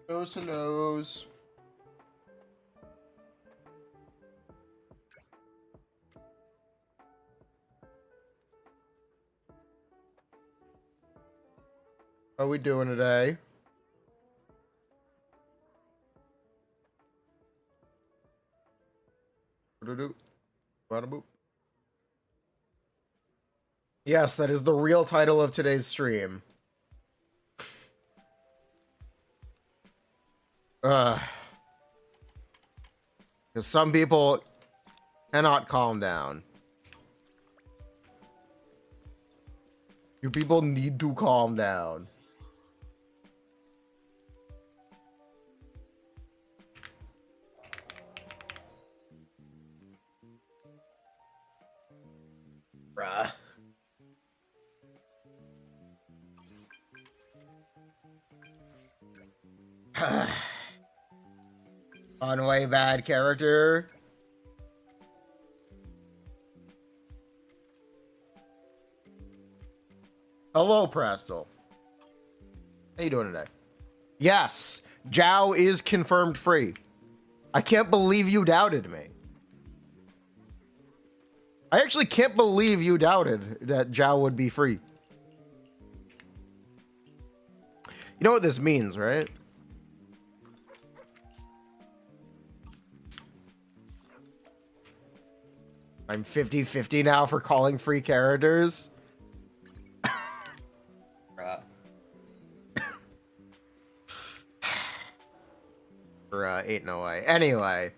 Hellos, hellos. How are we doing today? Yes, that is the real title of today's stream. Because some people cannot calm down. You people need to calm down. Bruh. On way bad character. Hello, Prestel. How you doing today? Yes, Jiao is confirmed free. I can't believe you doubted me. I actually can't believe you doubted that Jiao would be free. You know what this means, right? I'm 50-50 now for calling free characters. Bruh, ain't no way. Anyway.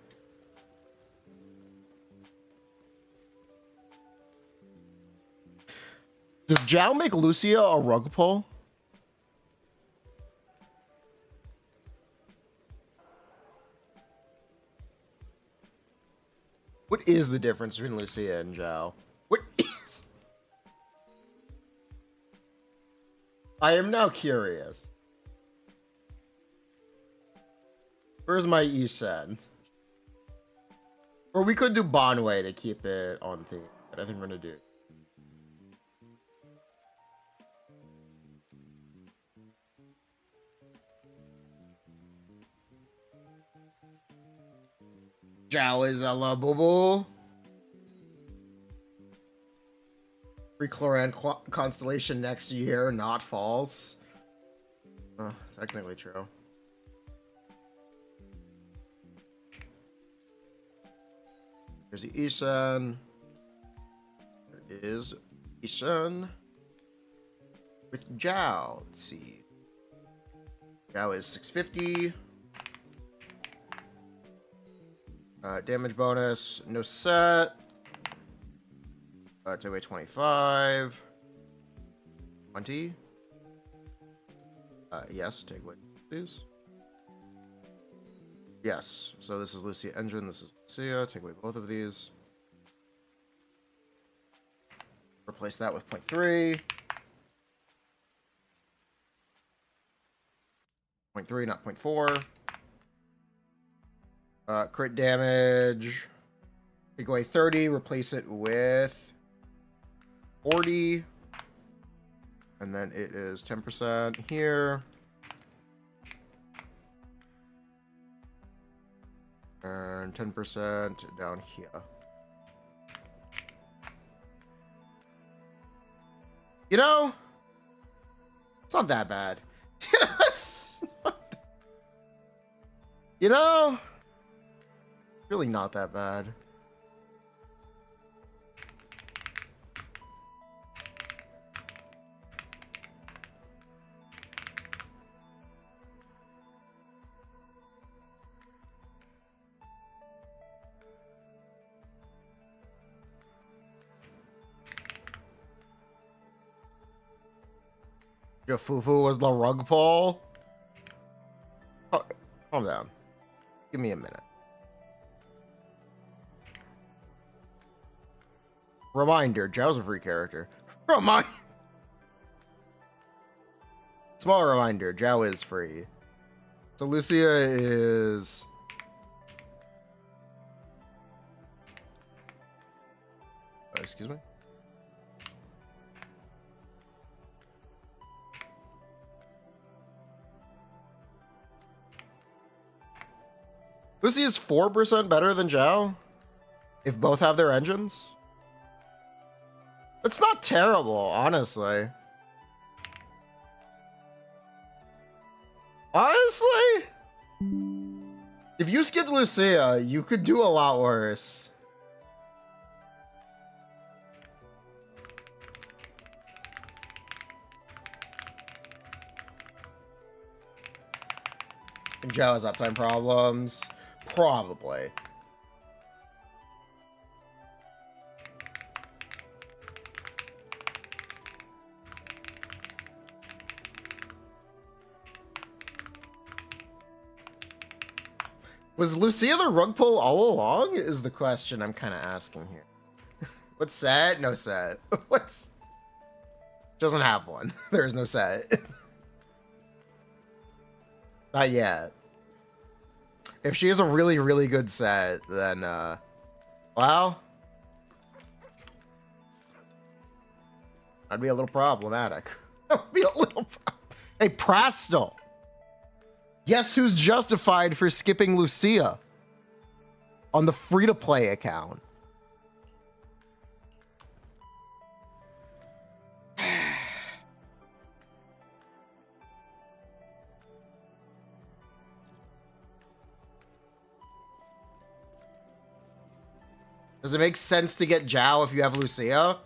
Does Jiao make Lucia a rug pull? What is the difference between Lucia and Jiao? What is? I am now curious. Where's my Ishan? Or we could do Banyue to keep it on theme, but I think we're gonna do. Jiao is a labubu. Recloran constellation next year, not false. Technically true. There's the Ishan. There is Ishan with Jiao. Let's see. Jiao is 650. Damage bonus, no set. Take away 25. 20. Yes, take away, please. Yes, so this is Lucia engine, this is Lucia. Take away both of these. Replace that with 0.3. 0.3, not 0.4. Crit damage. Take away 30, replace it with 40. And then it is 10% here. And 10% down here. You know, it's not that bad. You know, really not that bad. Jafufu was the rug pull. Oh, calm down. Give me a minute. Reminder, Jiao's a free character. Small reminder, Jiao is free. So Lucia is... excuse me? Lucy is 4% better than Jiao if both have their engines. It's not terrible, honestly. Honestly, if you skipped Lucia, you could do a lot worse. And Jiao has uptime problems. Probably. Was Lucia the rug pull all along? Is the question I'm kind of asking here. What's set? No set. What's... Doesn't have one. There is no set. Not yet. If she has a really, really good set, then, well... That'd be a little problematic. That'd be a little... Hey, Prastal! Guess who's justified for skipping Lucia on the free-to-play account? Does it make sense to get Jiao if you have Lucia?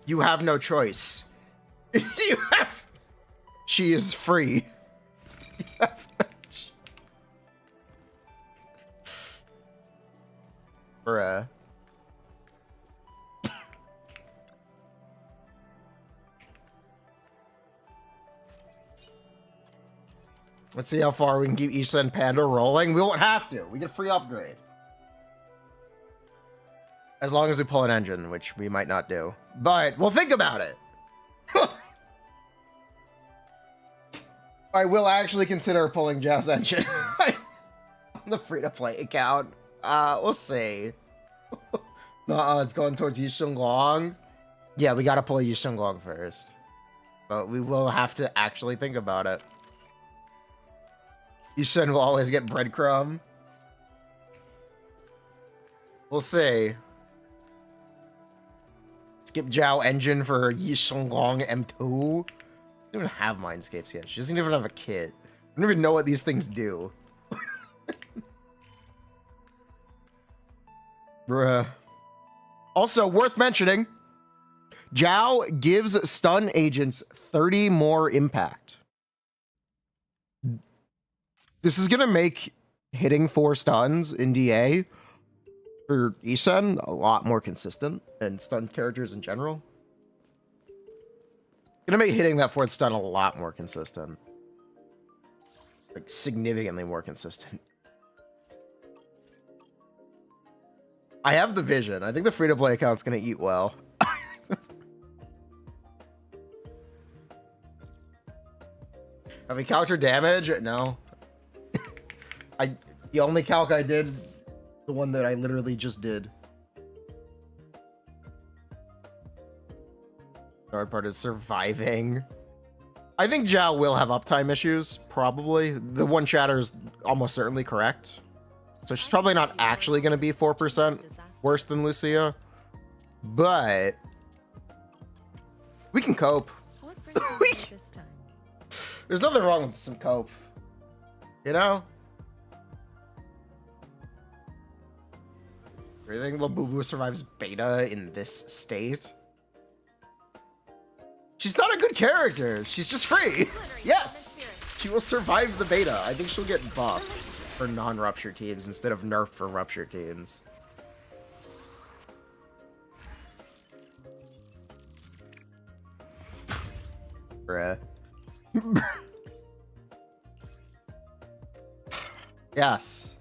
You have no choice. You have... She is free. You have no choice. Bruh. Let's see how far we can keep Issa and Panda rolling. We won't have to. We get free upgrade. As long as we pull an engine, which we might not do. But we'll think about it. I will actually consider pulling Jiao's engine on the free-to-play account. We'll see. No, it's going towards Yishengong. Yeah, we gotta pull Yishengong first. But we will have to actually think about it. Yishen will always get breadcrumb. We'll see. Skip Jiao engine for Yishengong M2. She doesn't even have Mindscapes yet. She doesn't even have a kit. I don't even know what these things do. Bruh. Also, worth mentioning, Jiao gives stun agents 30 more impact. This is gonna make hitting 4 stuns in DA for Isen a lot more consistent, and stun characters in general. Gonna make hitting that 4th stun a lot more consistent. Like, significantly more consistent. I have the vision. I think the free-to-play account's gonna eat well. Have we calced her damage? No. The only calc I did, the one that I literally just did. The hard part is surviving. I think Jiao will have uptime issues, probably. The one chatter is almost certainly correct. So she's probably not actually going to be 4% worse than Lucia. But we can cope. There's nothing wrong with some cope. You know? You think Labubu survives beta in this state? She's not a good character. She's just free. Yes, she will survive the beta. I think she'll get buffed for non-rupture teams instead of nerfed for rupture teams. Bruh. Yes.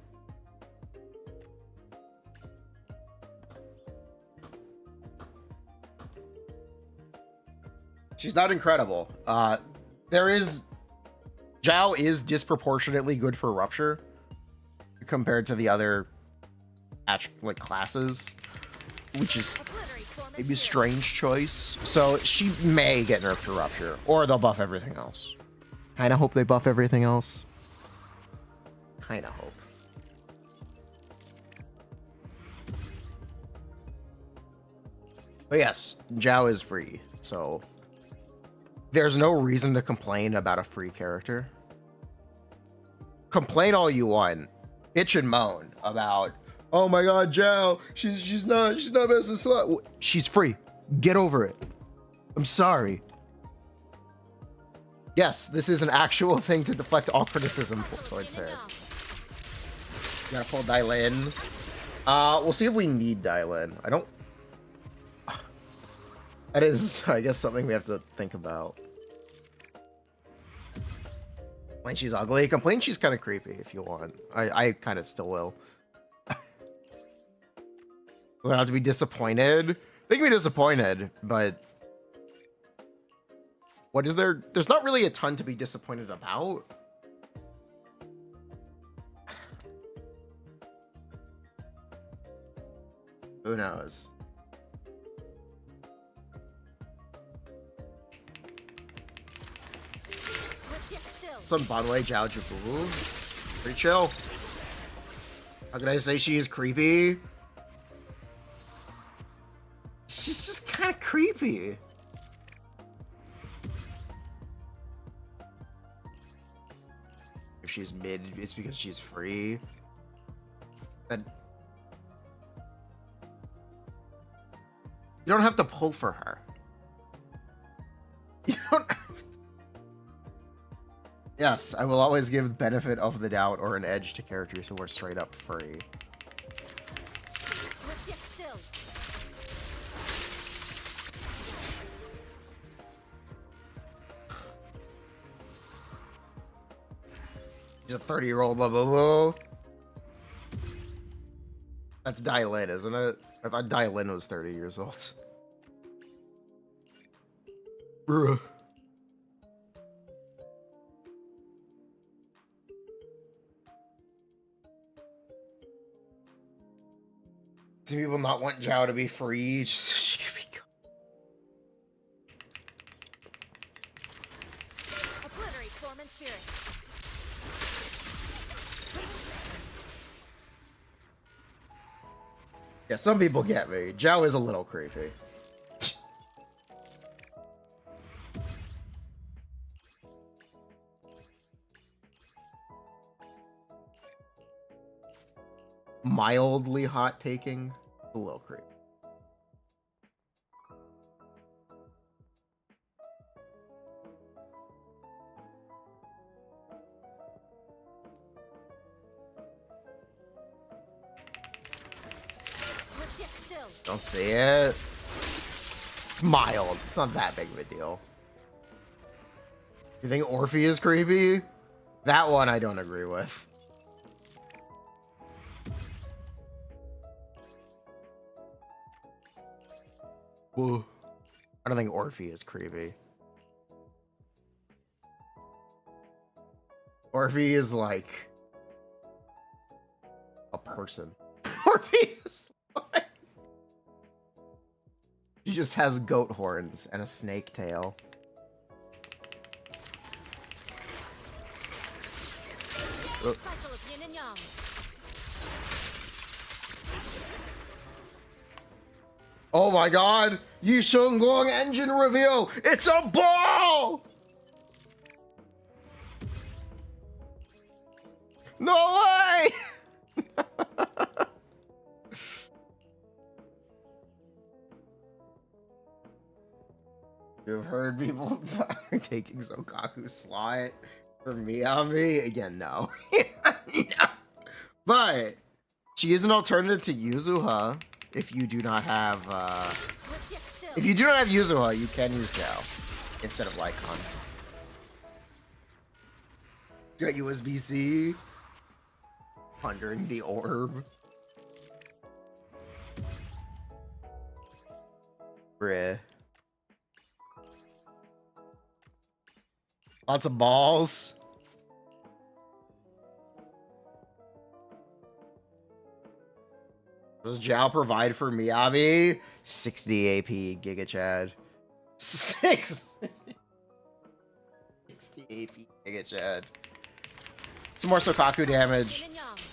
She's not incredible. Jiao is disproportionately good for rupture compared to the other classes, which is maybe a strange choice. So she may get nerfed for rupture, or they'll buff everything else. Kinda hope they buff everything else. Kinda hope. But yes, Jiao is free, so there's no reason to complain about a free character. Complain all you want, bitch and moan about, oh my god, Jiao, she's not best in slut. She's free. Get over it. I'm sorry. Yes, this is an actual thing to deflect all criticism towards her. Gotta pull Dailin. We'll see if we need Dailin. I don't. That is, I guess, something we have to think about. Complain she's ugly. Complain she's kind of creepy if you want. I kind of still will. We'll have to be disappointed. They can be disappointed, but what is there? There's not really a ton to be disappointed about. Who knows? Some Banyue Jiao Jubu. Pretty chill. How can I say she's creepy? She's just kind of creepy. If she's mid, it's because she's free. And you don't have to pull for her. You don't have to. Yes, I will always give the benefit of the doubt or an edge to characters who are straight up free. She's a 30-year-old Labubu. That's Dailin, isn't it? I thought Dailin was 30 years old. Bruh. Do people not want Jiao to be free just so she can be Obliterate form and spirit. Yeah, some people get me. Jiao is a little creepy. Mildly hot taking, a little creepy. Don't see it. It's mild. It's not that big of a deal. You think Orphe is creepy? That one I don't agree with. Ooh. I don't think Orphe is creepy. Orphe is like a person. Orphe is like... She just has goat horns and a snake tail. Oh. Oh my god! Yi Shengguang engine reveal! It's a ball! No way! You've heard people taking Sokaku's slot for Miyabi? Again, no. No. But she is an alternative to Yuzuha. If you do not have, Yuzuha, you can use Jiao instead of Lycon. You got USB-C. Pondering the orb. Bruh. Lots of balls. What does Jiao provide for Miyabi? 60 AP Giga Chad. 60 AP Giga Chad. Some more Sokaku damage.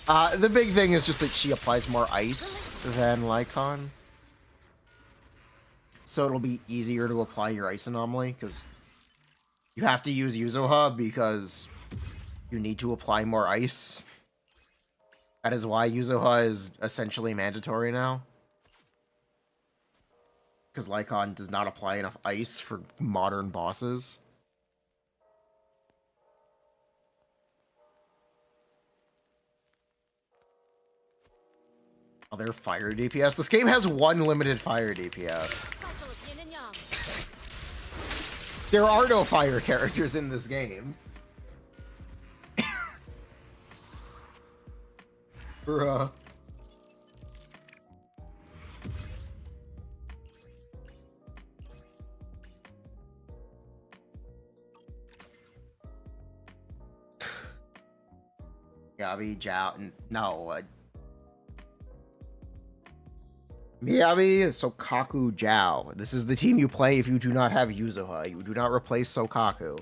The big thing is just that she applies more ice than Lycon. so it'll be easier to apply your ice anomaly, because you have to use Yuzuha because you need to apply more ice. That is why Yuzuha is essentially mandatory now. Because Lycon does not apply enough ice for modern bosses. Other fire DPS. This game has one limited fire DPS. Cycle of yin and yang. There are no fire characters in this game. Bruh. Miyabi, Jiao, no. Miyabi, Sokaku, Jiao. This is the team you play if you do not have Yuzuha. You do not replace Sokaku.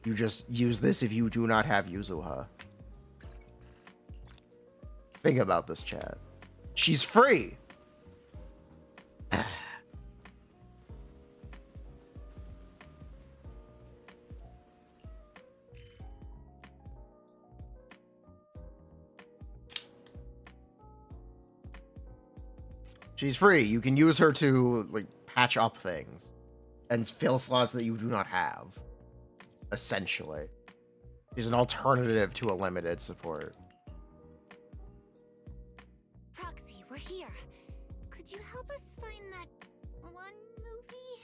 You just use this if you do not have Yuzuha. Think about this, chat. She's free. She's free. You can use her to like patch up things and fill slots that you do not have. Essentially, she's an alternative to a limited support. Proxy, we're here. Could you help us find that one movie?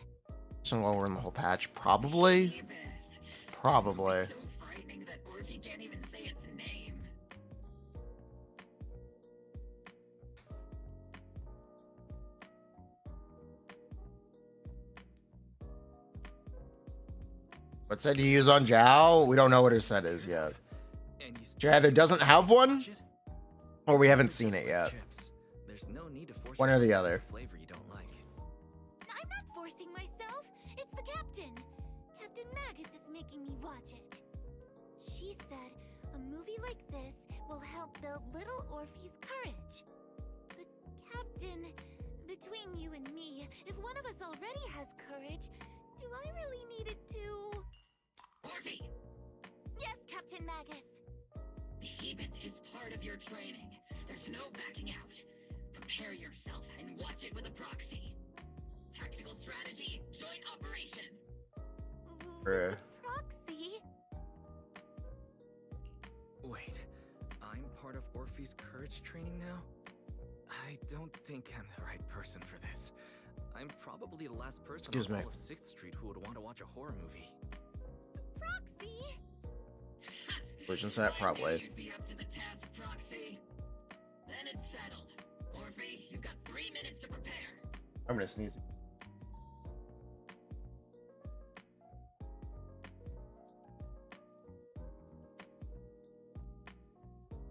So while we're in the whole patch, probably. Probably. So frightening that Orphe can't even say its name. What set do you use on Jiao? We don't know what her set is yet. She either doesn't have one, or we haven't seen it yet. There's no need to force One or the other. flavor you don't like. I'm not forcing myself. It's the captain. Captain Magus is making me watch it. She said a movie like this will help build little Orphe's courage. But Captain, between you and me, if one of us already has courage, do I really need it too? Orphe, Yes, Captain Magus. Behemoth is part of your training. There's no backing out. Prepare yourself and watch it with a proxy. Tactical strategy, joint operation. Bruh. Proxy? Wait, I'm part of Orphe's courage training now? I don't think I'm the right person for this. I'm probably the last person Excuse on me. all of 6th Street who would want to watch a horror movie. Proxy? Vision set, I probably. knew you'd be up to the task, Proxy. Then it's settled. Orphe, you've got 3 minutes to prepare. I'm gonna sneeze.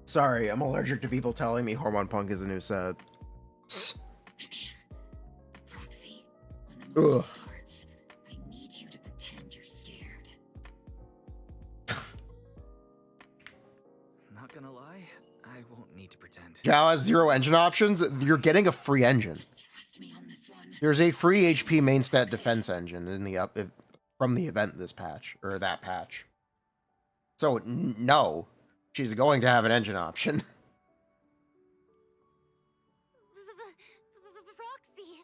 Sorry, I'm allergic to people telling me Hormone Punk is a new set. Proxy, when the movie Ugh. starts, I need you to pretend you're scared. Not gonna lie, I won't need to pretend. Jiao has 0 engine options. You're getting a free engine. Just trust me on this one. There's a free HP main stat defense engine in the from the event this patch or that patch. So no, she's going to have an engine option. Proxy,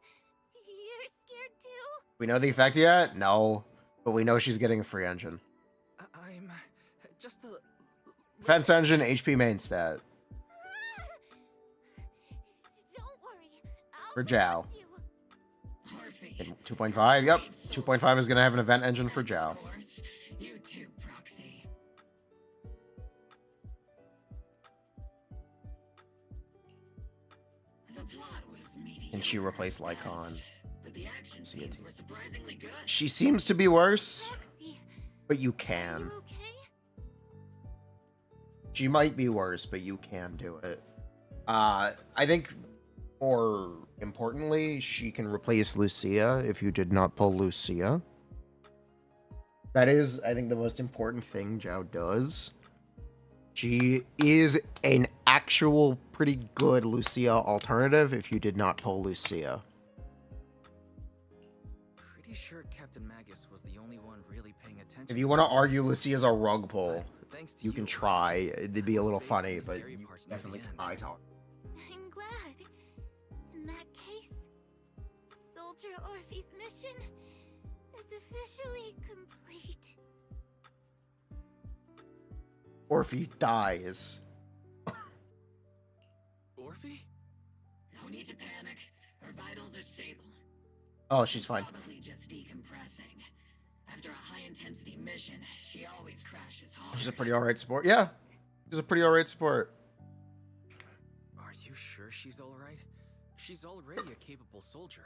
you're scared too? We know the effect yet? No, but we know she's getting a free engine. I'm just a... Defense engine, HP main stat. Don't worry. I'll For Jiao. protect you. Orphe. In 2.5, yep. 2.5 is going to have an event engine for Jiao. Of course. You too, Proxy. The plot was mediocre. And she replaced at Lycon. best, but the action See it. scenes were surprisingly good. She seems to be worse, Proxy, but you are can. you okay? She might be worse, but you can do it. I think more importantly, she can replace Lucia if you did not pull Lucia. That is, I think, the most important thing Jiao does. She is an actual pretty good Lucia alternative if you did not pull Lucia. pretty sure Captain Magus was the only one really paying attention. If you want to argue Lucia's a rug pull, Thanks to you can try. It'd be a little Saved funny, the but scary you parts near the definitely end. try talk. I'm glad. In that case, Soldier Orphe's mission is officially complete. Orphe dies. Orphe? No need to panic. Her vitals are stable. Oh, she's fine. Probably just decompressing. After a high-intensity mission, she always crashes hard. She's a pretty alright support. Yeah, she's a pretty alright support. Are you sure she's alright? She's already a capable soldier.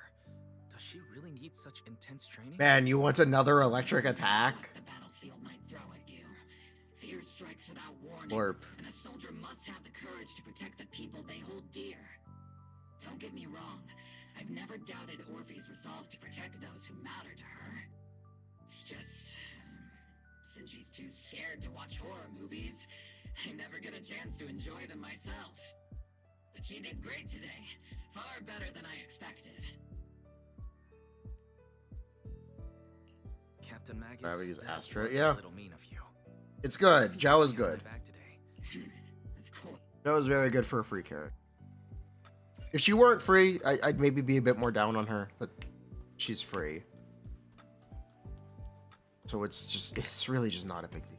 Does she really need such intense training? Man, you want another electric attack? The battlefield might throw at you. Fear strikes without warning, Warp. and a soldier must have the courage to protect the people they hold dear. Don't get me wrong, I've never doubted Orphe's resolve to protect those who matter to her. It's just, since she's too scared to watch horror movies, I never get a chance to enjoy them myself. But she did great today, far better than I expected. Captain Magus. Probably use that Astra, was yeah. A little mean of you. It's good. Zhao is Got my good. back today. Of course. Zhao is very good for a free character. If she weren't free, I'd maybe be a bit more down on her, but she's free. So it's really just not a big deal.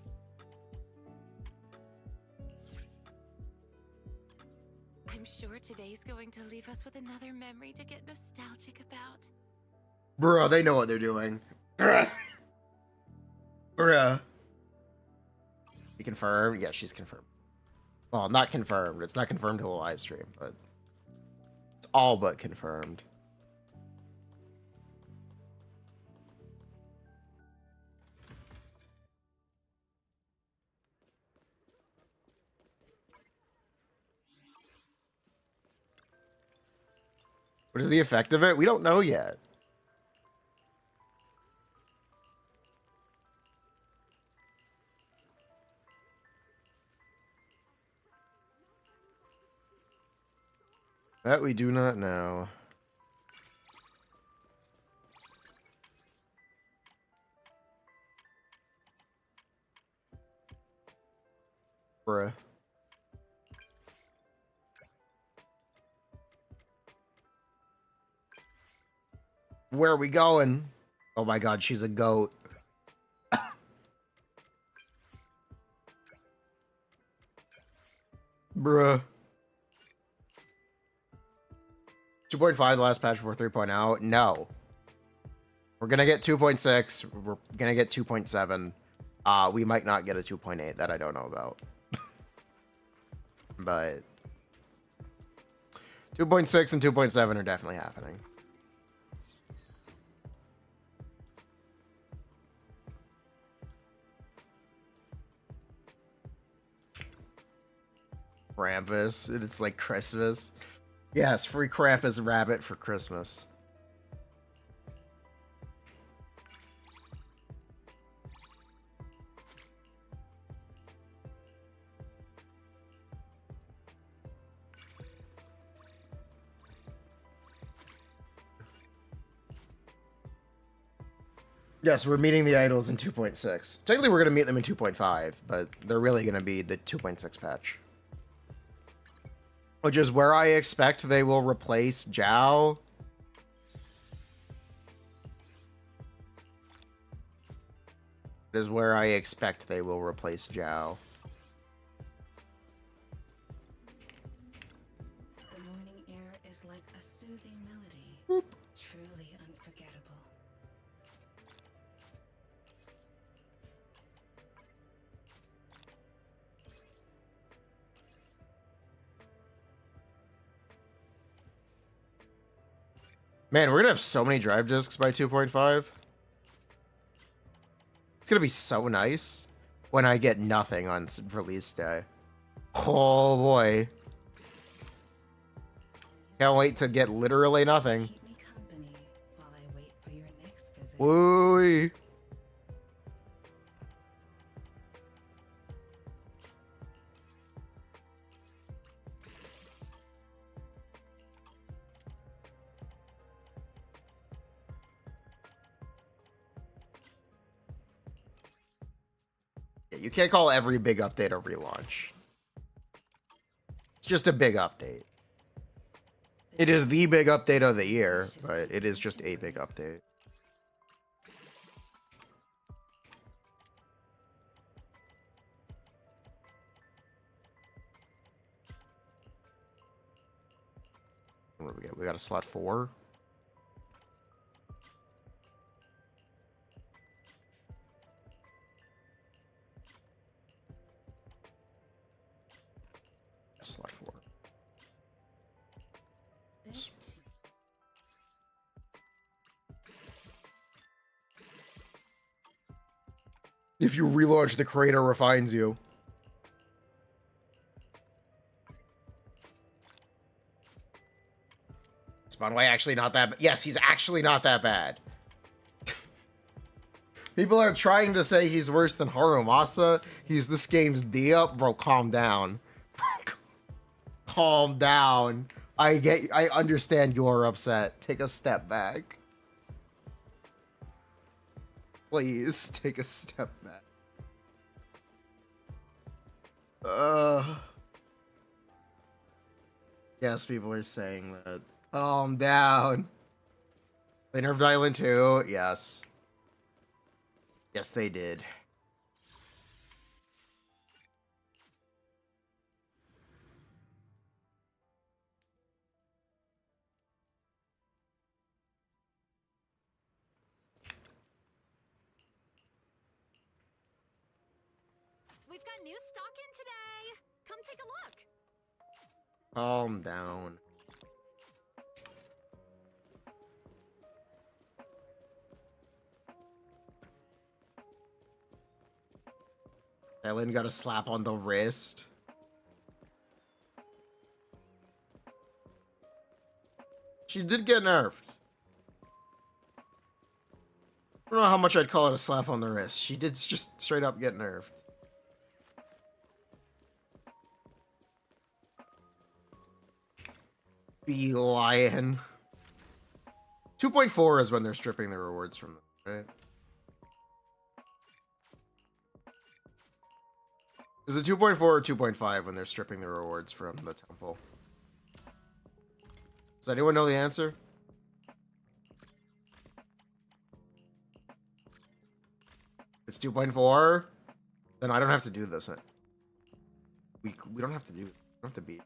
I'm sure today's going to leave us with another memory to get nostalgic about. Bruh, they know what they're doing. Bruh. Bruh. She confirmed? Yeah, she's confirmed. Well, not confirmed. It's not confirmed till the live stream, but it's all but confirmed. What is the effect of it? We don't know yet. That we do not know. Bruh. Where are we going? Oh my god, she's a goat. Bruh. 2.5 the last patch before 3.0? No. We're gonna get 2.6. We're gonna get 2.7. We might not get a 2.8. That I don't know about. But 2.6 and 2.7 are definitely happening. Krampus. It's like Christmas. Yes, free Krampus rabbit for Christmas. Yes, we're meeting the idols in 2.6. Technically, we're going to meet them in 2.5, but they're really going to be the 2.6 patch. Which is where I expect they will replace Jiao. It is where I expect they will replace Jiao. The morning air is like a soothing melody. Boop. Truly unforgettable. Man, we're going to have so many drive discs by 2.5. It's going to be so nice when I get nothing on release day. Oh boy. Can't wait to get literally nothing. Keep me company while I wait for your next visit. Woo! Yeah, you can't call every big update a relaunch. It's just a big update. It is the big update of the year, but it is just a big update. What do we got? We got a slot 4. Slot 4. This If you relaunch, the creator refines you. Banyue actually not that bad. Yes, he's actually not that bad. People are trying to say he's worse than Harumasa. He's this game's D-up. Bro, calm down. Calm down. I understand you're upset. Take a step back. Please, take a step back. Yes, people are saying that. Calm down. They nerfed Island 2. Yes. Yes, they did. We've got new stock in today. Come take a look. Calm down. Ellen got a slap on the wrist. She did get nerfed. I don't know how much I'd call it a slap on the wrist. She did just straight up get nerfed. Be lion. 2.4 is when they're stripping the rewards from them, right? Is it 2.4 or 2.5 when they're stripping the rewards from the temple? Does anyone know the answer? It's 2.4? Then I don't have to do this. We don't have to do it. We don't have to beat.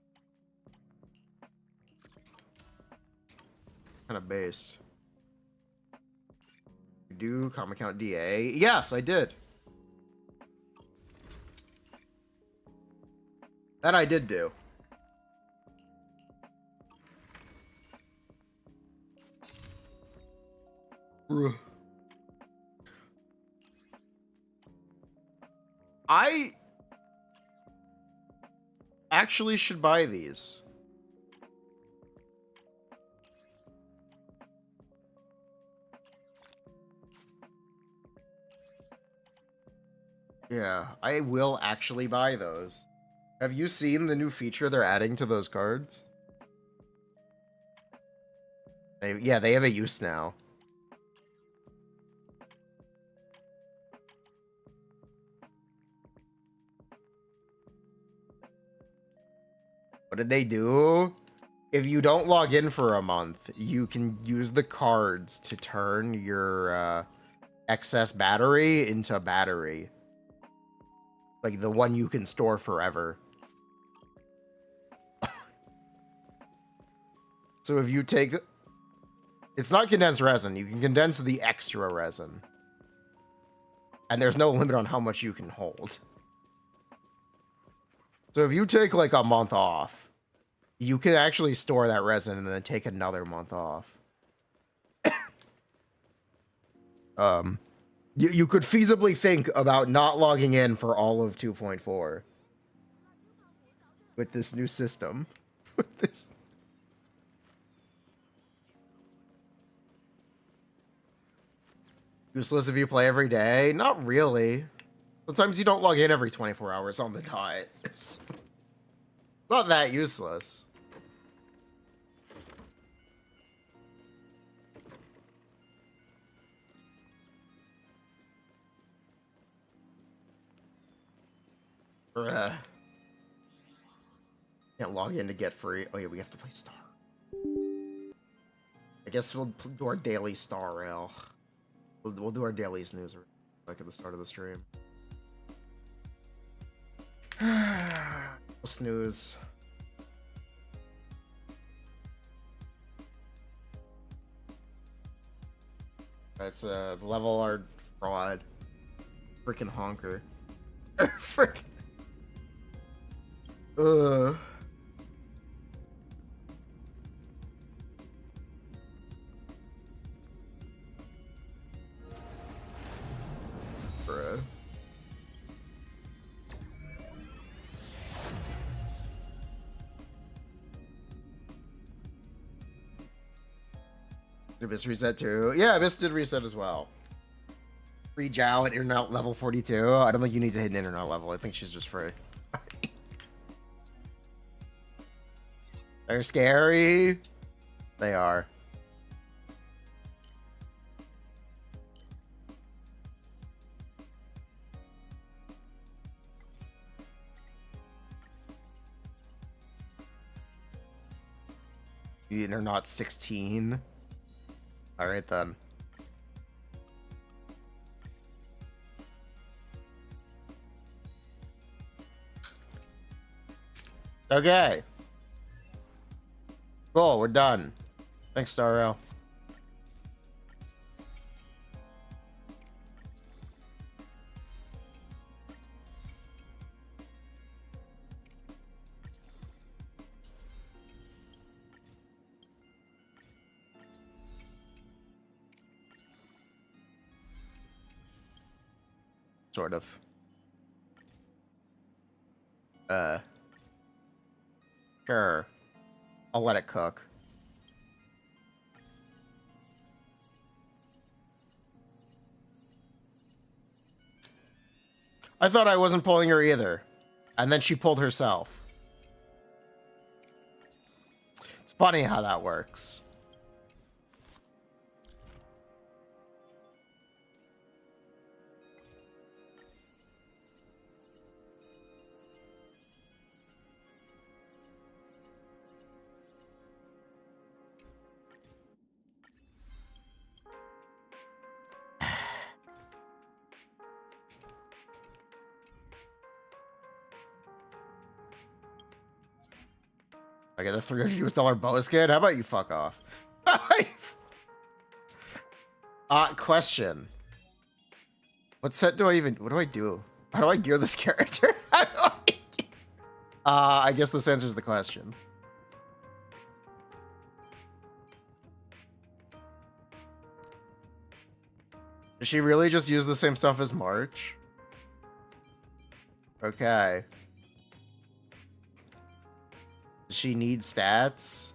Kind of based. You do common count DA? Yes, I did. That I did do. I actually should buy these. Yeah, I will actually buy those. Have you seen the new feature they're adding to those cards? Yeah, they have a use now. What did they do? If you don't log in for a month, you can use the cards to turn your excess battery into battery. Like the one you can store forever. So if you take... It's not condensed resin. You can condense the extra resin. And there's no limit on how much you can hold. So if you take like a month off, you can actually store that resin and then take another month off. You could feasibly think about not logging in for all of 2.4 with this new system. With this. Useless if you play every day? Not really. Sometimes you don't log in every 24 hours on the dot. It's not that useless. Bruh. Can't log in to get free. Oh yeah, we have to play Star. I guess we'll do our daily Star Rail. We'll do our daily snooze like at the start of the stream. We'll snooze. Let's level our fraud. Freaking honker. Frick. Bruh. Did Abyss reset too? Yeah, Abyss did reset as well. Free Jiao at internet level 42. I don't think you need to hit an internet level. I think she's just free. They're scary. They are. They're not 16. All right then. Okay. Cool, we're done. Thanks, Starro. Sort of. Sure. I'll let it cook. I thought I wasn't pulling her either. And then she pulled herself. It's funny how that works. I get the $300 bonus kid. How about you fuck off? Question. What set do I even... What do I do? How do I gear this character? I guess this answers the question. Does she really just use the same stuff as March? Okay. Does she need stats?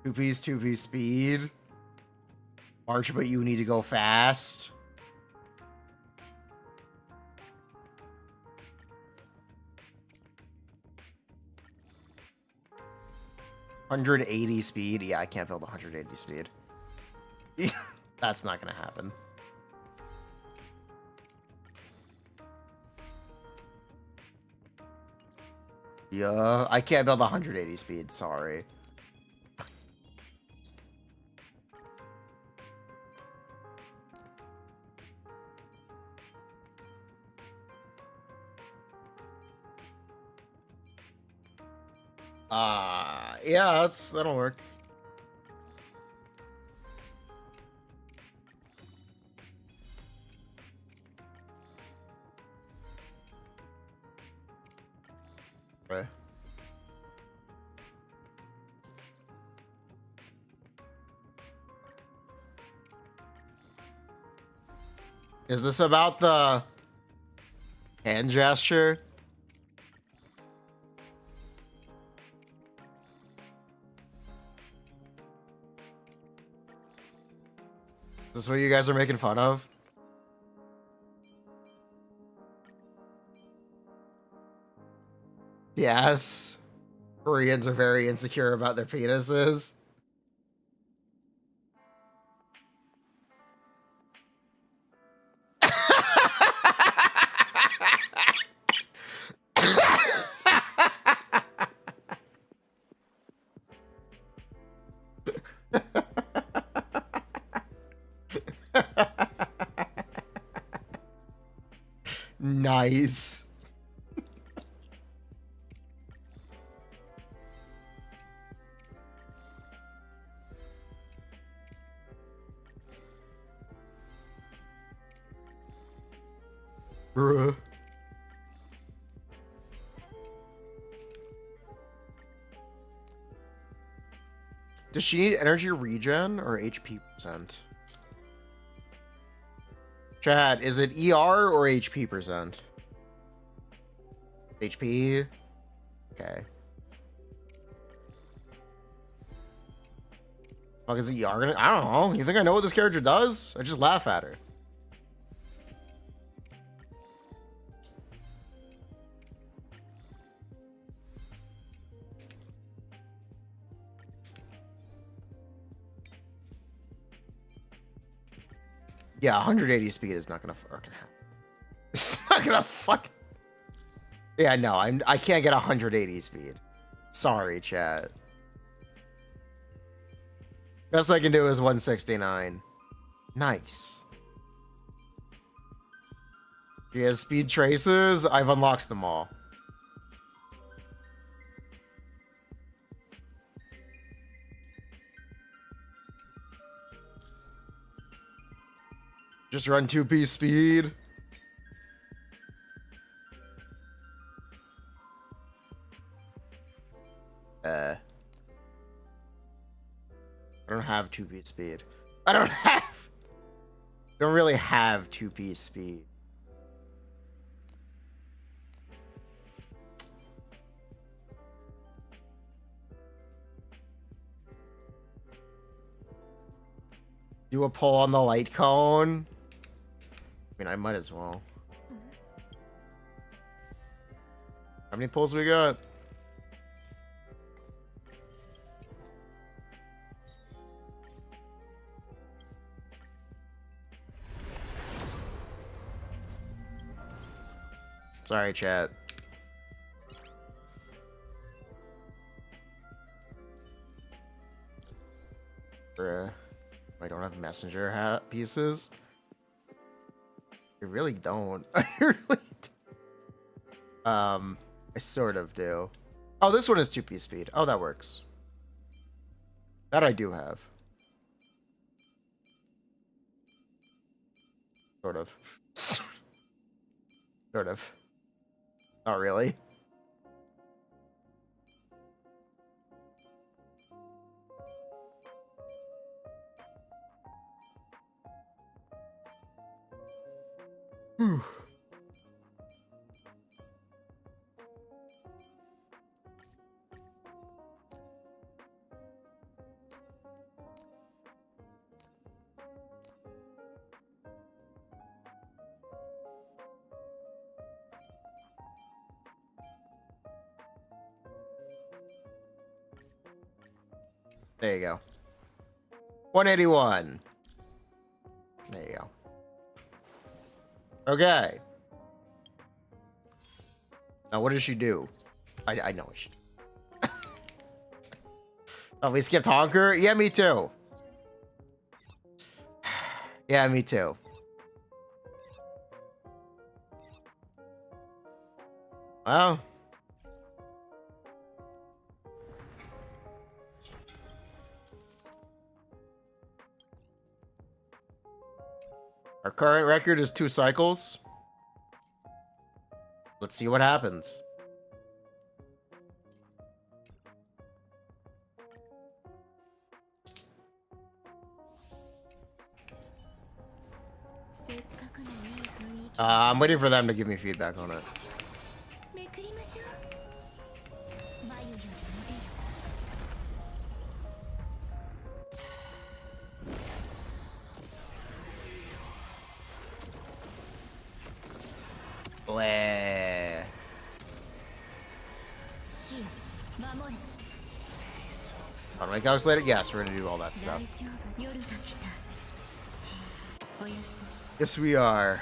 2 piece speed. March, but you need to go fast. $180 speed. Yeah, I can't build 180 speed. That's not gonna happen. Yeah, I can't build 180 speed, sorry. Yeah, that'll work. Okay. Is this about the hand gesture? Is this what you guys are making fun of? Yes. Koreans are very insecure about their penises. Nice. Bruh. Does she need energy regen or HP percent? Chat, is it ER or HP percent? HP? Okay. Fuck, is ER gonna? I don't know. You think I know what this character does? I just laugh at her. Yeah, 180 speed is not gonna fucking happen. It's not gonna fuck. Yeah, no, I can't get 180 speed. Sorry, chat. Best I can do is 169. Nice. He has speed traces. I've unlocked them all. Just run 2-piece speed. I don't have 2-piece speed. I don't really have 2-piece speed. Do a pull on the light cone. I mean, I might as well. How many pulls we got? Sorry, chat. Bruh. I don't have messenger hat pieces. I really don't. I really don't. I sort of do. Oh, this one is 2-piece speed. Oh, that works. That I do have. Sort of. Sort of. Not really. Whew. There you go. 181. There you go. Okay. Now, what does she do? I know what she do. Oh, we skipped Honker? Yeah, me too. Yeah, me too. Well. Our current record is 2 cycles. Let's see what happens. I'm waiting for them to give me feedback on it. Bleh. On my calculator? Yes, we're gonna do all that stuff. Yes, we are.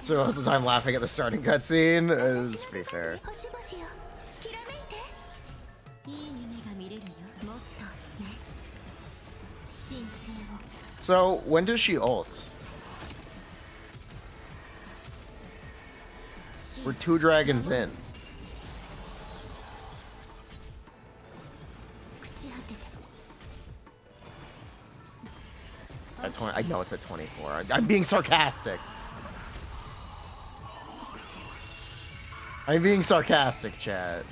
So most of the time laughing at the starting cutscene is pretty fair. 星々よきらめいていい夢が見れるよもっとね神聖を So when does she ult? We're 2 dragons in. 朽ち果てて At 20, I know it's at 24. I'm being sarcastic. I'm being sarcastic, chat.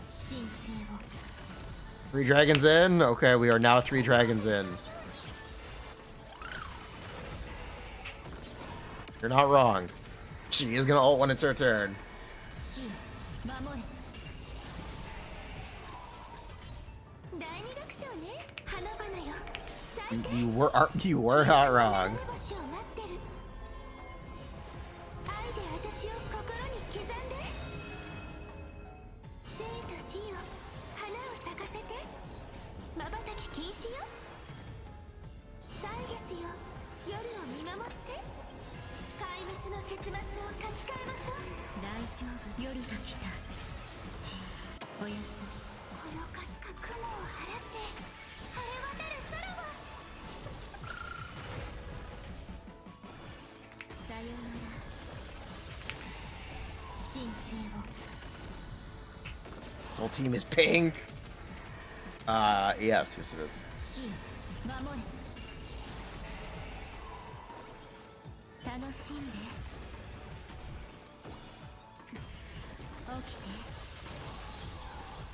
神聖を 3 dragons in? Okay, we are now 3 dragons in. You're not wrong. She is gonna ult when it's her turn. 神守れ第二楽章ね花々よ咲いて You were not wrong. 花星を待ってる愛で私を心に刻んで生と死よ花を咲かせて瞬き禁止よ歳月よ夜を見守って壊滅の結末を書き換えましょう大丈夫夜が来たおやすみこのかすか雲を払って晴れ渡る空はさよなら神聖を This whole team is pink. Yes, it is. 死を守れ楽しんで起きて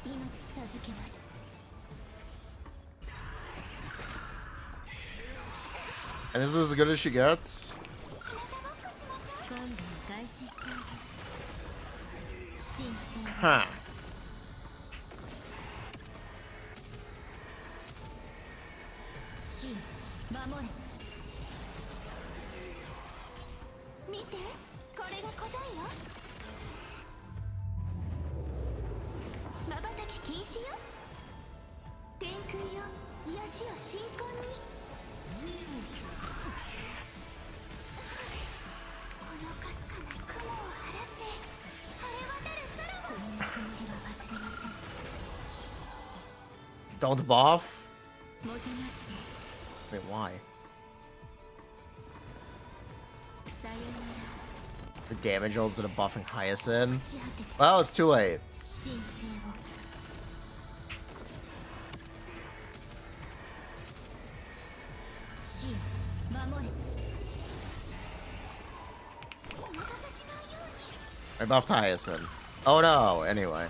命授けます And this is as good as she gets. 花束っこしましょう今度は開始してあげる神聖 Huh. 死を守れ見てこれが答えよ瞬き禁止よ天空よ癒しを新婚にこのかすかな雲を払って晴れ渡る空はこのぬくもりは忘れません Don't buff? もてなして Wait, why? さよなら The damage ults that are buffing Hyacinth? 朽ち果てて Well, it's too late. 神聖を死を守れお待たせしないように I buffed Hyacinth. Oh no, anyway.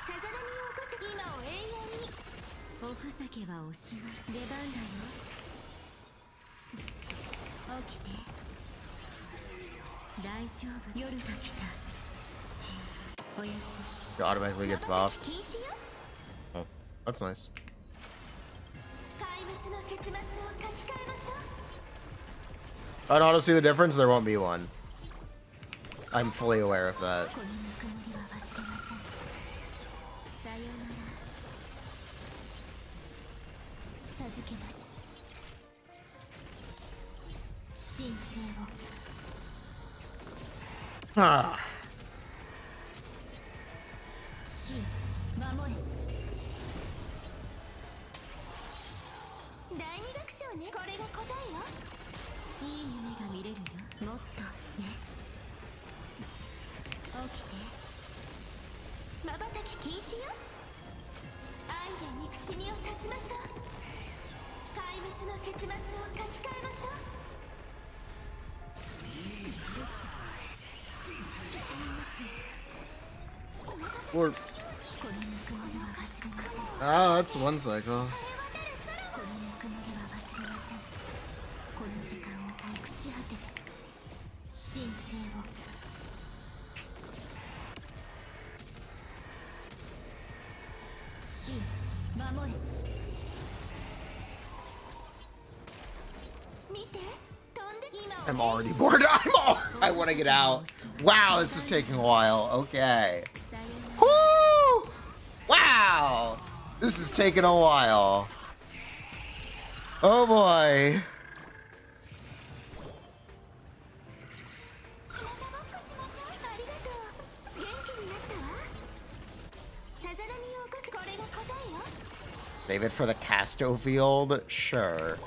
さざ波を起こせ今を永遠におふざけはおしまい出番だよ起きて大丈夫夜が来たおやす It automatically gets buffed. 禁止よ Oh, that's nice. 壊滅の結末を書き換えましょう I don't want to see the difference, there won't be one. I'm fully aware of that. このぬくもりは忘れませんさよなら授けます神聖を Huh. 死を守れ第二楽章ねこれが答えよいい夢が見れるよもっとね起きて瞬き禁止よ愛で憎しみを断ちましょう壊滅の結末を書き換えましょう Or... このぬくもりは忘れません Ah, that's one cycle. このぬくもりは忘れませんこの時間を耐え朽ち果てて神聖を死を守れ見て飛んで今を I'm already bored. I want to get out. Wow, this is taking a while. Okay. さよなら Woo! Wow! This is taking a while. Oh boy. Save it for the Casto field? Sure.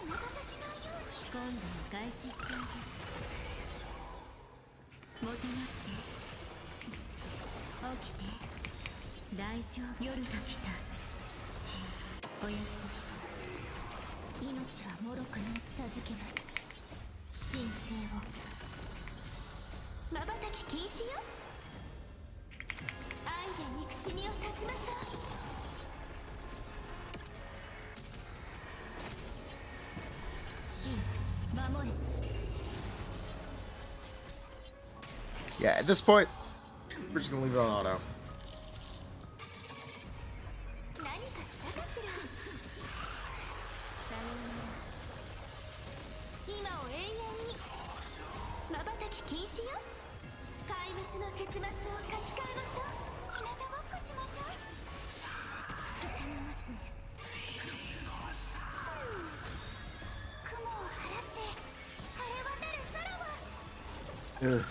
Yeah, at this point, we're just gonna leave it on auto. Ugh.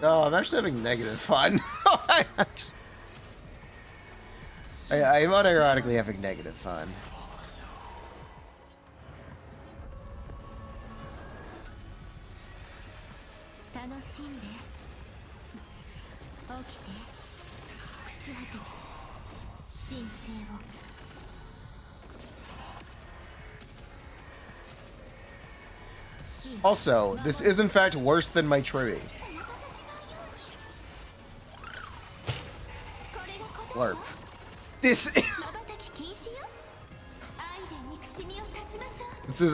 No, I'm actually having negative fun. I'm unironically having negative fun. Also, this is in fact worse than my tree. Larp. This is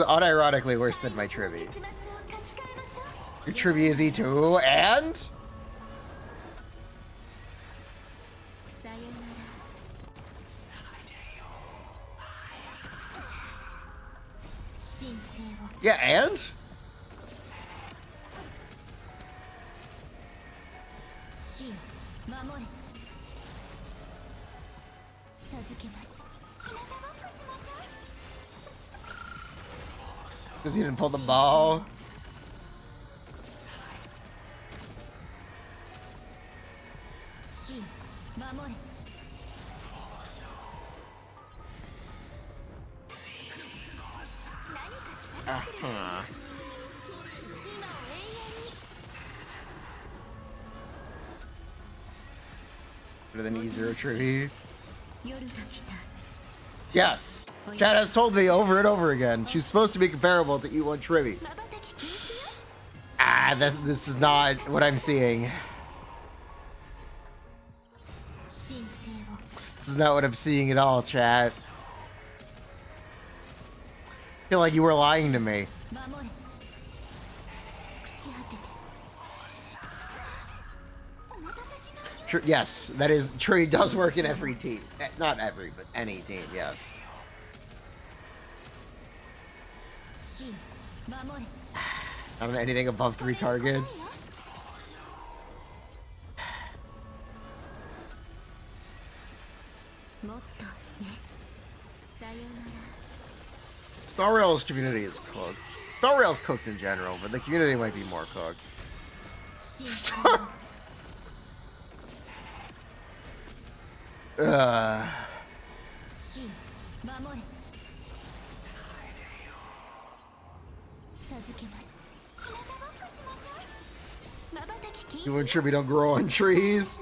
unironically worse than my trivia. Your trivia is E2, and yeah, and because he didn't pull the ball. Better than E0 tree. Yes. Chat has told me over and over again. She's supposed to be comparable to E1 Trivy. Ah, this is not what I'm seeing. This is not what I'm seeing at all, chat. I feel like you were lying to me. Yes, that is true. It does work in every team. Not every, but any team, yes. Not on anything above 3 targets. Star Rail's community is cooked. Star Rail's cooked in general, but the community might be more cooked. Star... You and Tribby don't grow on trees.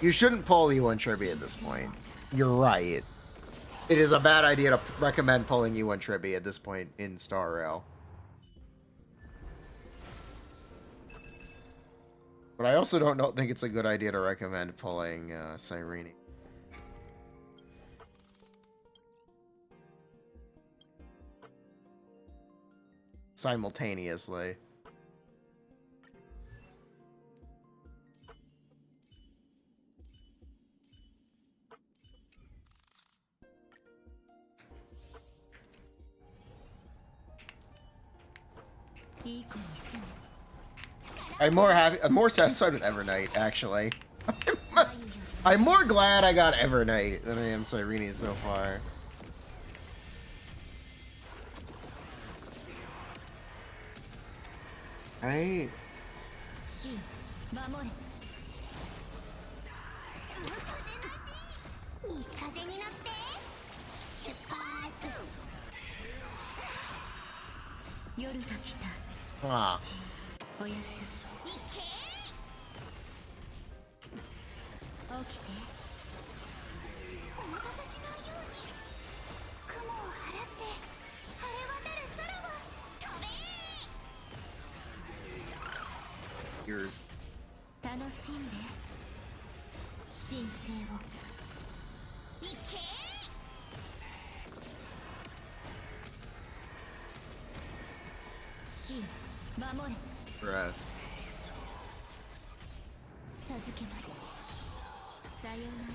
You shouldn't pull E1 Tribby at this point. You're right. It is a bad idea to recommend pulling E1 Tribby at this point in Star Rail. But I also don't think it's a good idea to recommend pulling Cyrene. Simultaneously. I'm more satisfied with Evernight, actually. I'm more glad I got Evernight than I am Cyrene so far. Right? 西風になって出発。夜が来た。 Ah. おやすみ。行け。起きて。お待たせしないように。雲を払って晴れ渡る空を飛べ。 You're 楽しんで。神聖を。行け。 守れ。 breath. 授けます。さようなら。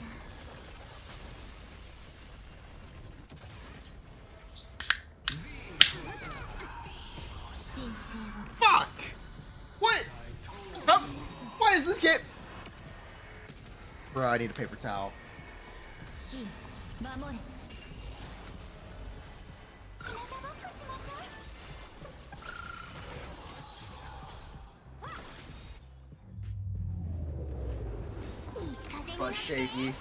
神聖を。 Fuck! What? How? Why is this game? Bro, I need a paper towel. 神守れ。体ごっこしましょう。 Oh, shaky.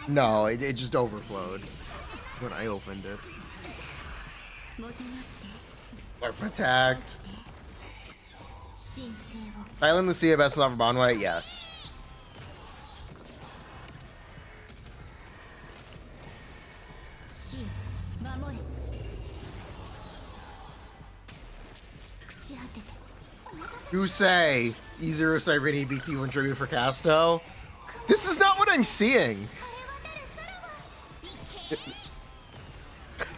No, it just overflowed when I opened it. Warp attack. Jiao and Lucia best off Banyue? Yes. You say E0 Cyrene BT1 tribute for Casto? This is not what I'm seeing.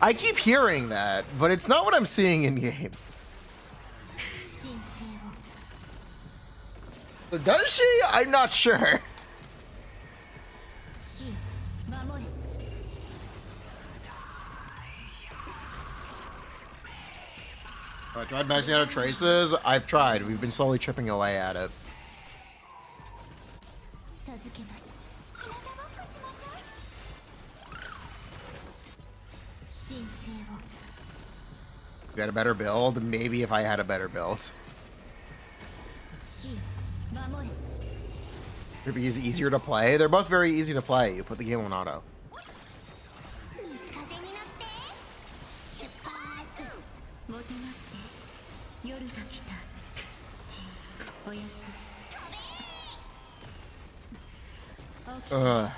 I keep hearing that, but it's not what I'm seeing in game. Does she? I'm not sure. I tried maxing out of traces. I've tried. We've been slowly chipping away at it. You got a better build? Maybe if I had a better build. It'd be easier to play. They're both very easy to play. You put the game on auto. Ugh.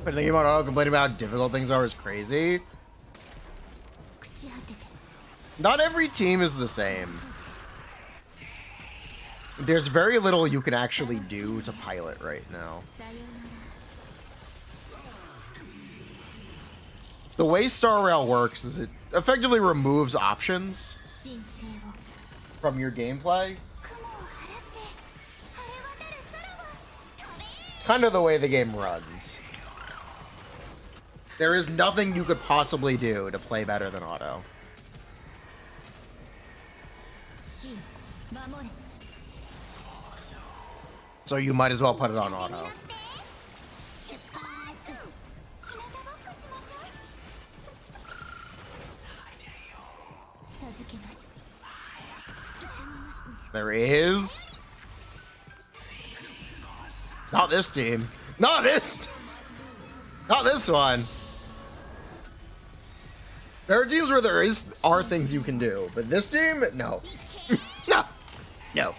But thinking about auto complaining about how difficult things are is crazy. Not every team is the same. There's very little you can actually do to pilot right now. The way Star Rail works is it effectively removes options from your gameplay. It's kind of the way the game runs. There is nothing you could possibly do to play better than auto. So you might as well put it on auto. There is. Not this team. Not this. Not this one. There are teams where there are things you can do, but this team, no. No. No.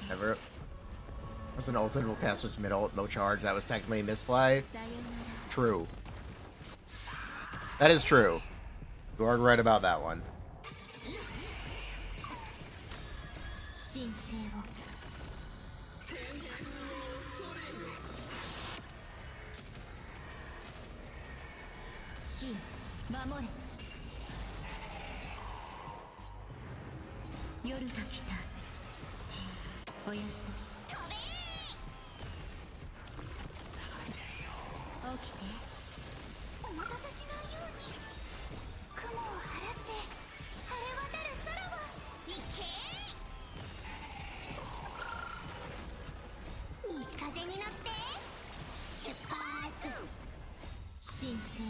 Ever. Was an ultimate will cast just mid ult, no charge. That was technically a misplay. True. That is true. You are right about that one.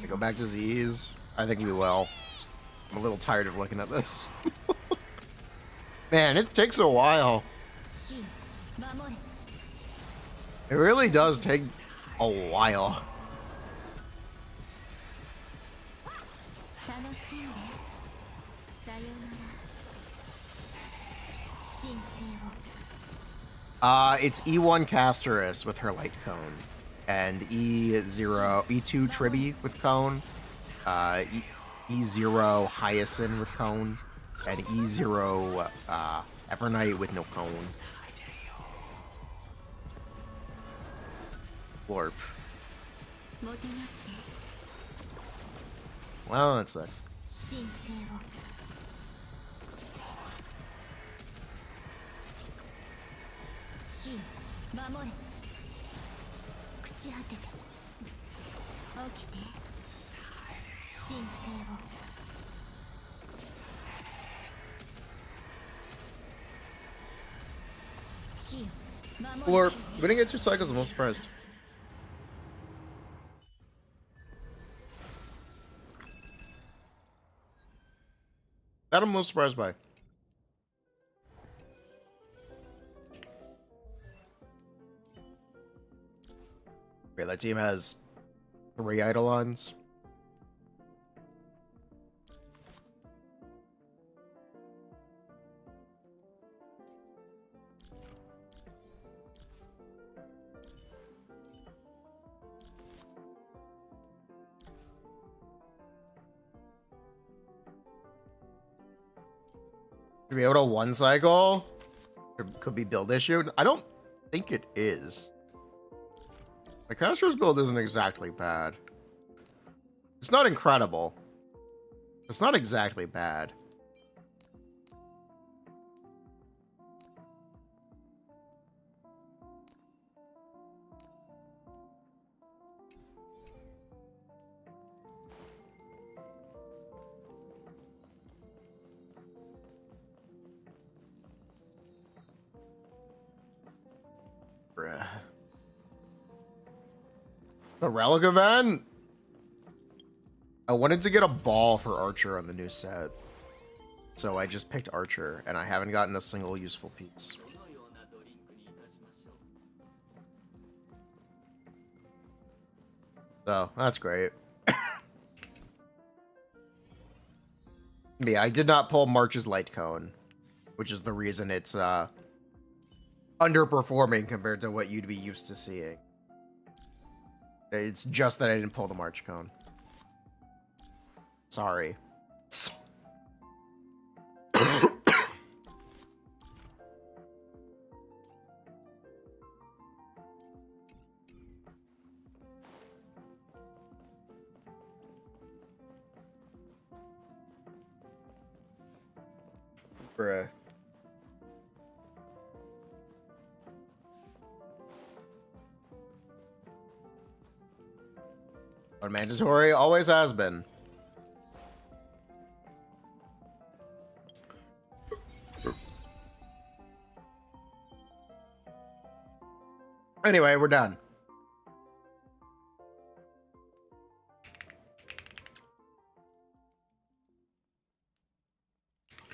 I go back to Z's. I think we will. I'm a little tired of looking at this. Man, it takes a while. It really does take a while. It's E1 Casterus with her light cone, and E2 Tribby with cone, E0 Hyacinth with cone, and E0 Evernight with no cone. Warp. Well, that sucks. Or we didn't get 2 cycles, I'm most surprised. That I'm most surprised by. Okay, that team has 3 Eidolons. To be able to 1 cycle? Could be build issue? I don't think it is. The Castro's build isn't exactly bad. It's not incredible. It's not exactly bad. Bruh. The relic event? I wanted to get a ball for Archer on the new set. So I just picked Archer, and I haven't gotten a single useful piece. So, that's great. Yeah, I did not pull March's Light Cone, which is the reason it's underperforming compared to what you'd be used to seeing. It's just that I didn't pull the March Cone. Sorry. Bruh. But mandatory always has been. Anyway, we're done.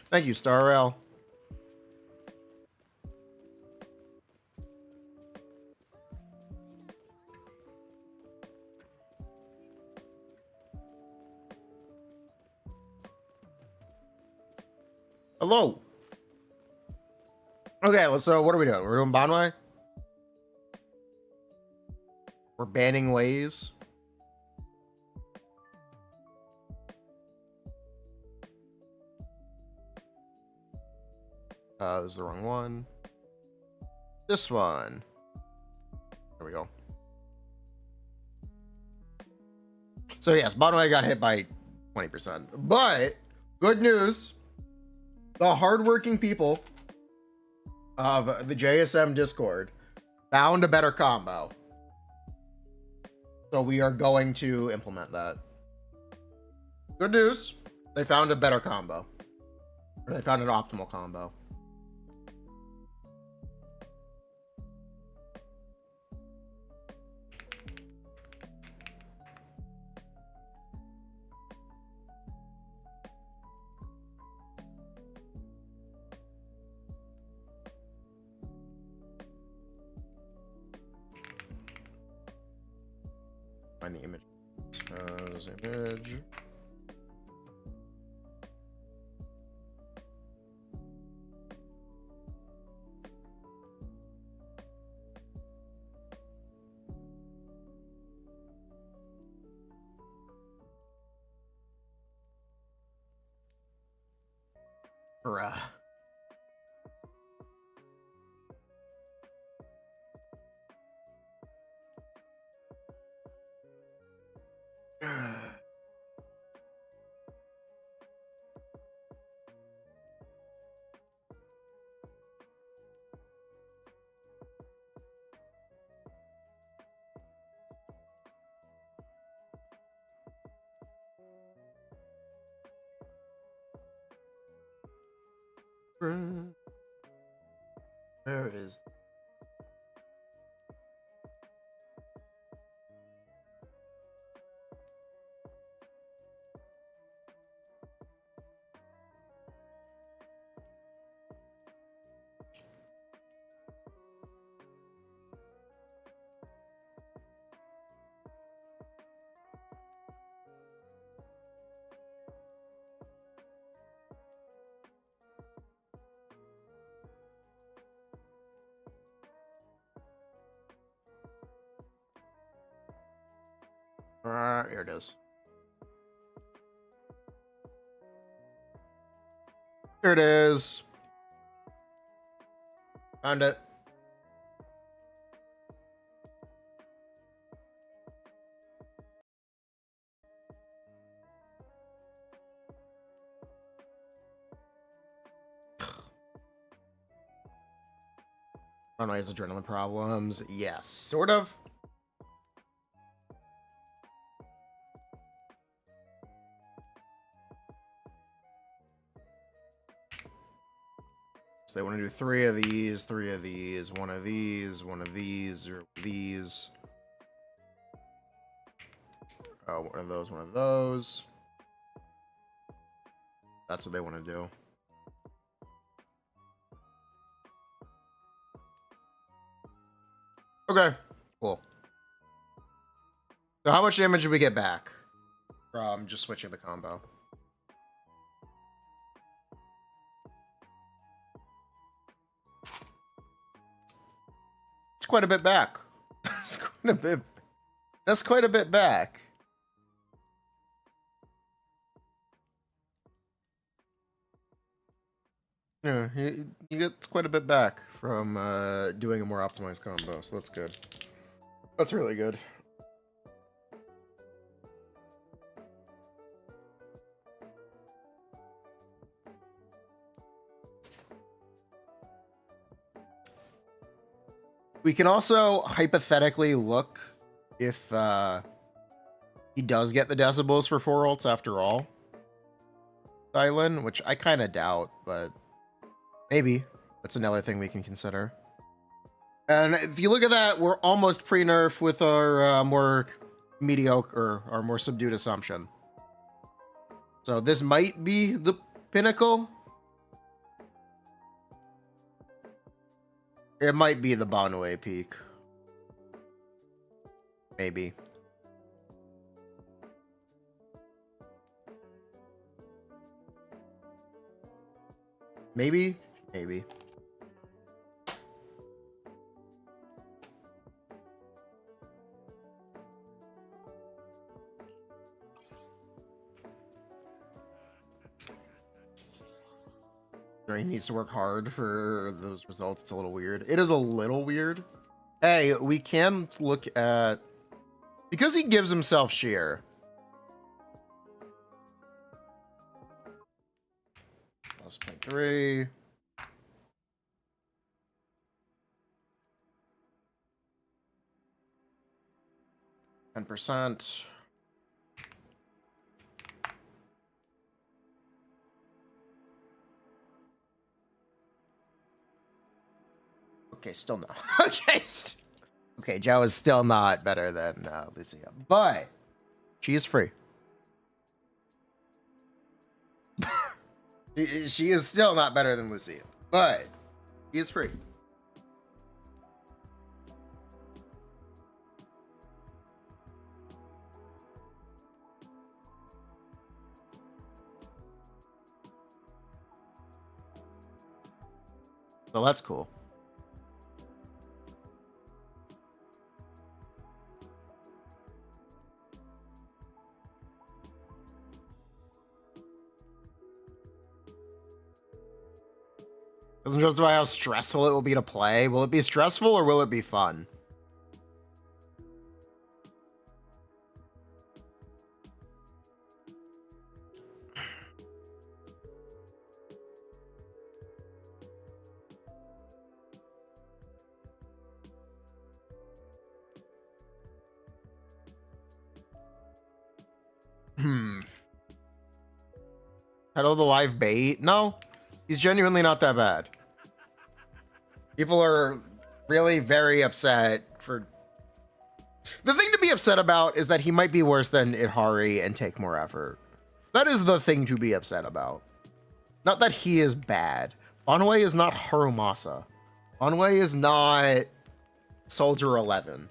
Thank you, Star Rail. Hello. Okay, so what are we doing? We're doing Banyue? We're banning ways. This is the wrong one. This one. There we go. So yes, Banyue got hit by 20%. But good news. The hardworking people of the JSM Discord found a better combo. So we are going to implement that. Good news. They found a better combo. Or they found an optimal combo. Find the image. As image. Bruh. Where is... here it is. Here it is. Found it. Runway's adrenaline problems. Yes, sort of. So they want to do 3 of these, 3 of these, 1 of these, 1 of these, 0 of these. Oh, 1 of those, 1 of those. That's what they want to do. Okay, cool. So how much damage did we get back from just switching the combo? It's quite a bit back. That's quite a bit. That's quite a bit back. Yeah, he gets quite a bit back from doing a more optimized combo, so that's good. That's really good. We can also hypothetically look if he does get the decibels for 4 ults after all. Dylan, which I kind of doubt, but maybe. That's another thing we can consider. And if you look at that, we're almost pre-nerf with our more mediocre or more subdued assumption. So this might be the pinnacle. It might be the Banyue peak. Maybe. Maybe. Maybe. He needs to work hard for those results. It's a little weird. It is a little weird. Hey, we can look at... Because he gives himself sheer. Plus 0.3. %. Okay, still no. Okay, okay, Jiao is still not better than Lucia, but she is free. She is still not better than Lucia, but she is free. So that's cool. Doesn't justify how stressful it will be to play. Will it be stressful or will it be fun? Peddle the live bait? No, he's genuinely not that bad. People are really very upset for... The thing to be upset about is that he might be worse than Ihari and take more effort. That is the thing to be upset about. Not that he is bad. Banyue is not Harumasa. Banyue is not Soldier 11.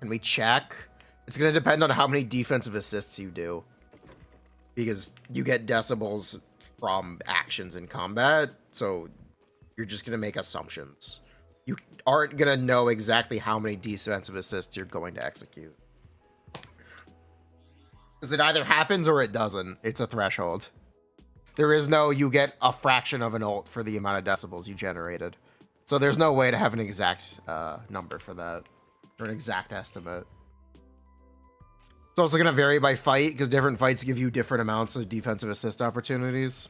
Can we check? It's going to depend on how many defensive assists you do. Because you get decibels from actions in combat, so you're just going to make assumptions. You aren't going to know exactly how many defensive assists you're going to execute. Because it either happens or it doesn't. It's a threshold. There is no, you get a fraction of an ult for the amount of decibels you generated. So there's no way to have an exact number for that. Or an exact estimate. It's also going to vary by fight, because different fights give you different amounts of defensive assist opportunities.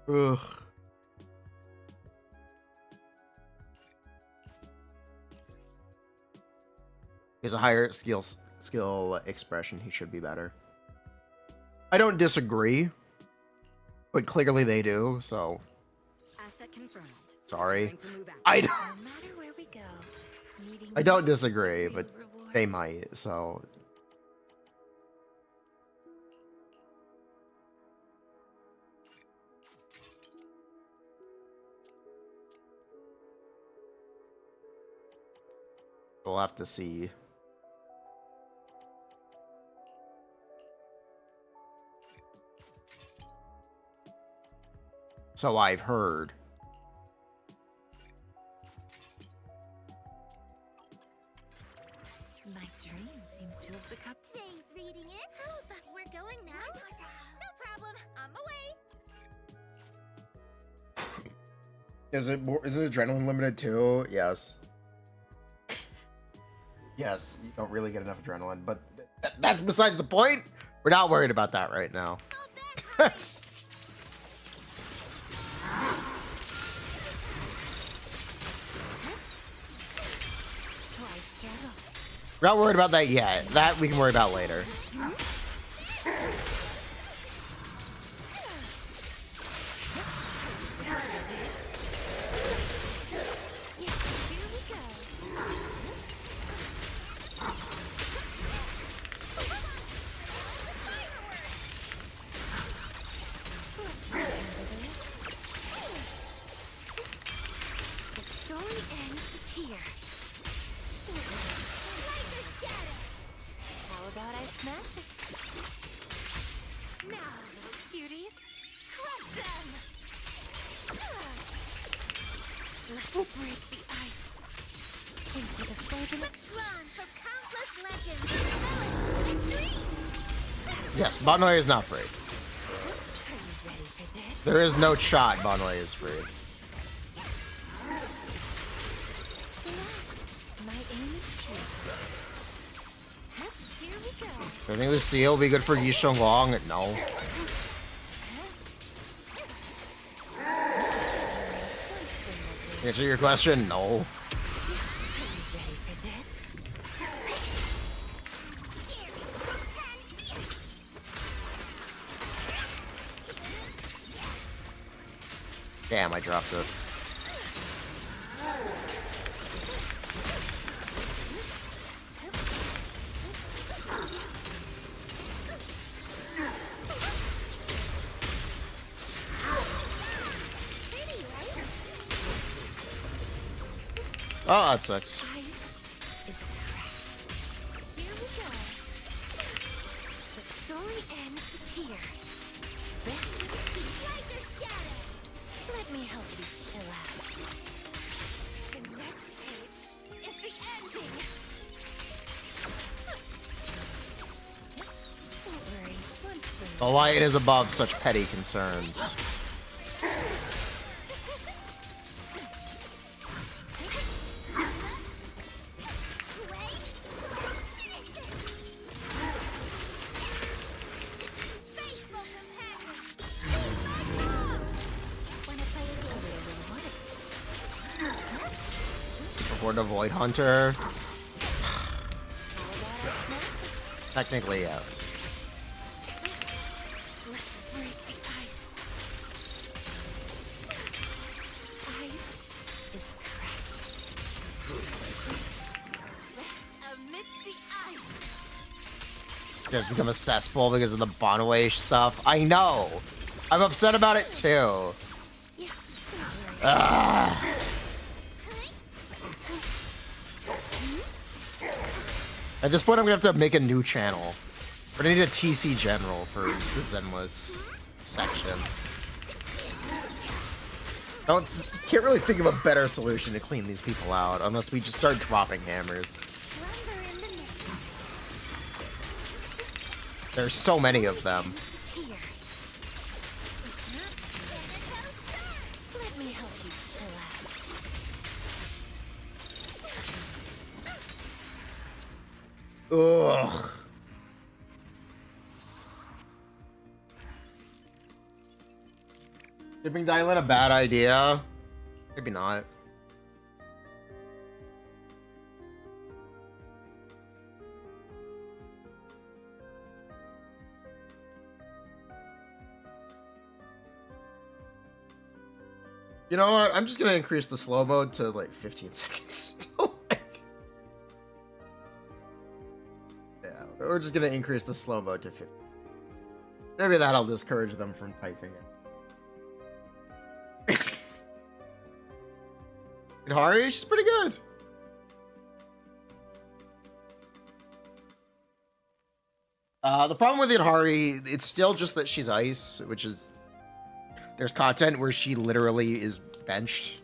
Ugh. He has a higher skill expression. He should be better. I don't disagree. But clearly they do, so... Asset confirmed. Sorry. No matter where we go, I don't disagree, but they might, so... We'll have to see. So I've heard. My dream seems to have become... Say's reading it. How about we're going now? No problem. On my way. Is it adrenaline limited too? Yes. Yes, you don't really get enough adrenaline, but that's besides the point. We're not worried about that right now. That's... We're not worried about that yet. That we can worry about later. will break the ice. Into the frozen drawn for countless legends, melodies, and dreams. Yes, Banyue is not free. Are you ready for this? There is no shot Banyue is free. My aim is true. Here we go. I think Lucia will be good for Yisheng Long. No. Answer your question? No. Are you ready for this? Damn, I dropped it. Oh, that sucks. Ice is cracked. Here we go. The story ends here. Rest in peace. Like a shadow. Let me help you chill out. The next page is the ending. Don't worry. Once The light is above such petty concerns. Superboard Void Hunter. Technically, yes. Let's break the ice. Ice is cracked. Rest amidst the ice. Just become a cesspool because of the Banyue stuff. I know. I'm upset about it too. Yeah. Ah. At this point, I'm gonna have to make a new channel. We're gonna need a TC general for the Zenless section. Can't really think of a better solution to clean these people out unless we just start dropping hammers. Slumber in the mist. There's so many of them. Here. Let me help you chill out. Ugh. Shipping Dylan a bad idea? Maybe not. You know what? I'm just gonna increase the slow mode to like 15 seconds. Yeah, we're just gonna increase the slow mode to 50. Maybe that'll discourage them from typing it. And Hari, she's pretty good. The problem with Hari, it's still just that she's ice, which is... There's content where she literally is benched.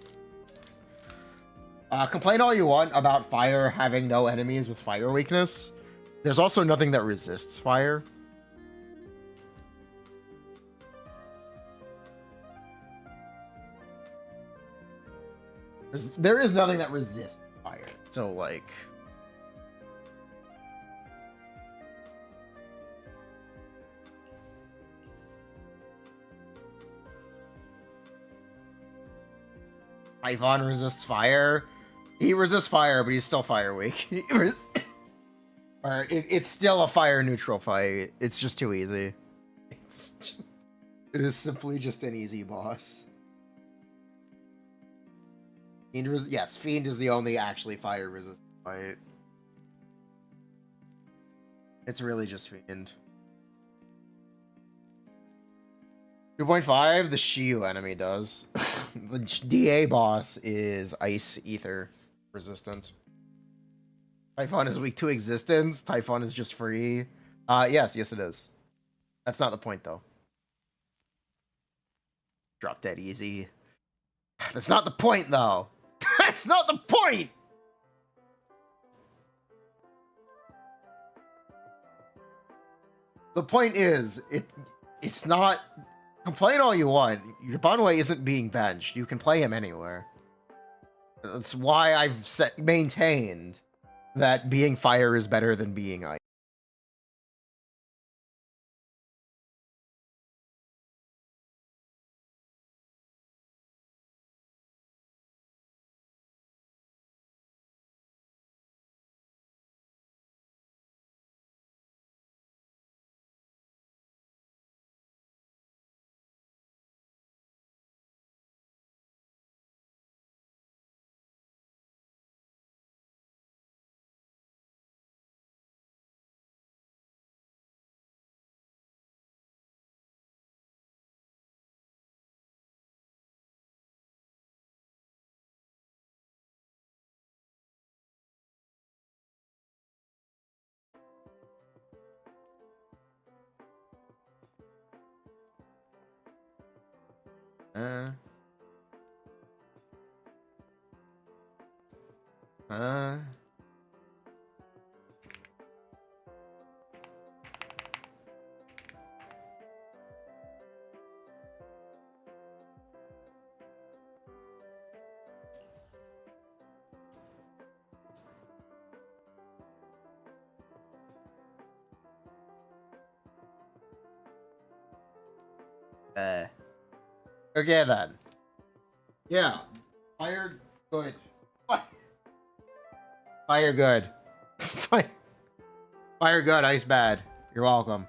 Complain all you want about fire having no enemies with fire weakness. There's also nothing that resists fire. There is nothing that resists fire. So, like... Typhon resists fire. He resists fire, but he's still fire weak. It's still a fire neutral fight. It's just too easy. It is simply just an easy boss. Yes, Fiend is the only actually fire resistant fight. It's really just Fiend. 2.5, the Shiyu enemy does. The DA boss is Ice Ether resistant. Typhon is weak to existence. Typhon is just free. Yes, it is. That's not the point, though. Drop dead easy. That's not the point, though. That's not the point! The point is, it's not... Complain all you want. Your Banyue isn't being benched. You can play him anywhere. That's why I've maintained that being fire is better than being ice. Uh. Okay then. Yeah. Fire good. Fire good. Fire good, ice bad. You're welcome.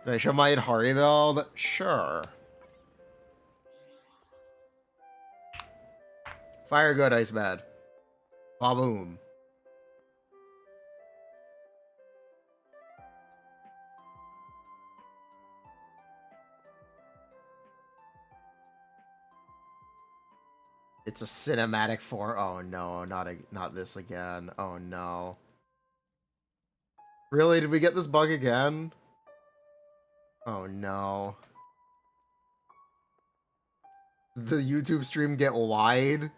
Can I show my Hori build? Sure. Fire good, ice bad. Ba-boom. It's a cinematic for. Oh no, not this again. Oh no. Really? Did we get this bug again? Oh no. The YouTube stream get wide?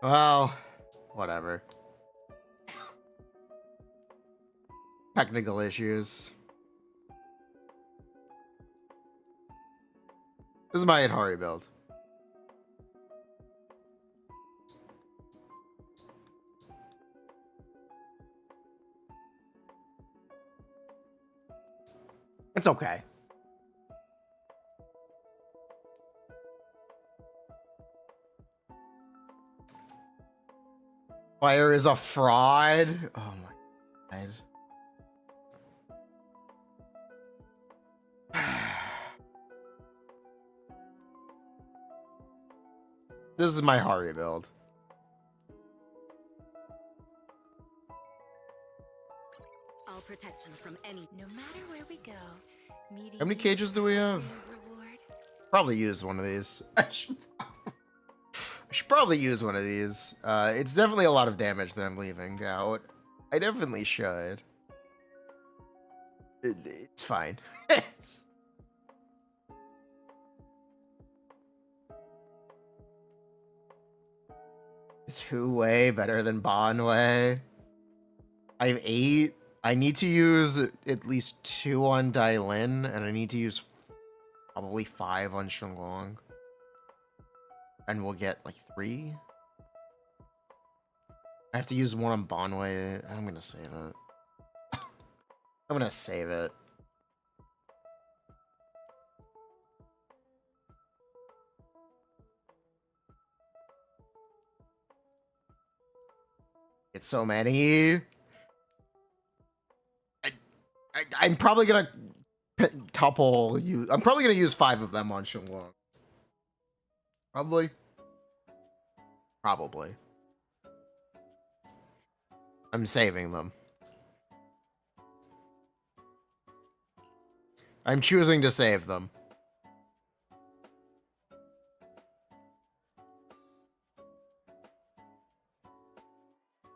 Well, whatever. Technical issues. This is my Hori build. It's okay. Fire is a fraud? Oh my god. This is my Hori build. I'll protect you from any. No matter where we go, meeting How many cages do we have? reward. Probably use one of these. I should probably use one of these. It's definitely a lot of damage that I'm leaving out. I definitely should. It's fine. Is Hu-Wei better than Banyue? I have 8. I need to use at least 2 on Dailin, and I need to use probably 5 on Shenlong. And we'll get like 3. I have to use 1 on Banyue. I'm gonna save it. I'm gonna save it. It's so many. I'm probably gonna couple you. I'm probably gonna use 5 of them on Shenlong. Probably. I'm saving them. I'm choosing to save them.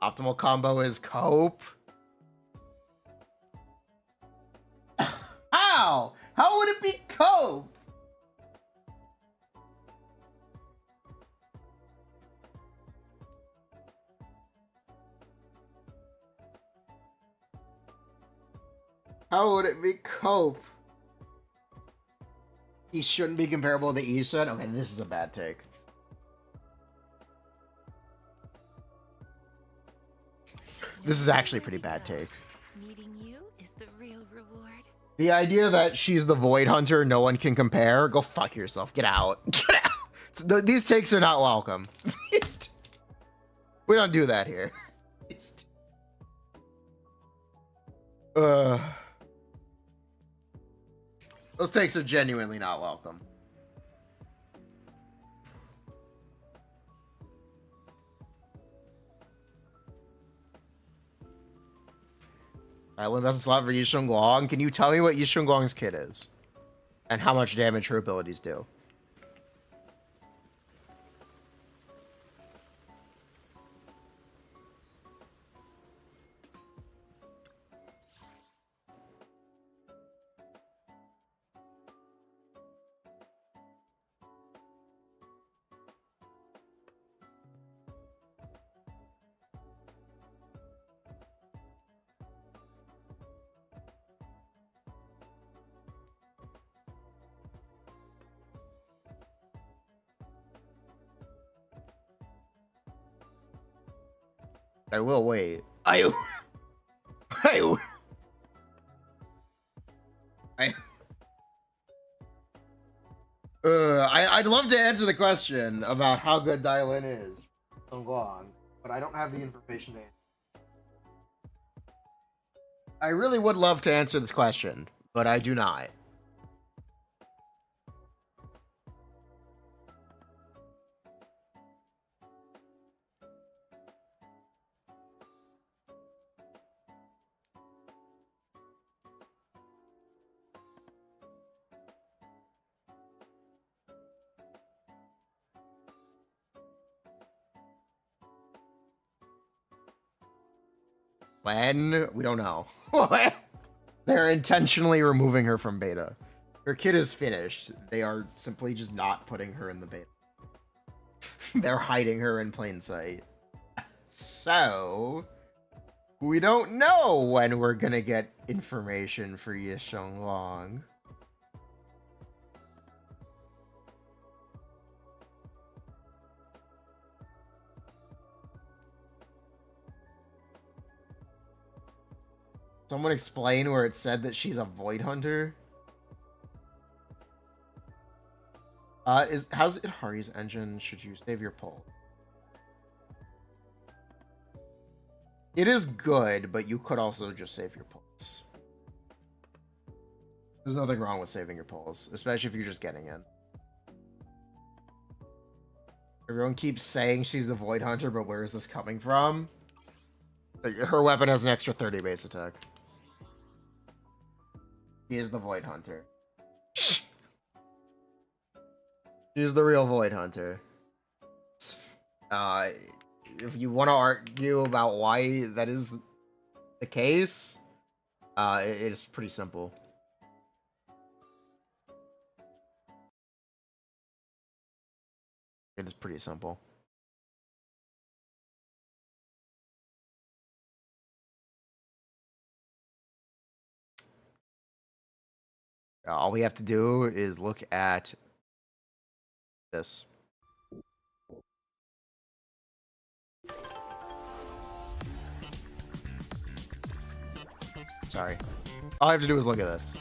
Optimal combo is cope. How? How would it be cope? How would it be cope? He shouldn't be comparable to Isha. Okay, this is a bad take. This is actually a pretty bad take. Meeting you is the real reward. The idea that she's the Void Hunter, no one can compare. Go fuck yourself. Get out. Get out. These takes are not welcome. We don't do that here. Those takes are genuinely not welcome. Island doesn't slot for Yishun Guang. Can you tell me what Yishun Guang's kit is? And how much damage her abilities do? I will wait. I'd love to answer the question about how good Dylan is from Guang, but I don't have the information to answer. I really would love to answer this question, but I do not. When? We don't know. They're intentionally removing her from beta. Her kit is finished. They are simply just not putting her in the beta. They're hiding her in plain sight. So, we don't know when we're gonna get information for Yisheng Long. Someone explain where it said that she's a Void Hunter? How's Hari's engine? Should you save your pull? It is good, but you could also just save your pulls. There's nothing wrong with saving your pulls, especially if you're just getting in. Everyone keeps saying she's the Void Hunter, but where is this coming from? Her weapon has an extra 30 base attack. She is the Void Hunter. She's the real Void Hunter. If you want to argue about why that is the case, it is pretty simple. It is pretty simple. All we have to do is look at this. Sorry. All I have to do is look at this.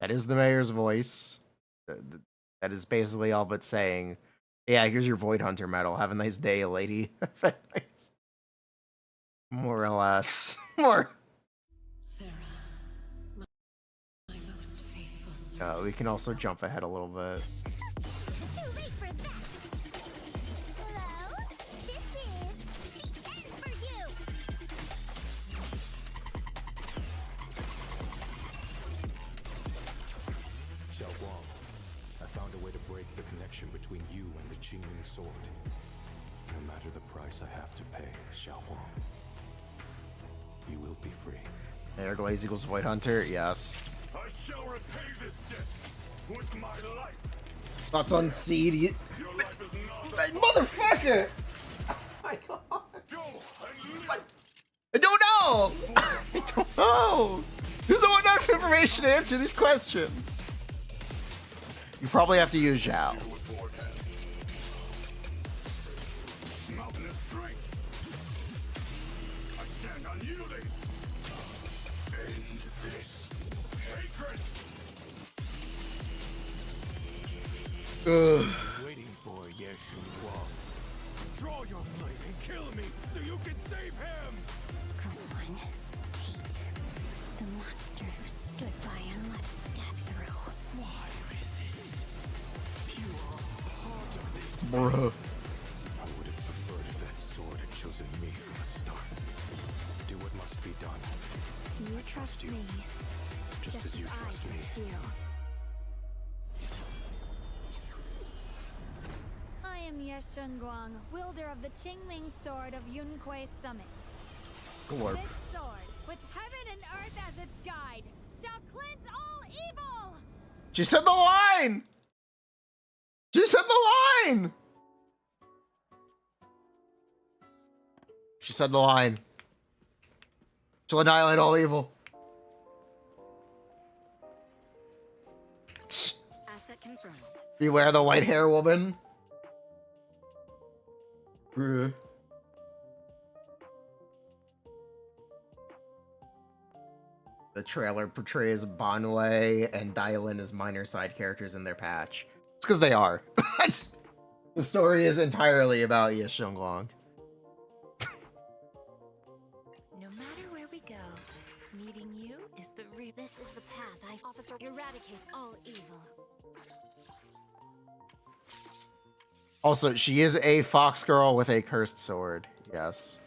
That is the mayor's voice. That is basically all but saying, yeah, here's your Void Hunter medal. Have a nice day, lady. More or less. More. Sarah, my most faithful. We can also jump ahead a little bit. Too late for that. Hello? This is the end for you. Xingyun sword. No matter the price I have to pay, Xiaohuang, you will be free. Airglaze equals Void Hunter, yes. I shall repay this debt with my life. Thoughts on Seed? Your life is not Motherfucker! Oh my god. Go and live. I don't know! I don't know! There's no enough information to answer these questions. You probably have to use Jiao. Mountain of strength. I stand unyielding. End this hatred. Ugh. Waiting for Yeshu Wang. Draw your blade and kill me so you can save him. Come on. Hate. The monster who stood by and let death through. Why resist? You are part of this. Bruh. I would have preferred if that sword had chosen me from the start. Do what must be done. You I trust you. me. Just as you trust me. you. I am Ye Shengguang, wielder of the Qingming Sword of Yunkuei Summit. Glorp. This sword, with heaven and earth as its guide, shall cleanse all evil! She said the line! She said the line! She said the line. She'll annihilate all evil. Asset confirmed. Beware the white hair woman. Bruh. The trailer portrays Banyue and Dylan as minor side characters in their patch. It's because they are. The story is entirely about Ye Shengguang. No matter where we go, meeting you is the This is the path Officer eradicate all evil. Also, she is a fox girl with a cursed sword. Yes.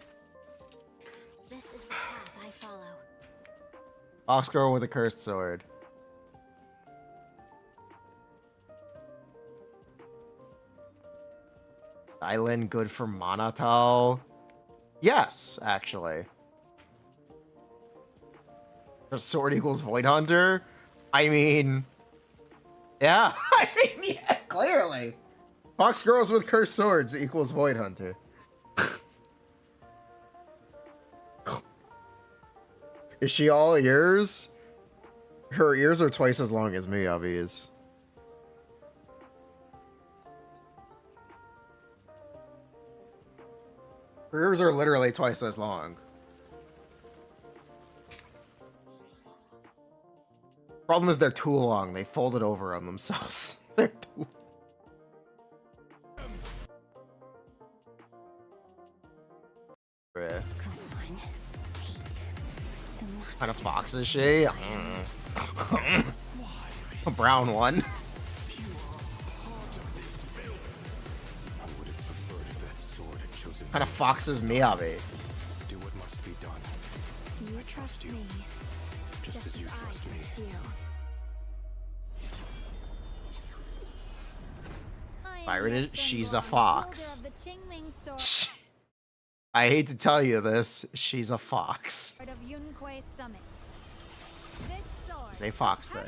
This is the path I follow. Fox girl with a cursed sword. Island good for Minato? Yes, actually. Her sword equals Void Hunter? I mean... Yeah, I mean, yeah, clearly. Fox girls with cursed swords equals Void Hunter. Is she all ears? Her ears are twice as long as Miyabi's. Her ears are literally twice as long. Problem is they're too long. They folded over on themselves. They're too... Bruh. What kind of fox is she? A brown one. What kind of fox is Miyabi? Do what must be done. You I trust you. Just as you trust me. Pirated? She's a fox. I hate to tell you this, she's a fox. She's a fox thing.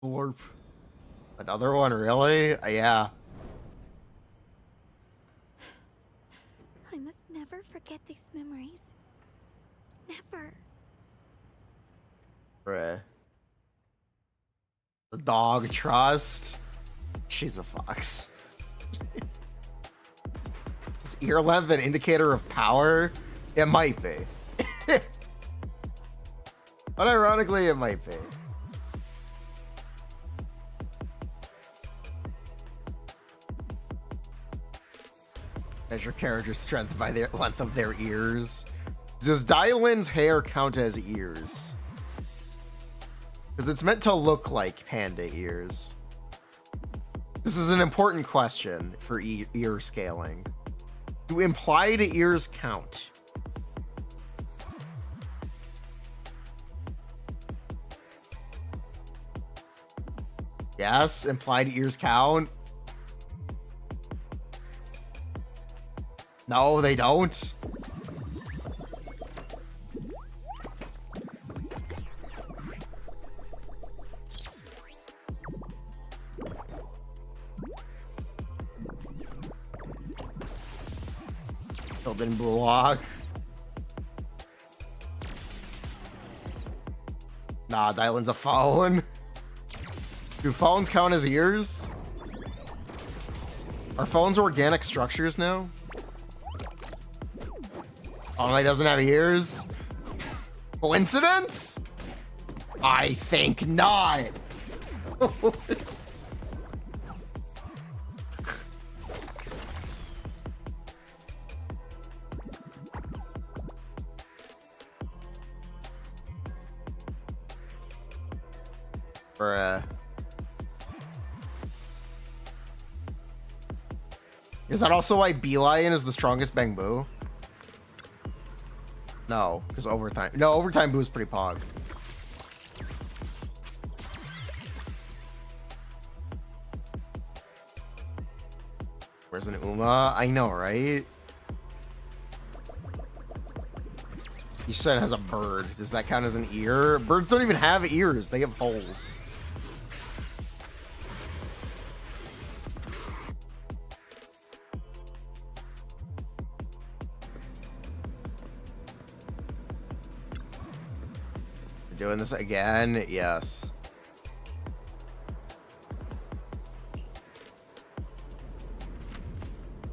Glorp. Another one, really? Yeah. I must never forget these memories. Never. Bruh. The dog trust. She's a fox. Is ear length an indicator of power? It might be. But ironically, it might be. Measure character strength by the length of their ears. Does Dylan's hair count as ears? Because it's meant to look like panda ears. This is an important question for ear scaling. Do implied ears count? Yes, implied ears count. No, they don't. Building block. Nah, Dylan's a phone. Do phones count as ears? Are phones organic structures now? Only doesn't have ears? Coincidence? I think not. Bruh. Is that also why Beelion is the strongest Bang Boo? No, because overtime. No, overtime Boo is pretty pog. Where's an Uma? I know, right? You said it has a bird. Does that count as an ear? Birds don't even have ears. They have holes. We're doing this again? Yes.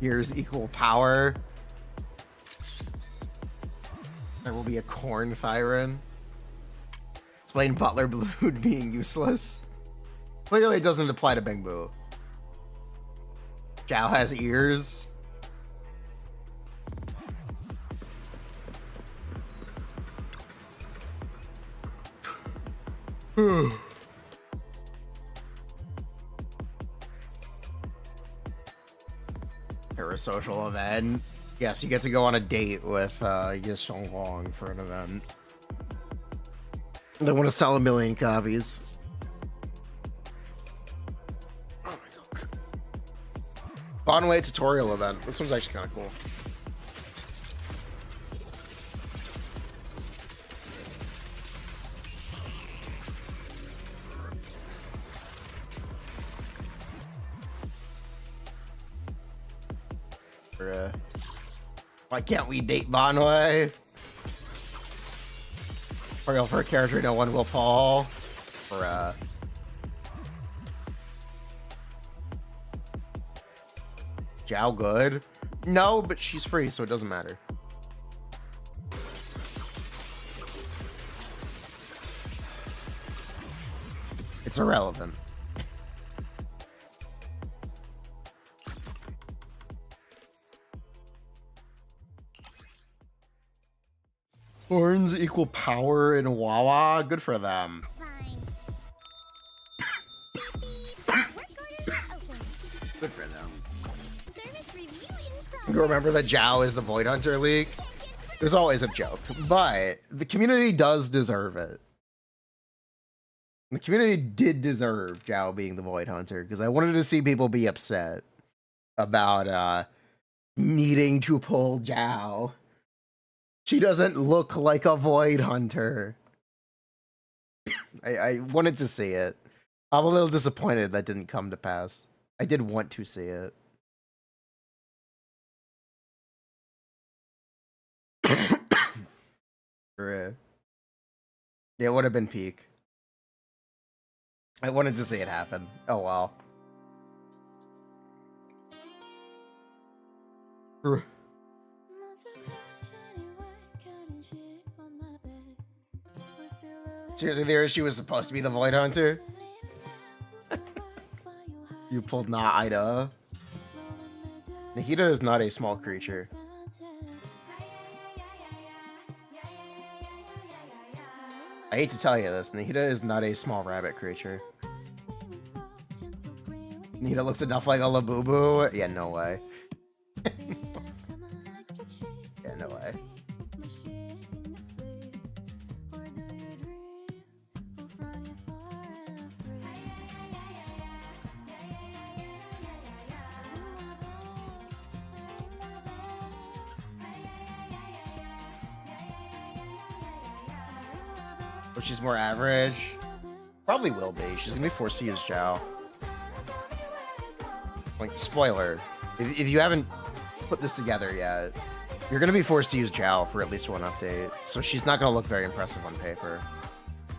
Ears equal power. There will be a corn Thyron. Explain Butler Blood being useless. Clearly it doesn't apply to Bang Boo. Jiao has ears. Parasocial event. Yes, you get to go on a date with Yishong Wong for an event. They want to sell 1 million copies. Banyue tutorial event. This one's actually kind of cool. Why can't we date Banyue? Tutorial for a character no one will Paul. Bruh. Jiao good? No, but she's free, so it doesn't matter. It's irrelevant. Horns equal power in Wawa. Good for them. Good for them. You remember that Jiao is the Void Hunter leak? It was always a joke, but the community does deserve it. The community did deserve Jiao being the Void Hunter because I wanted to see people be upset about needing to pull Jiao. She doesn't look like a Void Hunter. I wanted to see it. I'm a little disappointed that didn't come to pass. I did want to see it. It would have been peak. I wanted to see it happen. Oh well. Seriously, she was supposed to be the Void Hunter? You pulled not Ida. Nahida is not a small creature. I hate to tell you this, Nahida is not a small rabbit creature. Nahida looks enough like a Labubu? Yeah, no way. Yeah, no way. But she's more average. Probably will be. She's gonna be forced to use Jiao. Like, spoiler. If you haven't put this together yet, you're gonna be forced to use Jiao for at least one update. So she's not gonna look very impressive on paper.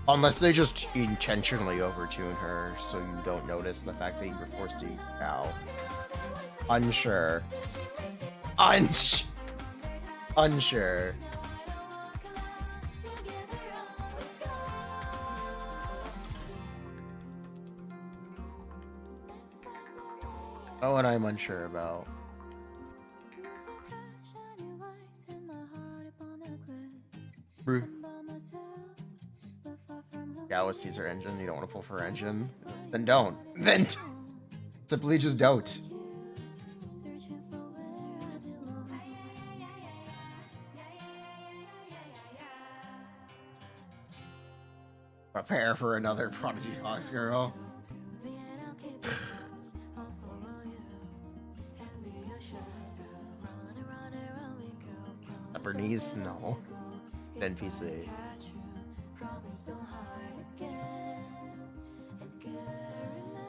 Unless they just intentionally overtune her so you don't notice the fact that you were forced to use Jiao. Unsure. Unsure. Oh, and I'm unsure about. Gao sees her engine. You don't want to pull for her engine? Then don't. Then simply just don't. Prepare for another Prodigy Fox girl. Upper knees? No. NPC.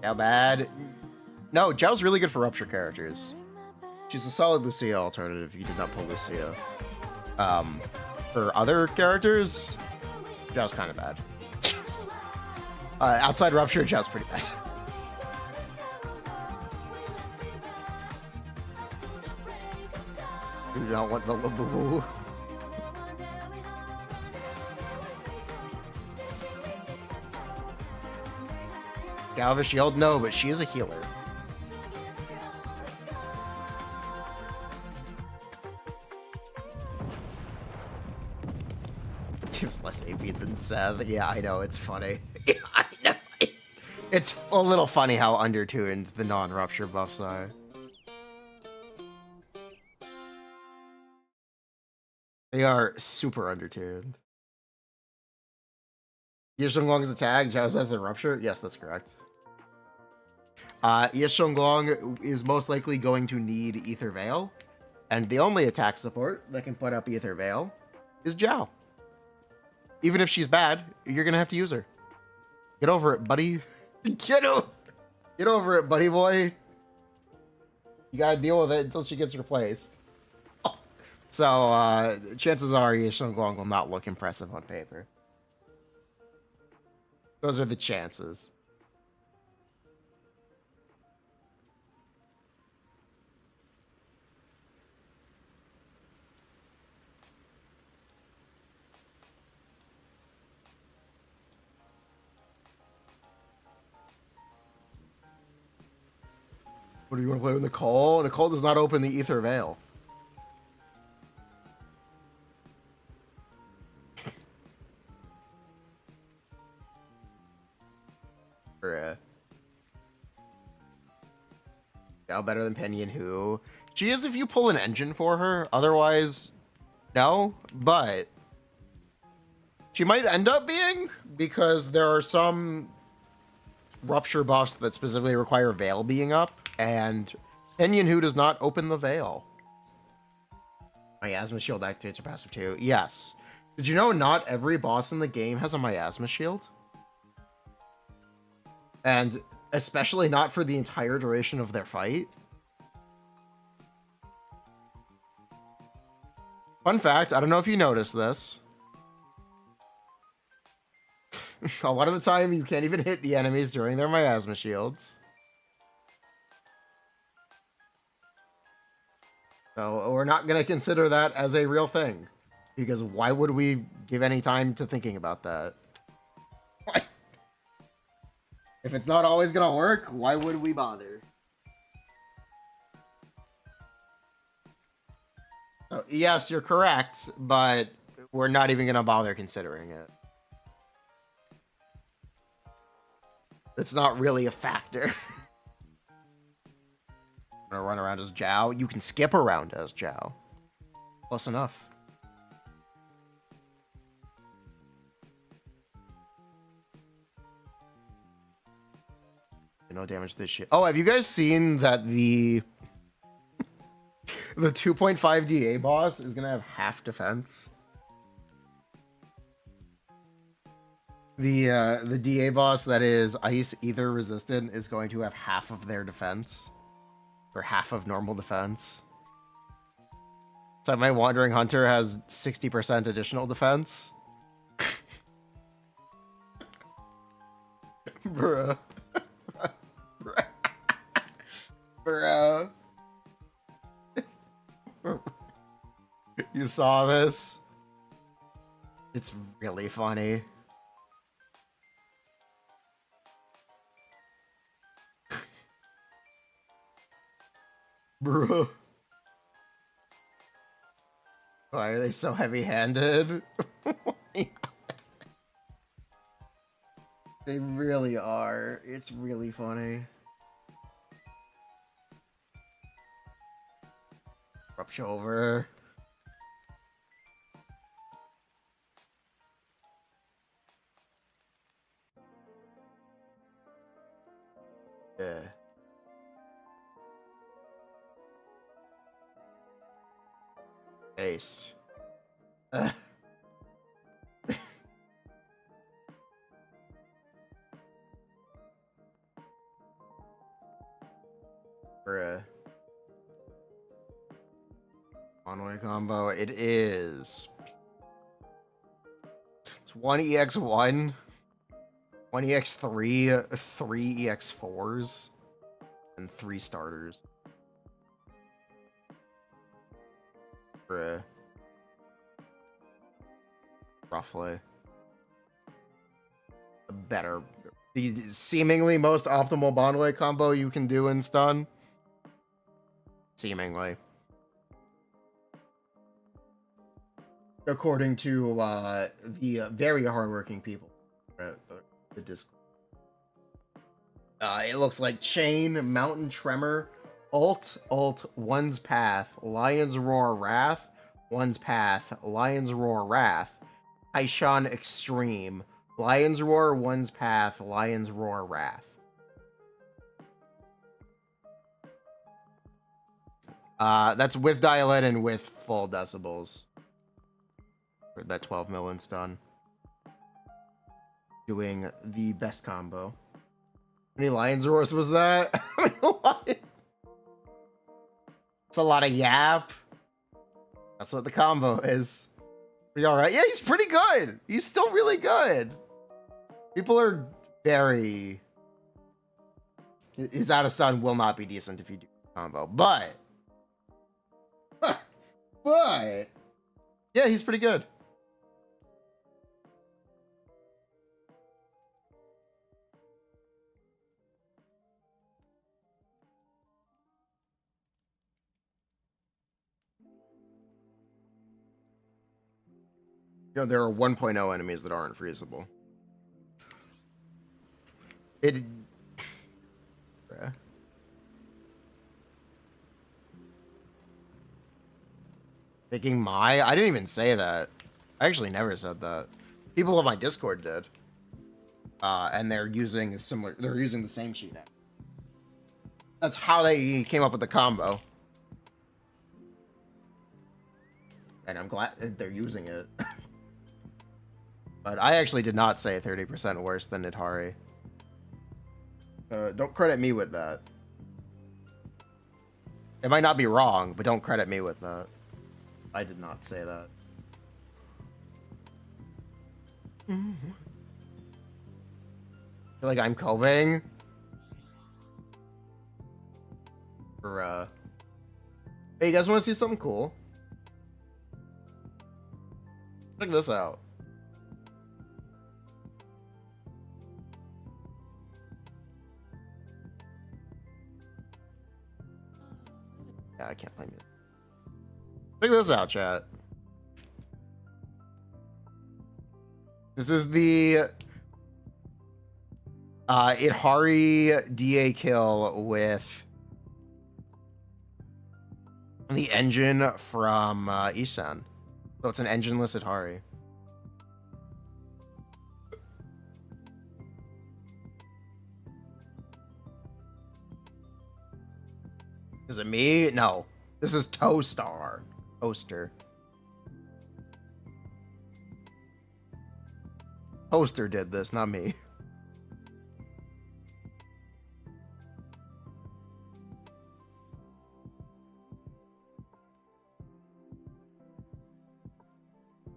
How bad? No, Jiao's really good for rupture characters. She's a solid Lucia alternative if you did not pull Lucia. For other characters, Jiao's kind of bad. Outside rupture, Jiao's pretty bad. You don't want the Labubu. Galva shield? No, but she is a healer. Gives less AP than Seth. Yeah, I know, it's funny. Yeah, I know. It's a little funny how undertuned the non-rupture buffs are. They are super undertuned. Yishengguang's attack, Jiao's with the rupture? Yes, that's correct. Yishengguang is most likely going to need Ether Veil, and the only attack support that can put up Ether Veil is Jiao. Even if she's bad, you're gonna have to use her. Get over it, buddy. Get over it, buddy boy. You gotta deal with it until she gets replaced. So, chances are Yishengguang will not look impressive on paper. Those are the chances. What do you want to play with Nicole? Nicole does not open the Ether Veil. Now better than Penyon Who. She is if you pull an engine for her. Otherwise, no. But she might end up being, because there are some rupture buffs that specifically require Veil being up, and Penyon Who does not open the Veil. Miasma Shield activates her passive too. Yes. Did you know not every boss in the game has a Miasma Shield? And especially not for the entire duration of their fight. Fun fact, I don't know if you noticed this. A lot of the time, you can't even hit the enemies during their Miasma Shields. So we're not going to consider that as a real thing. Because why would we give any time to thinking about that? If it's not always going to work, why would we bother? So, yes, you're correct, but we're not even going to bother considering it. It's not really a factor. I'm going to run around as Jiao. You can skip around as Jiao. Close enough. No damage to this shit. Oh, have you guys seen that the 2.5 DA boss is gonna have half defense? The DA boss that is ice ether resistant is going to have half of their defense. Or half of normal defense. So my Wandering Hunter has 60% additional defense. Bruh. Bruh. You saw this? It's really funny. Bruh. Why are they so heavy-handed? They really are. It's really funny. Rupture over. Yeah. Paste. Bruh. One-way combo. It is. It's 1 EX1, 1 EX3, 3 EX4s, and 3 starters. Bruh. Roughly. The seemingly most optimal Banyue combo you can do in stun. Seemingly. According to the very hardworking people at the Discord. It looks like Chain, Mountain Tremor, Ult, One's Path, Lion's Roar, Wrath, One's Path, Lion's Roar, Wrath, Taishan Extreme, Lion's Roar, One's Path, Lion's Roar, Wrath. That's with dial-in and with full decibels. For that 12 million stun. Doing the best combo. How many Lion's Roars was that? It's a lot of yap. That's what the combo is. Pretty alright. Yeah, he's pretty good. He's still really good. People are very... His out of stun will not be decent if you do the combo. But... But... Yeah, he's pretty good. You know, there are 1.0 enemies that aren't freezable. It... Bruh. Taking my... I didn't even say that. I actually never said that. People on my Discord did. And they're using a similar... They're using the same sheet now. That's how they came up with the combo. And I'm glad they're using it. But I actually did not say 30% worse than Nidhari. Don't credit me with that. It might not be wrong, but don't credit me with that. I did not say that. I feel like I'm coping. Or, Hey, you guys want to see something cool? Check this out. Yeah, I can't play music. Check this out, chat. This is the Idhari DA kill with the engine from Ishan. So it's an engineless Idhari. Is it me? No. This is Toaster. Poster did this, not me.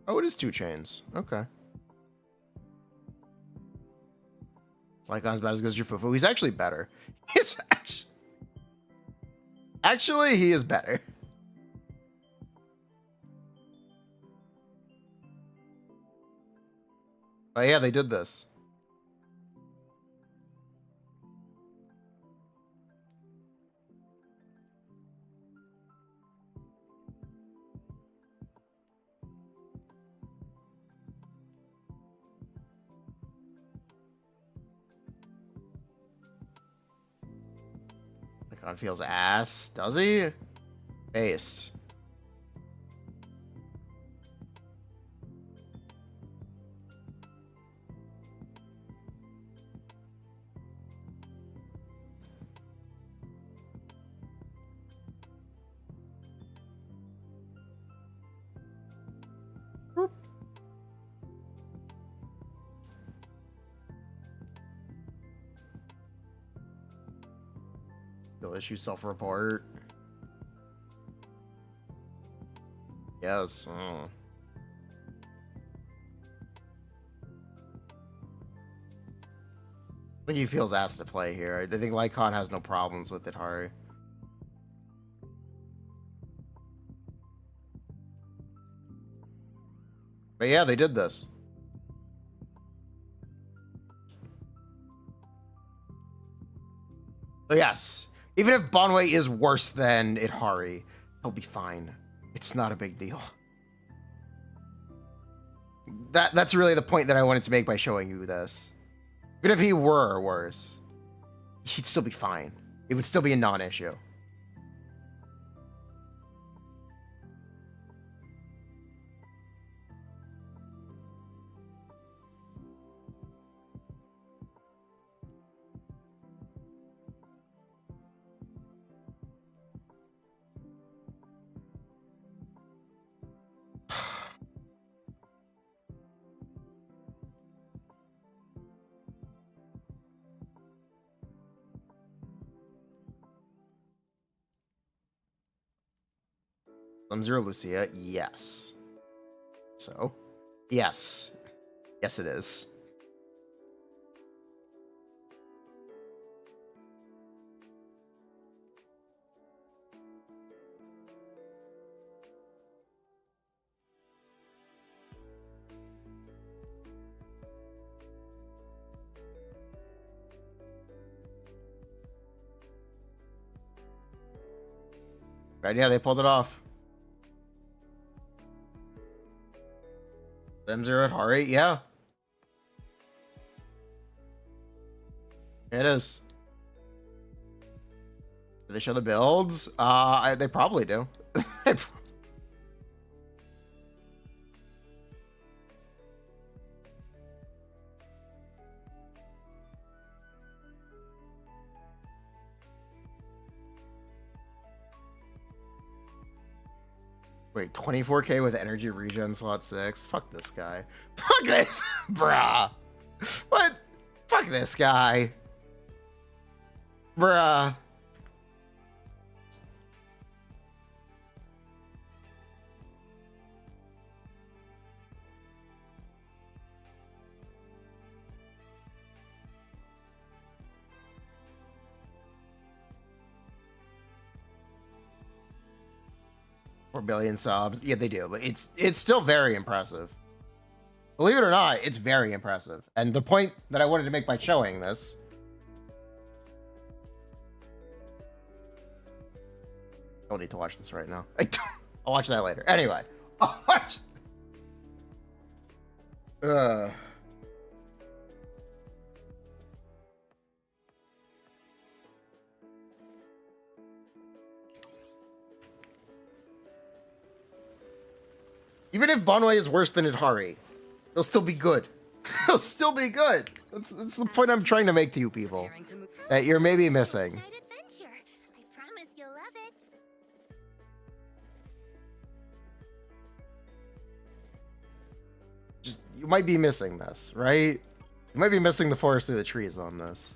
Oh, it is 2 chains. Okay. Lycon's about as good as your Fufu. He's actually better. He's actually he is better. Oh yeah, they did this. Lycon feels ass. Does he? Based. You'll issue self-report. Yes. Oh. I think he feels asked to play here. I think Lycon has no problems with it, Hari. But yeah, they did this. So yes, even if Banyue is worse than Idhari, he'll be fine. It's not a big deal. That's really the point that I wanted to make by showing you this. Even if he were worse, he'd still be fine. It would still be a non-issue. Jiao Lucia, yes. So, yes. Yes, it is. Right, yeah, they pulled it off. Them 0 at heart rate, yeah. It is. Do they show the builds? They probably do. Wait, 24k with energy regen slot 6? Fuck this guy. Fuck this! Bruh. What? Fuck this guy. Bruh. $4 billion subs. Yeah, they do, but it's still very impressive. Believe it or not, it's very impressive. And the point that I wanted to make by showing this. I don't need to watch this right now. I'll watch that later. Anyway, I'll watch. Even if Banyue is worse than Idhari, he'll still be good. He'll still be good. That's the point I'm trying to make to you people. That you're maybe missing. Night adventure. I promise you'll love it. you might be missing this, right? You might be missing the forest through the trees on this.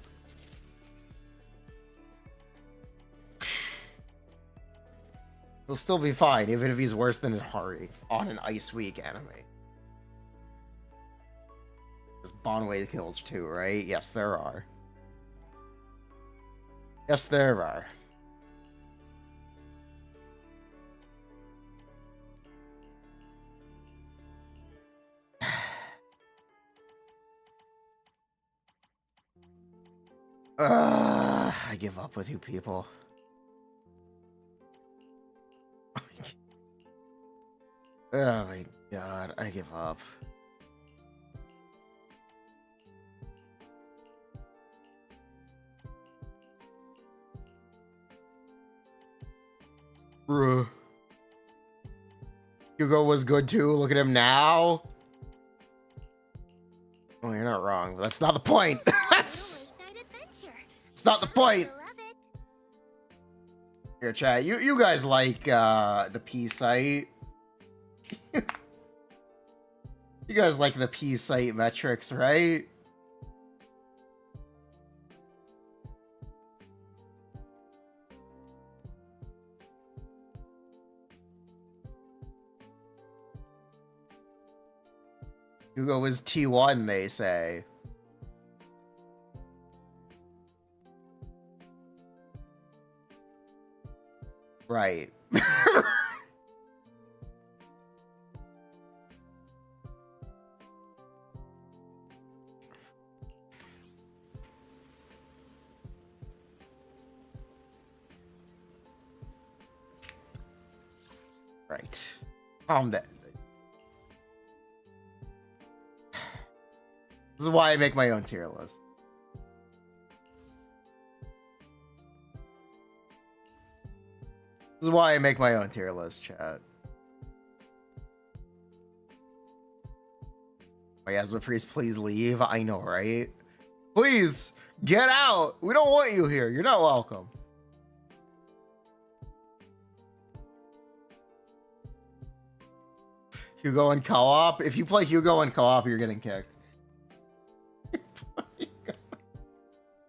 He'll still be fine, even if he's worse than Hari on an Ice Week anime. There's Banyue kills too, right? Yes, there are. Yes, there are. I give up with you people. Oh my god, I give up. Bruh. Hugo was good too. Look at him now. Oh, you're not wrong. But that's not the point. That's not the point. Here, chat. You guys like the P site. You guys like the P site metrics, right? Hugo is T1, they say. Right. Right. Calm down. This is why I make my own tier list. This is why I make my own tier list, chat. Miasma Priest, please leave. I know, right? Please, get out. We don't want you here. You're not welcome. Hugo and co-op. If you play Hugo and co-op, you're getting kicked.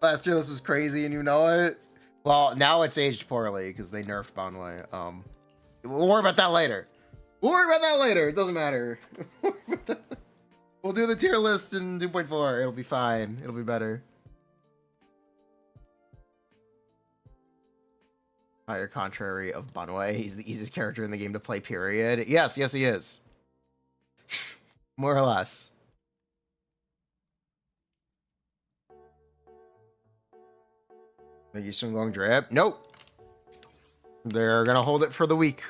Last year this was crazy and you know it. Well, now it's aged poorly because they nerfed Banyue. We'll worry about that later. We'll worry about that later. It doesn't matter. We'll do the tier list in 2.4. It'll be fine. It'll be better. Higher contrary of Banyue. He's the easiest character in the game to play, period. Yes, yes he is. More or less. Maybe some long drip. Nope. They're gonna hold it for the week.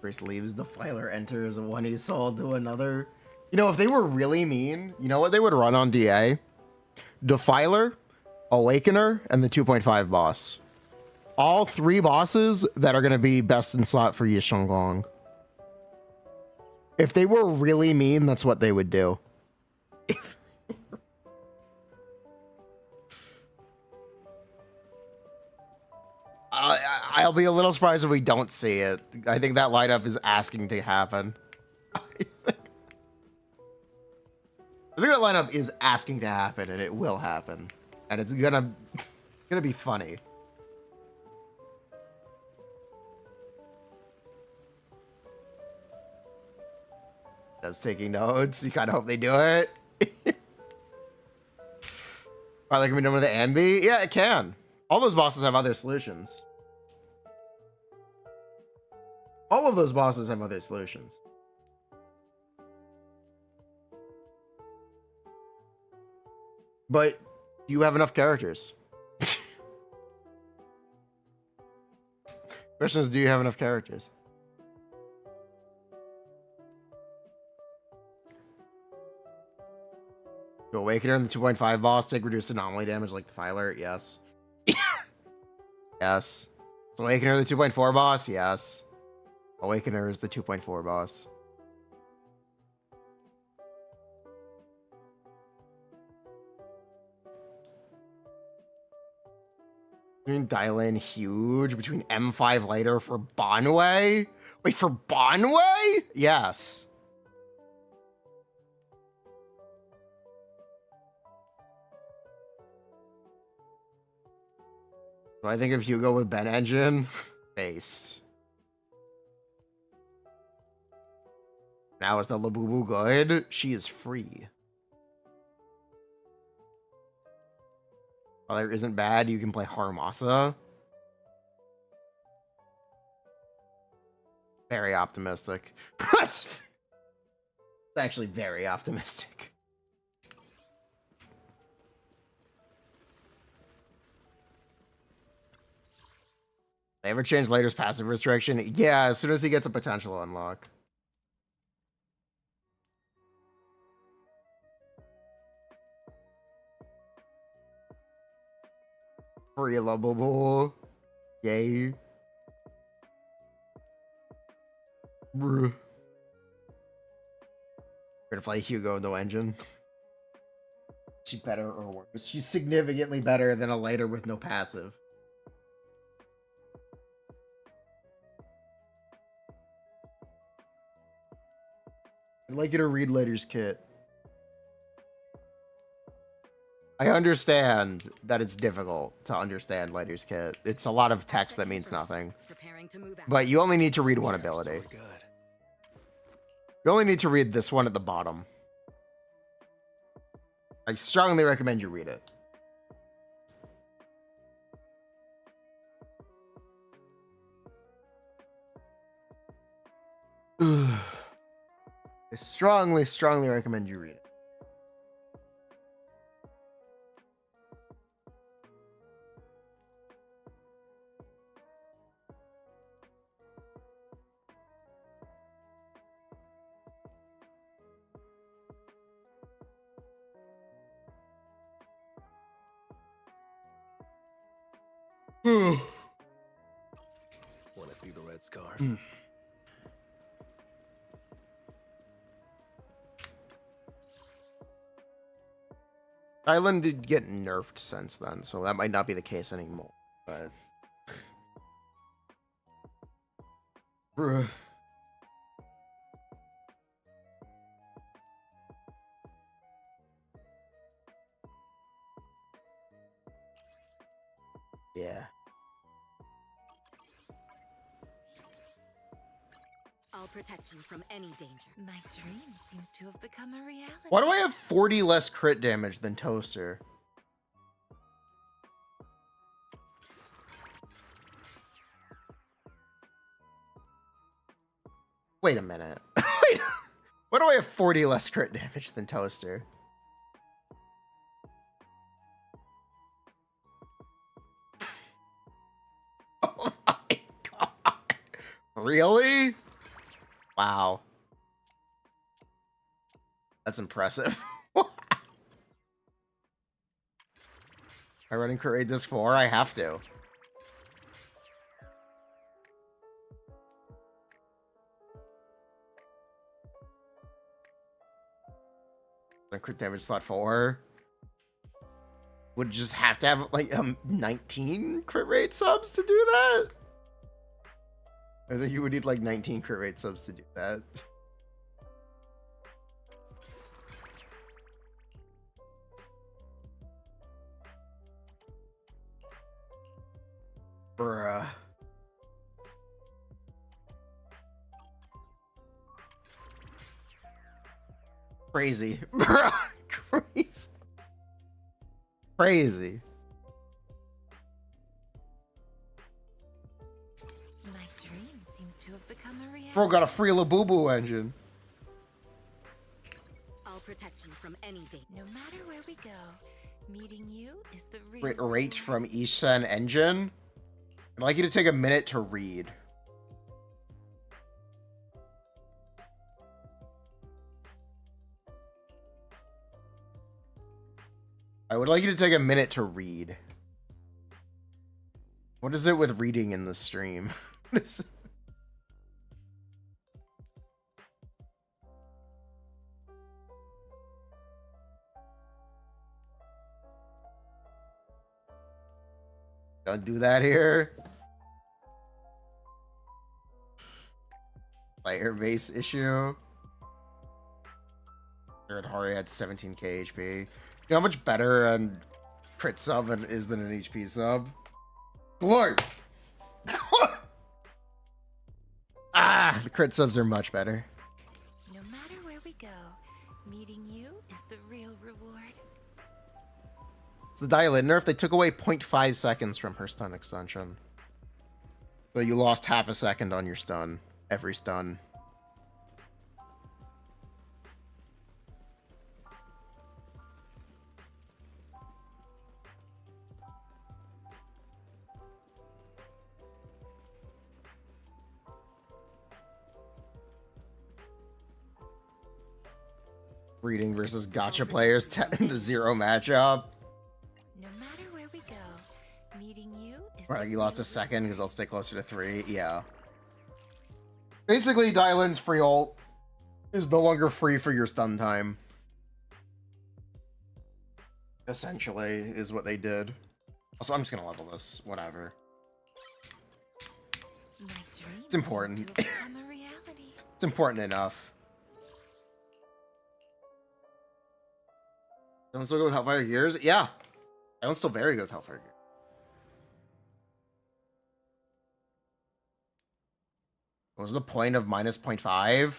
First leaves, the filer enters one he sold to another. You know, if they were really mean, you know what they would run on DA? Defiler, Awakener, and the 2.5 boss. All three bosses that are going to be best in slot for Yishengong. If they were really mean, that's what they would do. I'll be a little surprised if we don't see it. I think that lineup is asking to happen. I think that lineup is asking to happen, and it will happen, and it's gonna be funny. That's taking notes. You kind of hope they do it. Are they gonna be done with the Ambi? Yeah, it can. All those bosses have other solutions. All of those bosses have other solutions. But you have enough characters. Question is, do you have enough characters? The Awakener and the 2.5 boss take reduced anomaly damage like the Filer. Yes. Yes. Awakener the 2.4 boss? Yes. Awakener is the 2.4 boss. Dial in huge between M5 later for Banyue? Wait, for Banyue? Yes. Do I think of Hugo with Ben Engine? Based. Now is the Labubu good? She is free. Color isn't bad. You can play Haramasa. Very optimistic. It's actually very optimistic. They ever change Later's passive restriction? Yeah, as soon as he gets a potential unlock. Free lovable. Yay. Bruh. We're gonna play Hugo no engine. She better or worse? She's significantly better than a Later with no passive. I'd like you to read Later's kit. I understand that it's difficult to understand Later's kit. It's a lot of text that means nothing. But you only need to read one ability. You only need to read this one at the bottom. I strongly recommend you read it. I strongly, strongly recommend you read it. Want to see the red scarf? Island did get nerfed since then, so that might not be the case anymore. But bruh. Yeah. I'll protect you from any danger. My dream seems to have become a reality. Why do I have 40 less crit damage than Toaster? Wait a minute. Wait. Why do I have 40 less crit damage than Toaster? Oh my god. Really? Wow. That's impressive. I running crit rate disc 4? I have to. Crit damage slot 4. Would just have to have like 19 crit rate subs to do that? I think you would need like 19 crit rate subs to do that. Bruh. Crazy. Bruh. Crazy. Crazy. My dream seems to have become a reality. Bro got a free Labubu engine. I'll protect you from any danger. No matter where we go, meeting you is the real. Wait, rate from Ishan engine? I'd like you to take a minute to read. I would like you to take a minute to read. What is it with reading in the stream? What is it? Don't do that here. Player base issue. Jared Hari had 17k HP. You know how much better a crit sub is than an HP sub? Glorp! Ah, the crit subs are much better. No matter where we go, meeting you is the real reward. It's the Dialin nerf. They took away 0.5 seconds from her stun extension. So you lost half a second on your stun. Every stun. Reading versus gotcha players 10-0 matchup. No matter where we go, meeting you is Right, the you lost a real second because I'll stay closer to 3. Yeah. Basically, Dylan's free ult is no longer free for your stun time. Essentially, is what they did. Also, I'm just gonna level this. Whatever. My dream It's important. seems to have become a reality. It's important enough. Dylan's still good with Hellfire Gears? Yeah. Dylan's still very good with Hellfire Gears. What was the point of minus 0.5?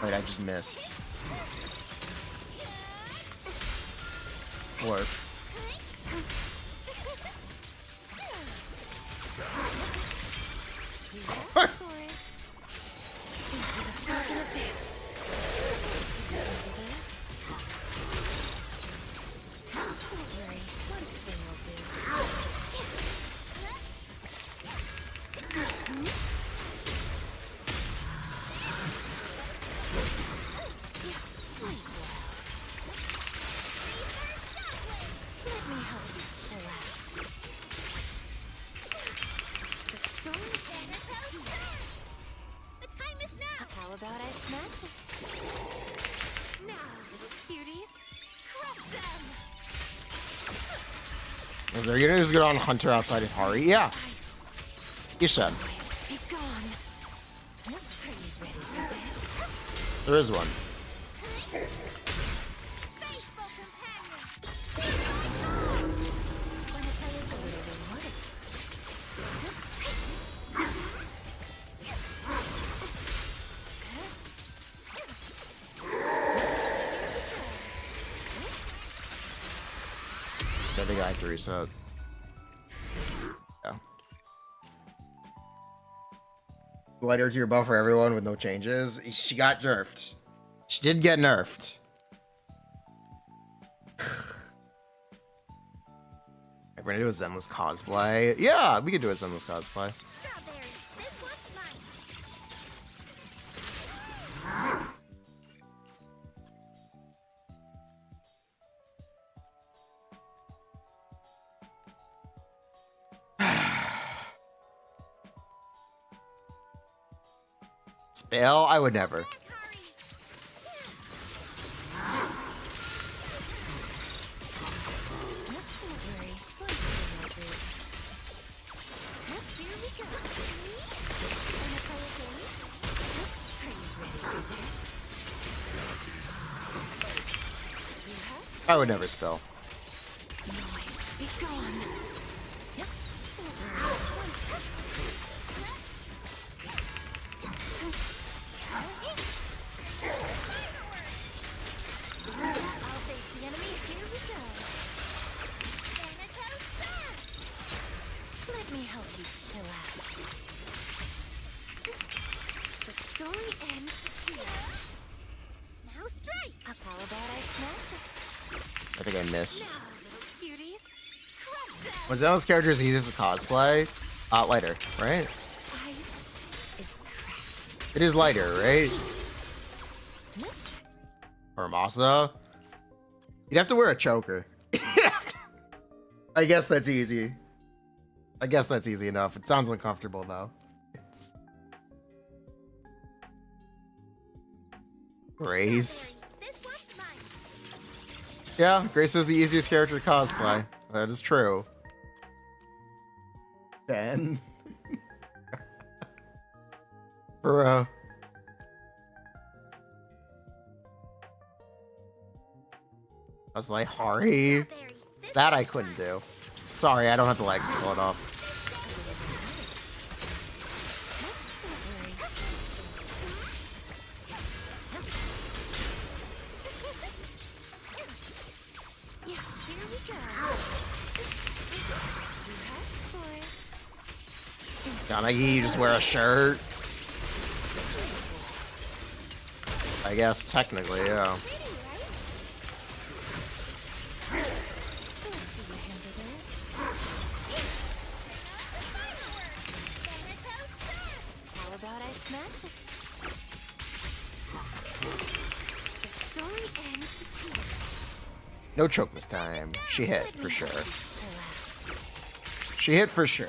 Wait, I just missed. Or is there gonna just get on Hunter outside of Hari? Yeah. You should. Be gone. There is one. I think I have to reset. Yeah. Lighter to your buff for everyone with no changes. She got nerfed. She did get nerfed. We're gonna do a Zenless cosplay. Yeah, we could do a Zenless cosplay. Strawberry, this one's mine. Spell? I would never. I would never spell. Be gone. I'll face the enemy. Here we go. Thanatos start. Let me help you chill out. The story ends here. Now strike. A power bat I smash it. I think I missed. Now, little cuties. Crush them. Was Zenless characters easiest to cosplay? Lighter, right? Ice is cracked. It is lighter, right? Or Masa. You'd have to wear a choker. I guess that's easy. I guess that's easy enough. It sounds uncomfortable though. Grace. Yeah, Grace is the easiest character to cosplay. That is true. Ben. Bro. Cosplay Hari. That I couldn't do. Sorry, I don't have the legs to pull it off. Donaghy, you just wear a shirt. I guess technically, yeah. No choke this time. She hit for sure. She hit for sure.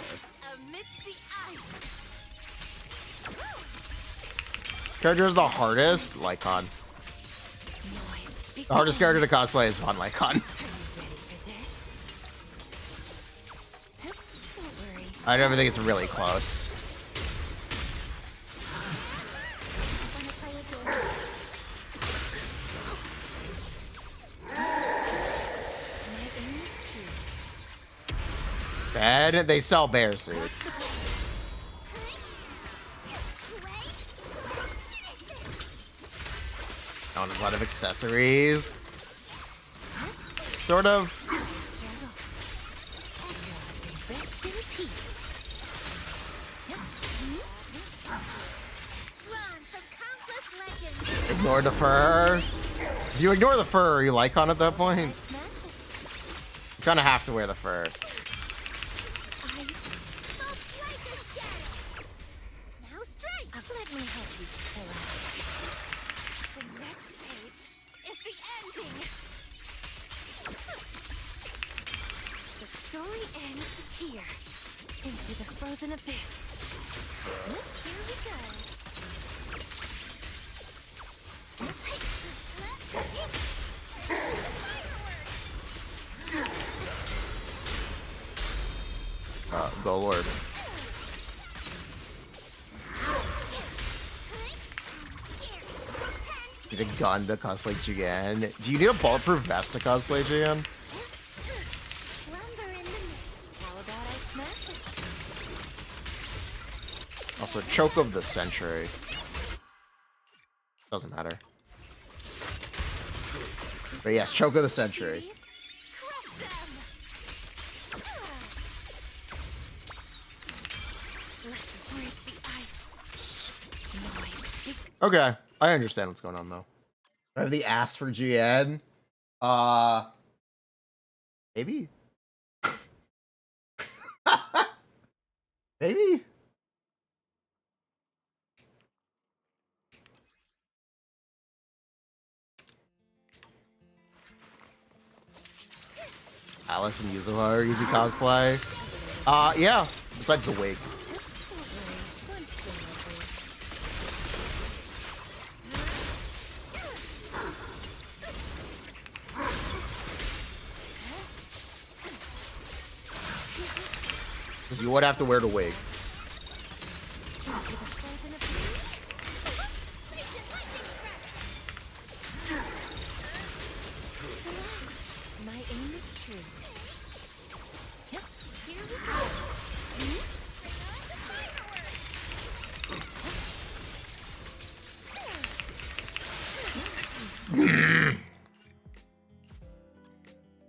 Character is the hardest? Lycon. The hardest character to cosplay is Von Lycon. I don't think it's really close. And they sell bear suits. On a lot of accessories. Sort of. Ignore the fur. If you ignore the fur, are you Lycon at that point? You kind of have to wear the fur. Go Lord. Need a gun to cosplay Jian. Do you need a bulletproof vest to cosplay Jian? Also, choke of the century. Doesn't matter. But yes, choke of the century. Okay, I understand what's going on though. I have the ass for GN. Maybe. Maybe. Alice and Yuzuha are easy cosplay. Yeah. Besides the wig. Because you would have to wear the wig.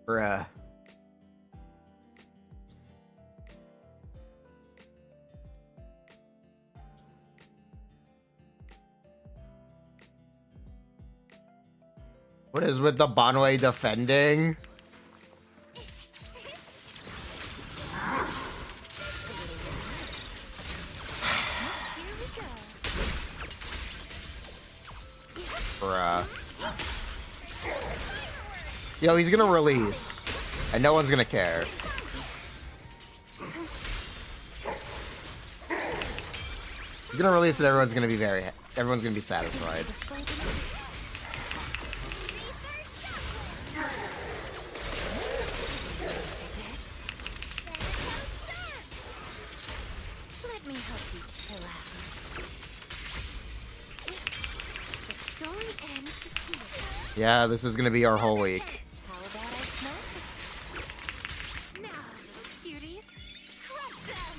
Bruh. What is with the Banyue defending? Bruh. You know, he's gonna release, and no one's gonna care. He's gonna release it, everyone's gonna be satisfied. Let me help you chill out. The story ends here. Yeah, this is gonna be our whole week. How about I smash it? Now, little cuties, crush them!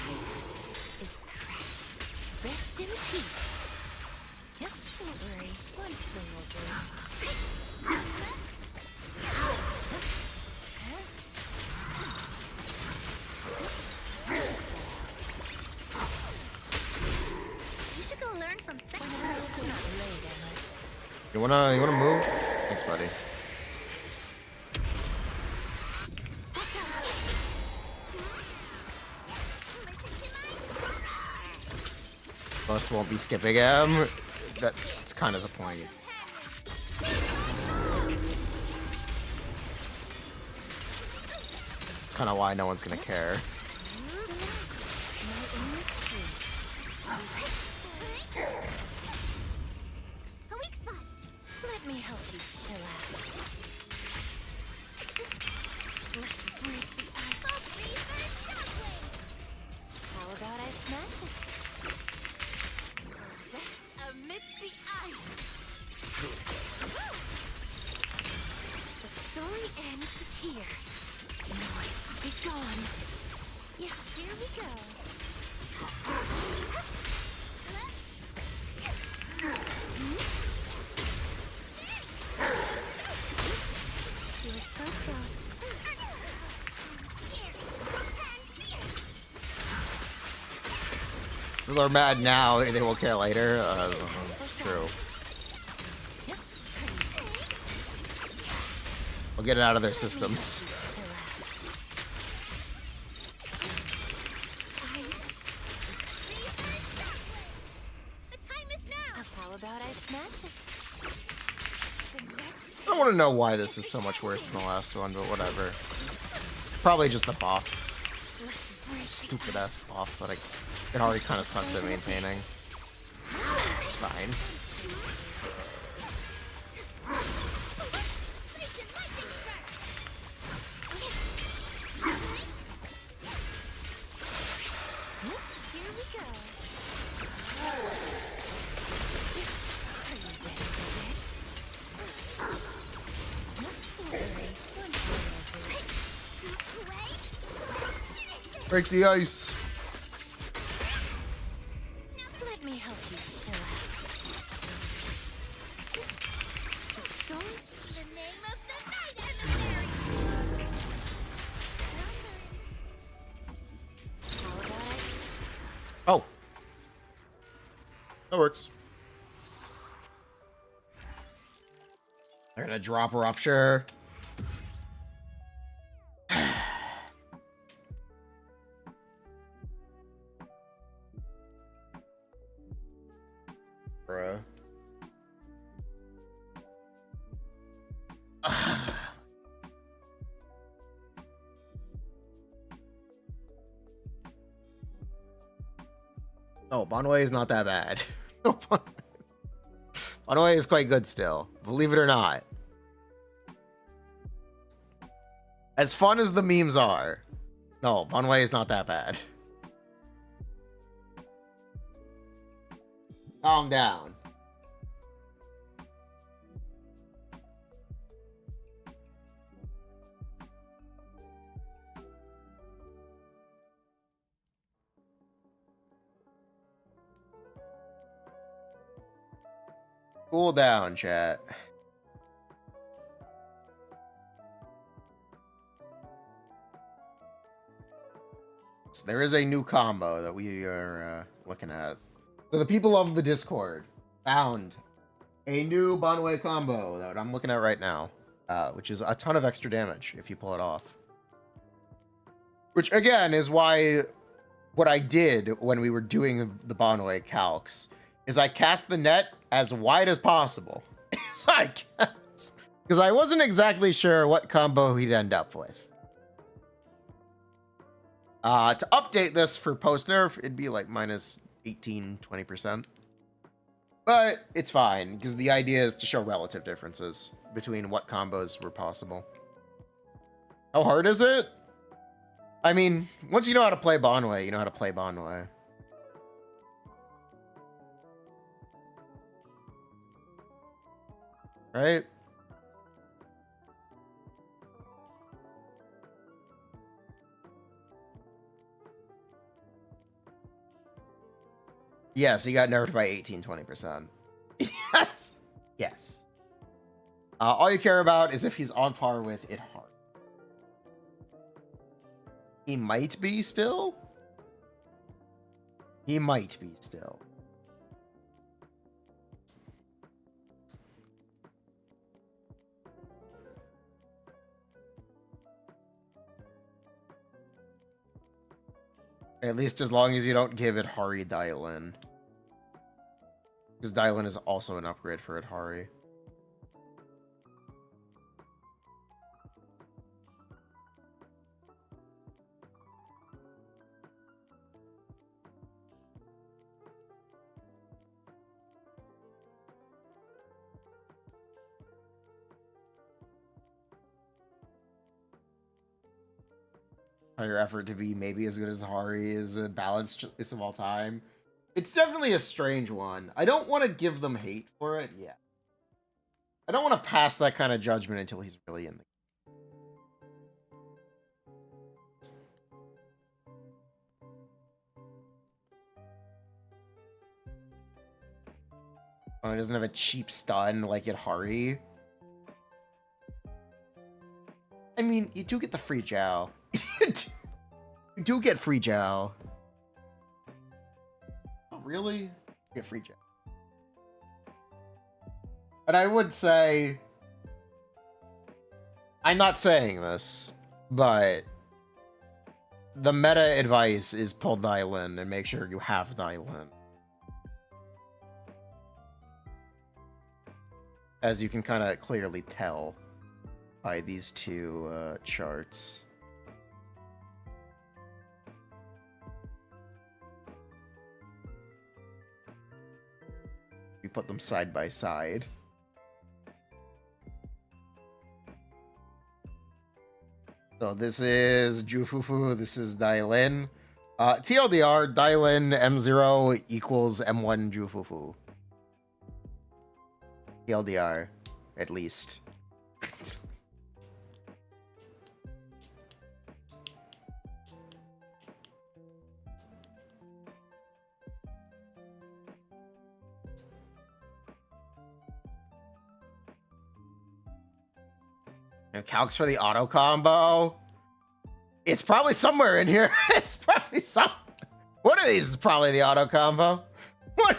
Ice is cracked. Rest in peace. Yep, don't worry. One swing will do. You should go learn from You wanna move? Thanks, buddy. Plus, won't be skipping him. That's kind of the point. It's kind of why no one's gonna care. A weak spot. Let me help you chill out. Let's break the ice. How about I smash it? Rest amidst the ice. The story ends here. Noise be gone. Yeah, here we go. You're so close. People are mad now, they won't care later. That's true. We'll get it out of their systems. The time is now. How about I smash it? I don't want to know why this is so much worse than the last one, but whatever. Probably just the buff. Stupid ass buff that it already kind of sucks at maintaining. It's fine. Here we go. Break the ice. Let me help you chill out. The story, the name of the night, How about I? Oh. That works. They're gonna drop Rupture. Bruh. Oh, Banyue is not that bad. Banyue is quite good still, believe it or not. As fun as the memes are, no, Banyue is not that bad. Calm down. Cool down, chat. So there is a new combo that we are looking at. So the people of the Discord found a new Banyue combo that I'm looking at right now, which is a ton of extra damage if you pull it off. Which, again, is why what I did when we were doing the Banyue calcs is I cast the net as wide as possible. So I cast, because I wasn't exactly sure what combo he'd end up with. To update this for post-nerf, it'd be like minus 18, 20%. But it's fine, because the idea is to show relative differences between what combos were possible. How hard is it? I mean, once you know how to play Banyue, you know how to play Banyue. Right? Yes, he got nerfed by 18, 20%. Yes. Yes. All you care about is if he's on par with it hard. He might be still. He might be still. At least as long as you don't give it Hari Dylan. Because Dylan is also an upgrade for Idhari. Your effort to be maybe as good as Hari is a balanced choice of all time. It's definitely a strange one. I don't want to give them hate for it yet. I don't want to pass that kind of judgment until he's really in the Oh, he doesn't have a cheap stun like at Hari. I mean, you do get the free Jiao. You do get free Jiao. Oh, really? You get free Jiao. And I would say... I'm not saying this, but... the meta advice is pull Dylan and make sure you have Dylan. As you can kind of clearly tell by these two charts. We put them side by side. So this is Jufufu, this is Dylan. TLDR, Dylan M0 equals M1 Jufufu. TLDR, at least. And calcs for the auto combo. It's probably somewhere in here. It's probably some. One of these is probably the auto combo. What?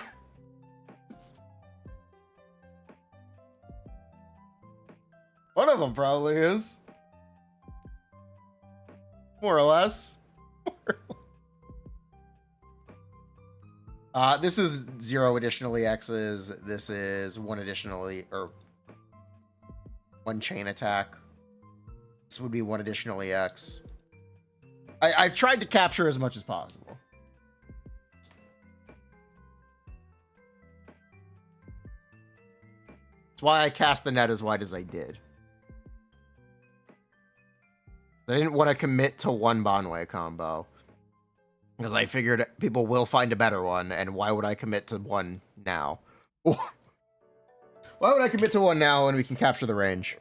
One of them probably is. More or less. This is 0 additional EXs. This is 1 additionally, or 1 chain attack. This would be 1 additional EX. I've tried to capture as much as possible. That's why I cast the net as wide as I did. I didn't want to commit to 1 Banyue combo. Because I figured people will find a better one, and why would I commit to 1 now? Why would I commit to 1 now when we can capture the range?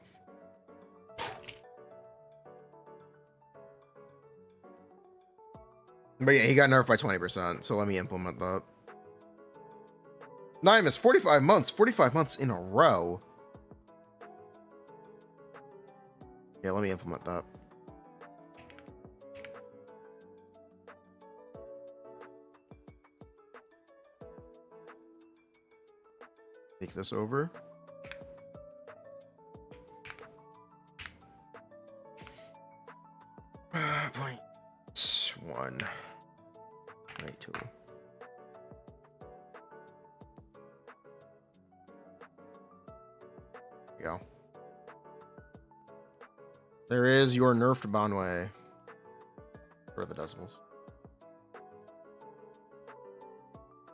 But yeah, he got nerfed by 20%, so let me implement that. Nimus, 45 months. 45 months in a row. Yeah, let me implement that. Take this over. Point 1. 22. go. There is your nerfed Banyue. For the decimals.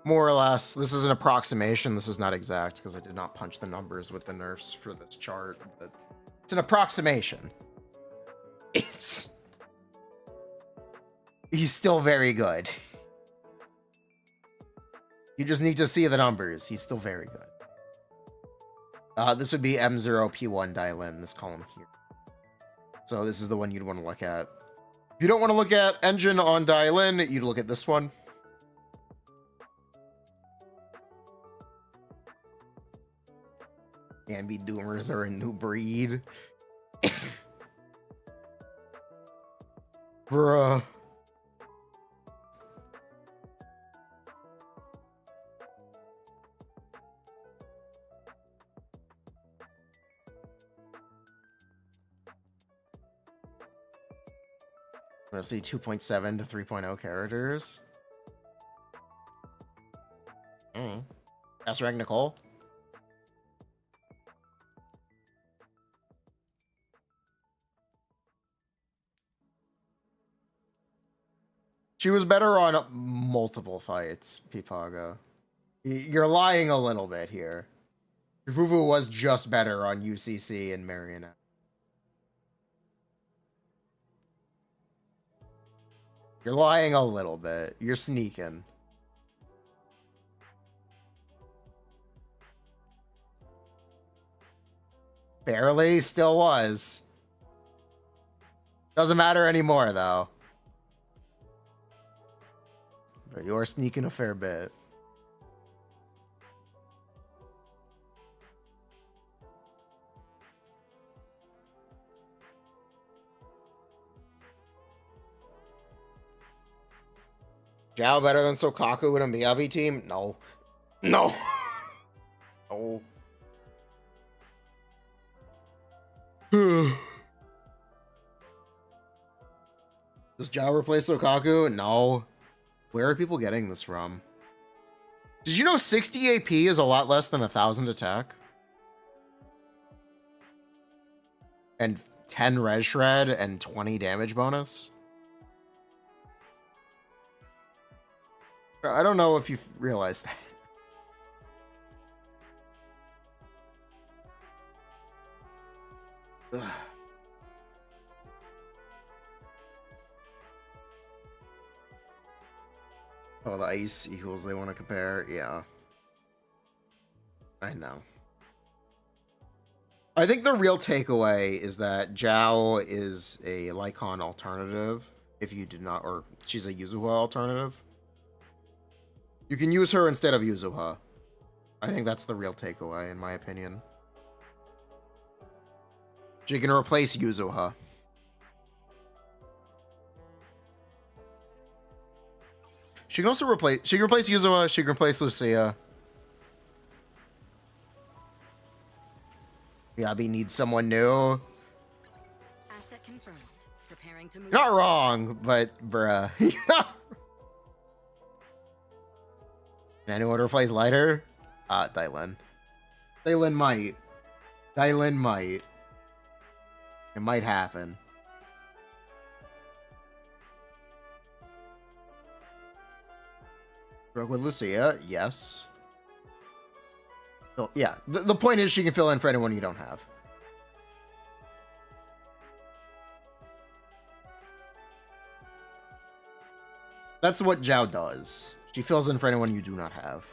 More or less, this is an approximation. This is not exact because I did not punch the numbers with the nerfs for this chart, but it's an approximation. He's still very good. You just need to see the numbers. He's still very good. This would be M0P1 Dailin, this column here. So this is the one you'd want to look at. If you don't want to look at engine on Dailin, you'd look at this one. Ambi Doomers are a new breed. Bruh. I'm gonna see 2.7 to 3.0 characters. That's rank Nicole. She was better on multiple fights, Pipaga. You're lying a little bit here. Fufu was just better on UCC and Marionette. You're lying a little bit. You're sneaking. Barely, still was. Doesn't matter anymore, though. But you're sneaking a fair bit. Jiao better than Sokaku in a Miyabi team? No. No. No. Does Jiao replace Sokaku? No. Where are people getting this from? Did you know 60 AP is a lot less than 1,000 attack? And 10 res shred and 20 damage bonus? I don't know if you've realized that. Ugh. Oh, the ice equals they want to compare. Yeah. I know. I think the real takeaway is that Jiao is a Lycon alternative. If you did not, or she's a Yuzuha alternative. You can use her instead of Yuzuha. I think that's the real takeaway, in my opinion. She can replace Yuzuha. She can also replace. She can replace Yuzuha. She can replace Lucia. Miyabi needs someone new. Asset confirmed. Preparing to move. You're not wrong, but bruh. You're not. Can anyone replace Lighter? Dailin. Dailin might. Dailin might. It might happen. Broke with Lucia, yes. So, yeah, the point is she can fill in for anyone you don't have. That's what Jiao does. She fills in for anyone you do not have.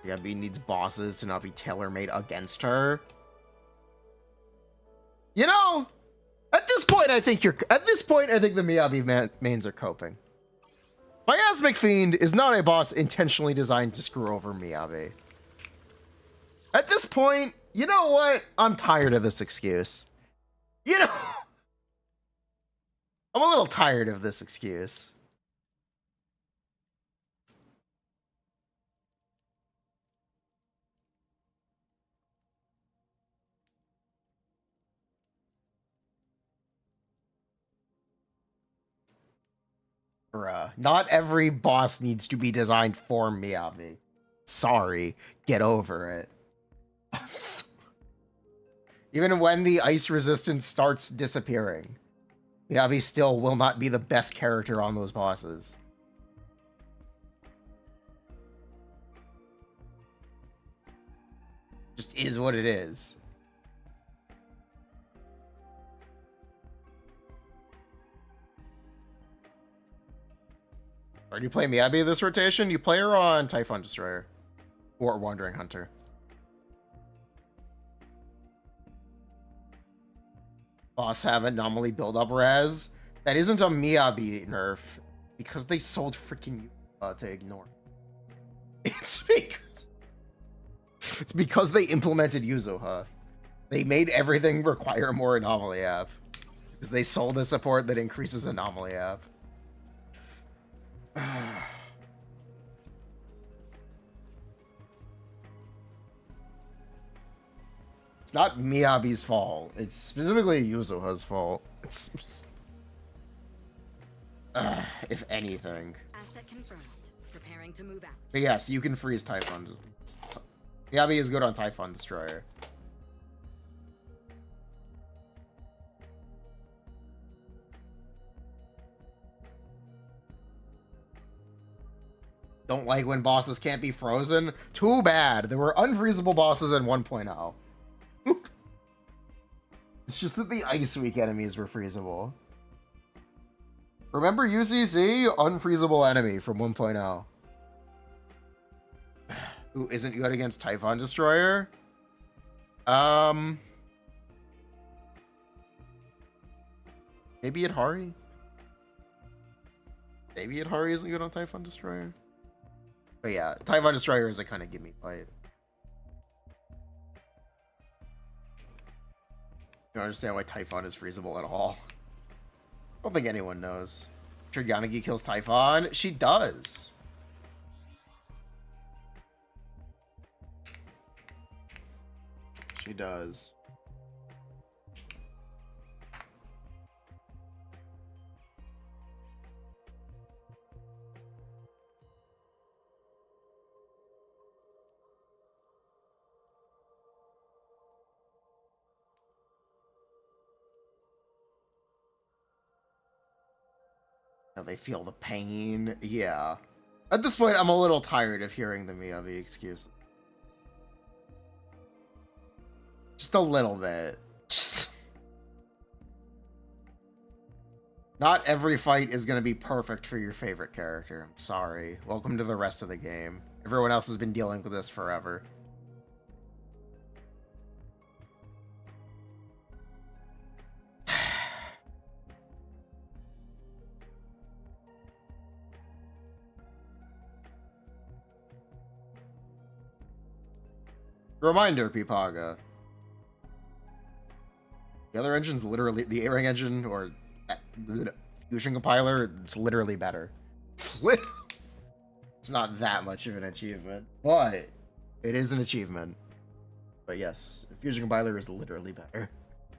Miyabi needs bosses to not be tailor-made against her. You know, at this point, I think the Miyabi mains are coping. Miasmic Fiend is not a boss intentionally designed to screw over Miyabi. At this point, you know what? I'm tired of this excuse. You know, I'm a little tired of this excuse. Bruh, not every boss needs to be designed for Miyabi. Sorry, get over it. I'm sorry. Even when the ice resistance starts disappearing, Miyabi still will not be the best character on those bosses. Just is what it is. Are you playing Miyabi this rotation? You play her on Typhon Destroyer or Wandering Hunter. Boss have anomaly build-up res. That isn't a Miyabi nerf because they sold freaking to ignore. It's because they implemented Yuzuha. They made everything require more anomaly app because they sold a support that increases anomaly app. It's not Miyabi's fault. It's specifically Yuzuha's fault. It's if anything. Asset confirmed. Preparing to move out. But yes, you can freeze Typhon. Miyabi is good on Typhon Destroyer. Don't like when bosses can't be frozen? Too bad. There were unfreezable bosses in 1.0. It's just that the Ice Week enemies were freezable. Remember UCC? Unfreezable enemy from 1.0. Who isn't good against Typhon Destroyer? Maybe Idhari? Maybe Idhari isn't good on Typhon Destroyer? But yeah, Typhon Destroyer is a kind of gimme fight. I don't understand why Typhon is freezable at all. I don't think anyone knows. Triganagi kills Typhon? She does. She does. Now they feel the pain. Yeah. At this point, I'm a little tired of hearing the Miyabi excuse. Just a little bit. Just... Not every fight is going to be perfect for your favorite character. I'm sorry. Welcome to the rest of the game. Everyone else has been dealing with this forever. Reminder, Pipaga. The other engine's literally... The A-Ring engine, or... Fusion Compiler, it's literally better. It's not that much of an achievement, but it is an achievement. But yes, Fusion Compiler is literally better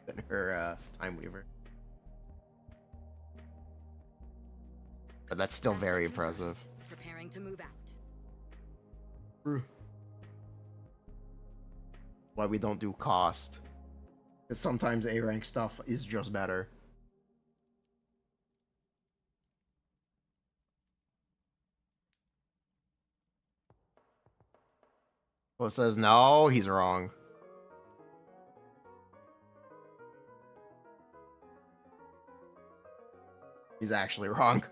than her Time Weaver. But that's still very impressive. Preparing to move out. Why we don't do cost. Because sometimes A-rank stuff is just better. Well, it says no, he's wrong. He's actually wrong.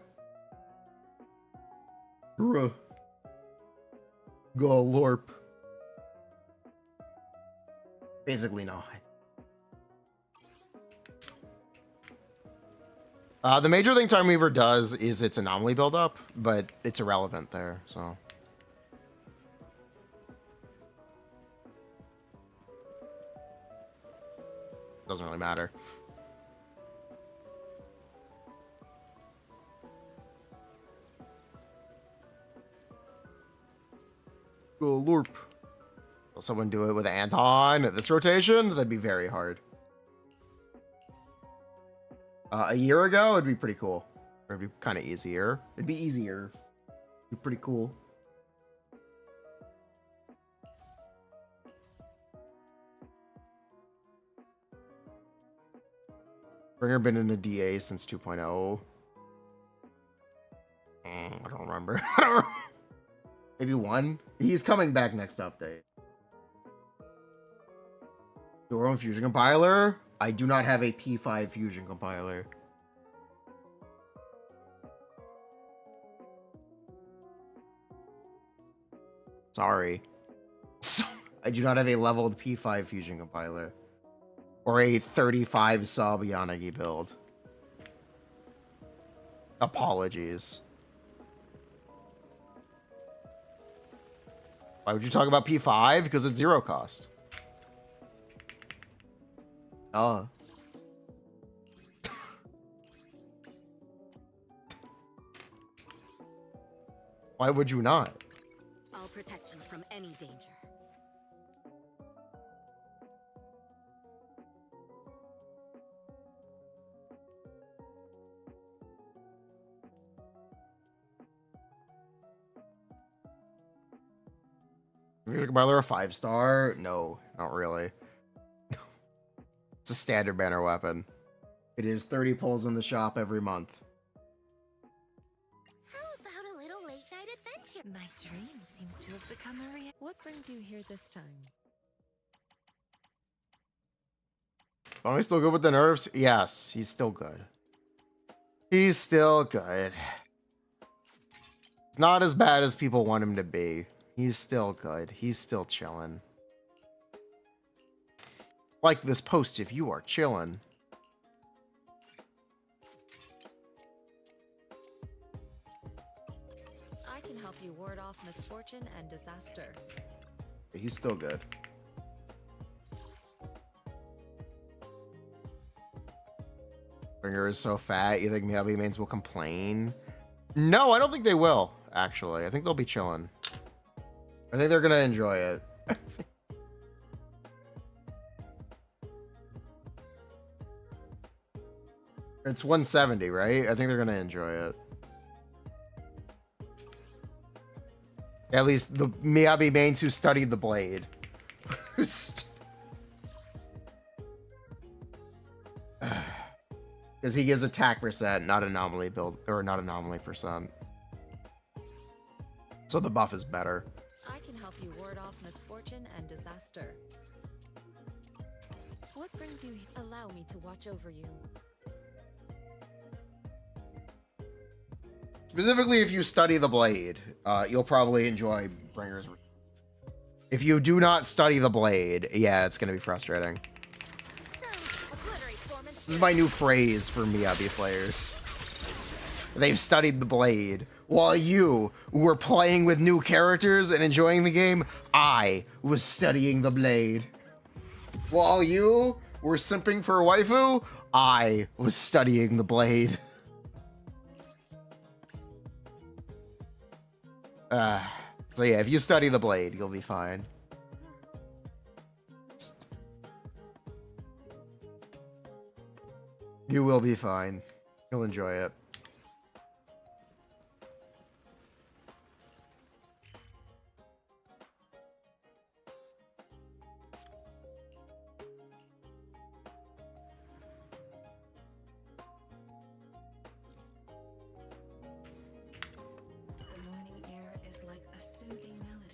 Go LORP. Basically, no. The major thing Time Weaver does is its anomaly buildup, but it's irrelevant there, so. Doesn't really matter. Go LORP. Will someone do it with Anton at this rotation? That'd be very hard. A year ago, it'd be pretty cool. Or it'd be kind of easier. It'd be easier. It'd be pretty cool. Bringer been in a DA since 2.0. I don't remember. Maybe 1? He's coming back next update. Your own fusion compiler? I do not have a P5 fusion compiler. Sorry. I do not have a leveled P5 fusion compiler. Or a 35 sub Yanagi build. Apologies. Why would you talk about P5? Because it's 0 cost. Oh. Why would you not? All protection from any danger. Fusion compiler a 5-star? No, not really. It's a standard banner weapon. It is 30 pulls in the shop every month. How about a little late night adventure? My dream seems to have become a reality. What brings you here this time? Are we still good with the nerfs? Yes, he's still good. He's still good. It's not as bad as people want him to be. He's still good. He's still chilling. Like this post if you are chilling. I can help you ward off misfortune and disaster. He's still good. Bringer is so fat. You think Miyabi mains will complain? No, I don't think they will, actually. I think they'll be chilling. I think they're going to enjoy it. It's 170, right? I think they're going to enjoy it. At least the Miyabi mains who studied the blade. Because he gives attack percent, not anomaly build, or not anomaly percent. So the buff is better. I can help you ward off misfortune and disaster. What brings you here? Allow me to watch over you. Specifically, if you study the blade, you'll probably enjoy Bringer's. If you do not study the blade, yeah, it's going to be frustrating. This is my new phrase for Miyabi players. They've studied the blade. While you were playing with new characters and enjoying the game, I was studying the blade. While you were simping for a waifu, I was studying the blade. So yeah, if you study the blade, you'll be fine. You will be fine. You'll enjoy it.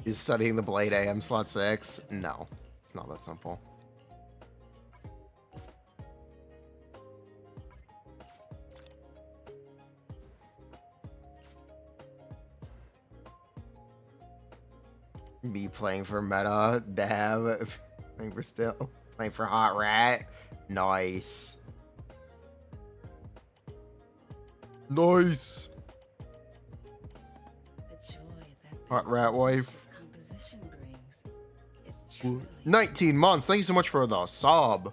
Is studying the blade AM slot 6? No, it's not that simple. Me playing for meta, dab, playing for still, playing for hot rat. Nice. Nice. Hot rat wife. 19 months. Thank you so much for the sub.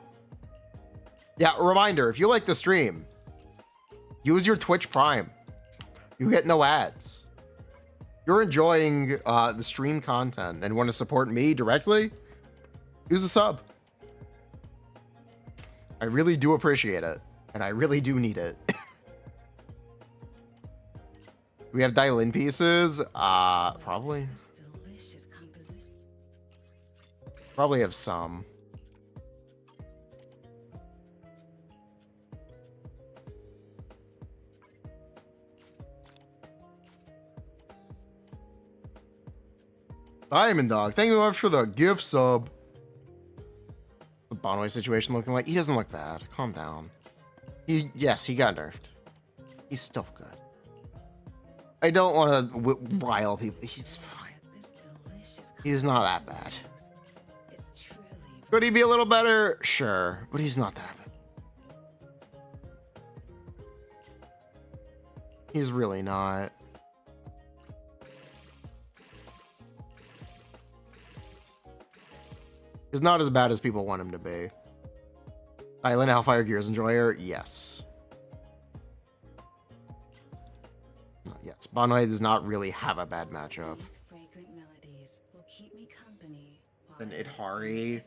Yeah, reminder, if you like the stream, use your Twitch Prime. You get no ads. You're enjoying the stream content and want to support me directly, use a sub. I really do appreciate it, and I really do need it. We have Dylan pieces? Probably. Probably have some. Diamond Dog, thank you very much for the gift sub. The Banyue situation looking like, he doesn't look bad. Calm down. Yes, he got nerfed. He's still good. I don't want to rile people. He's fine. He's not that bad. Could he be a little better? Sure, but he's not that bad. He's really not. He's not as bad as people want him to be. Island Hellfire Gears Enjoyer? Yes. Yes, Banyue does not really have a bad matchup. An Idhari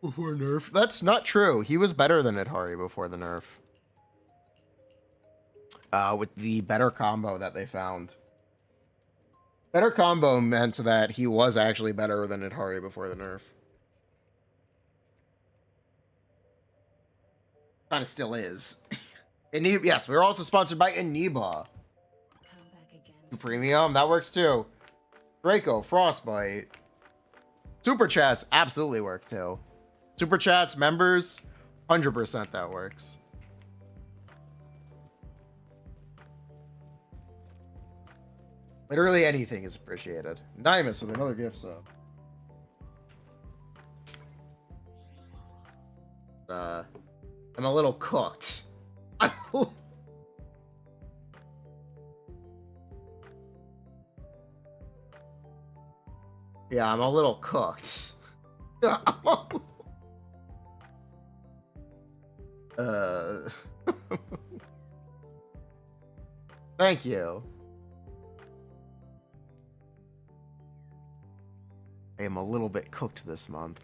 before nerf? That's not true. He was better than Idhari before the nerf. With the better combo that they found. Better combo meant that he was actually better than Idhari before the nerf. Kind of still is. Yes, we're also sponsored by Aniba. Premium, that works too. Draco, Frostbite. Super Chats absolutely work too. Super Chats, members, 100% that works. Literally anything is appreciated. Dymus with another gift sub. I'm a little cooked. Yeah, I'm a little cooked. Thank you. I am a little bit cooked this month.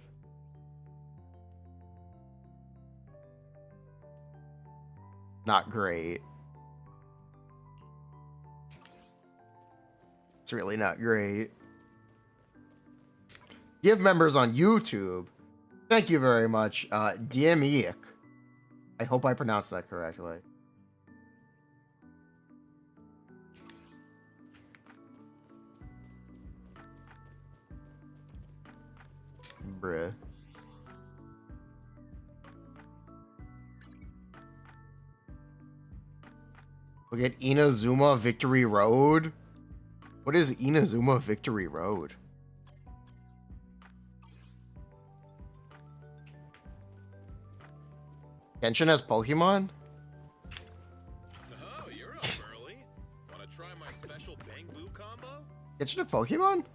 Not great. It's really not great. Give members on YouTube. Thank you very much. Diemiek. I hope I pronounced that correctly. Bruh. We'll get Inazuma Victory Road. What is Inazuma Victory Road? Genshin has Pokemon? Oh, you're up early. Want to try my special Bang Boo combo? Genshin have Pokemon?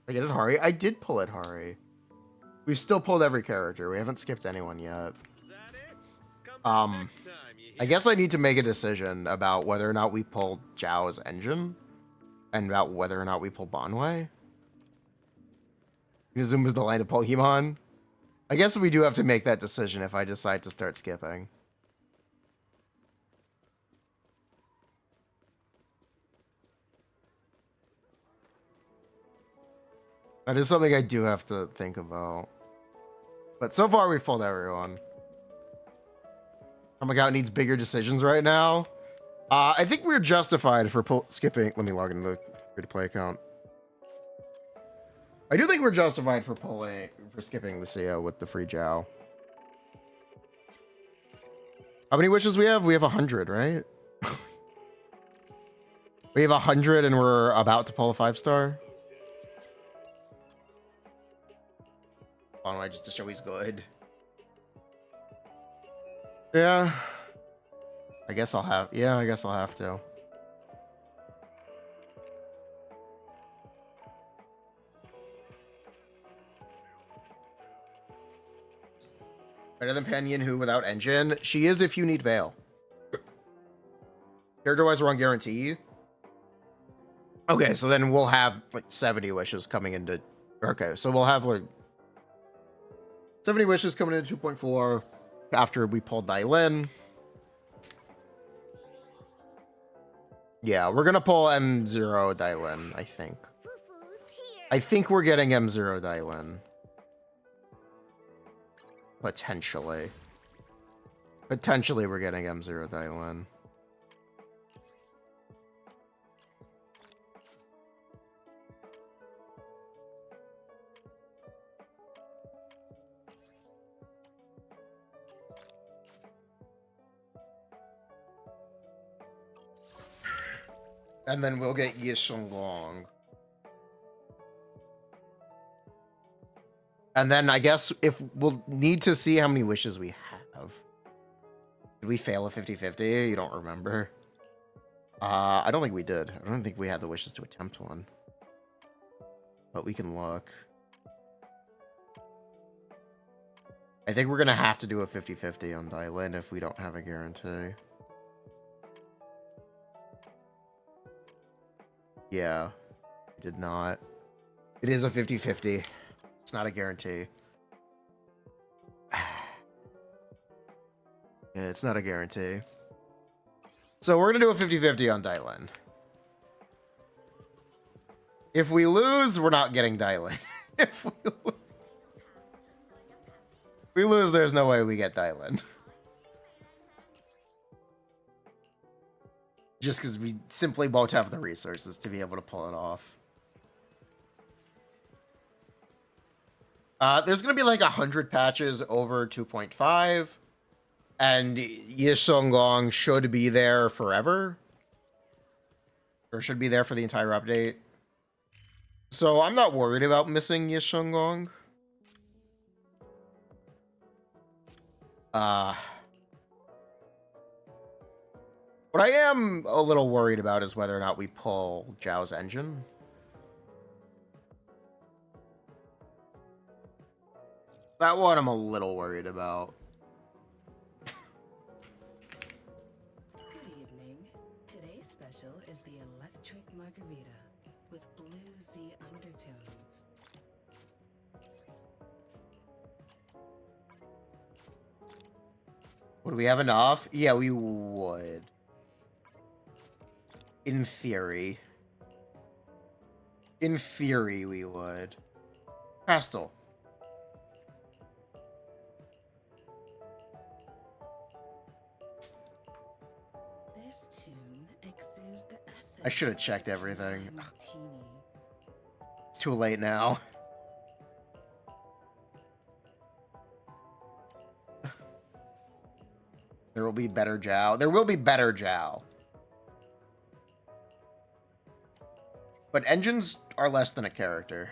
I get it, Hari. I did pull it, Hari. We've still pulled every character. We haven't skipped anyone yet. Is that it? Come back next time, you I guess I need to make a decision about whether or not we pull Jiao's engine and about whether or not we pull Banyue. Inazuma's the land of Pokemon. I guess we do have to make that decision if I decide to start skipping. That is something I do have to think about. But so far, we've pulled everyone. Oh my god, needs bigger decisions right now. I think we're justified for skipping. Let me log into the free-to-play account. I do think we're justified for skipping Lucia with the free Jiao. How many wishes we have? We have 100, right? We have 100 and we're about to pull a 5-star. Banyue just to show he's good. Yeah. I guess I'll have to. Better than Panyan who without engine? She is if you need Veil. Character-wise, we're on guarantee. Okay, so then we'll have like 70 wishes coming into... Okay, so we'll have like 70 wishes coming into 2.4 after we pulled Dailin. Yeah, we're gonna pull M0 Dailin, I think. I think we're getting M0 Dailin. Potentially. Potentially we're getting M0 Dylan. And then we'll get Yishunglong. And then I guess if we'll need to see how many wishes we have. Did we fail a 50-50? You don't remember? I don't think we did. I don't think we had the wishes to attempt one. But we can look. I think we're going to have to do a 50-50 on Dylan if we don't have a guarantee. Yeah, we did not. It is a 50-50. It's not a guarantee. Yeah, it's not a guarantee. So we're going to do a 50-50 on Dylan. If we lose, we're not getting Dylan. If we lose, there's no way we get Dylan. Just because we simply won't have the resources to be able to pull it off. There's going to be like 100 patches over 2.5. And Yishunglong should be there forever. Or should be there for the entire update. So I'm not worried about missing Yishunglong. What I am a little worried about is whether or not we pull Jiao's engine. That one I'm a little worried about. Good evening. Today's special is the electric margarita with blue sea undertones. Would we have enough? Yeah, we would. In theory. In theory, we would. Pastel. This tune exudes the essence. I should have checked everything. of martini. It's too late now. There will be better Jiao. There will be better Jiao. But engines are less than a character.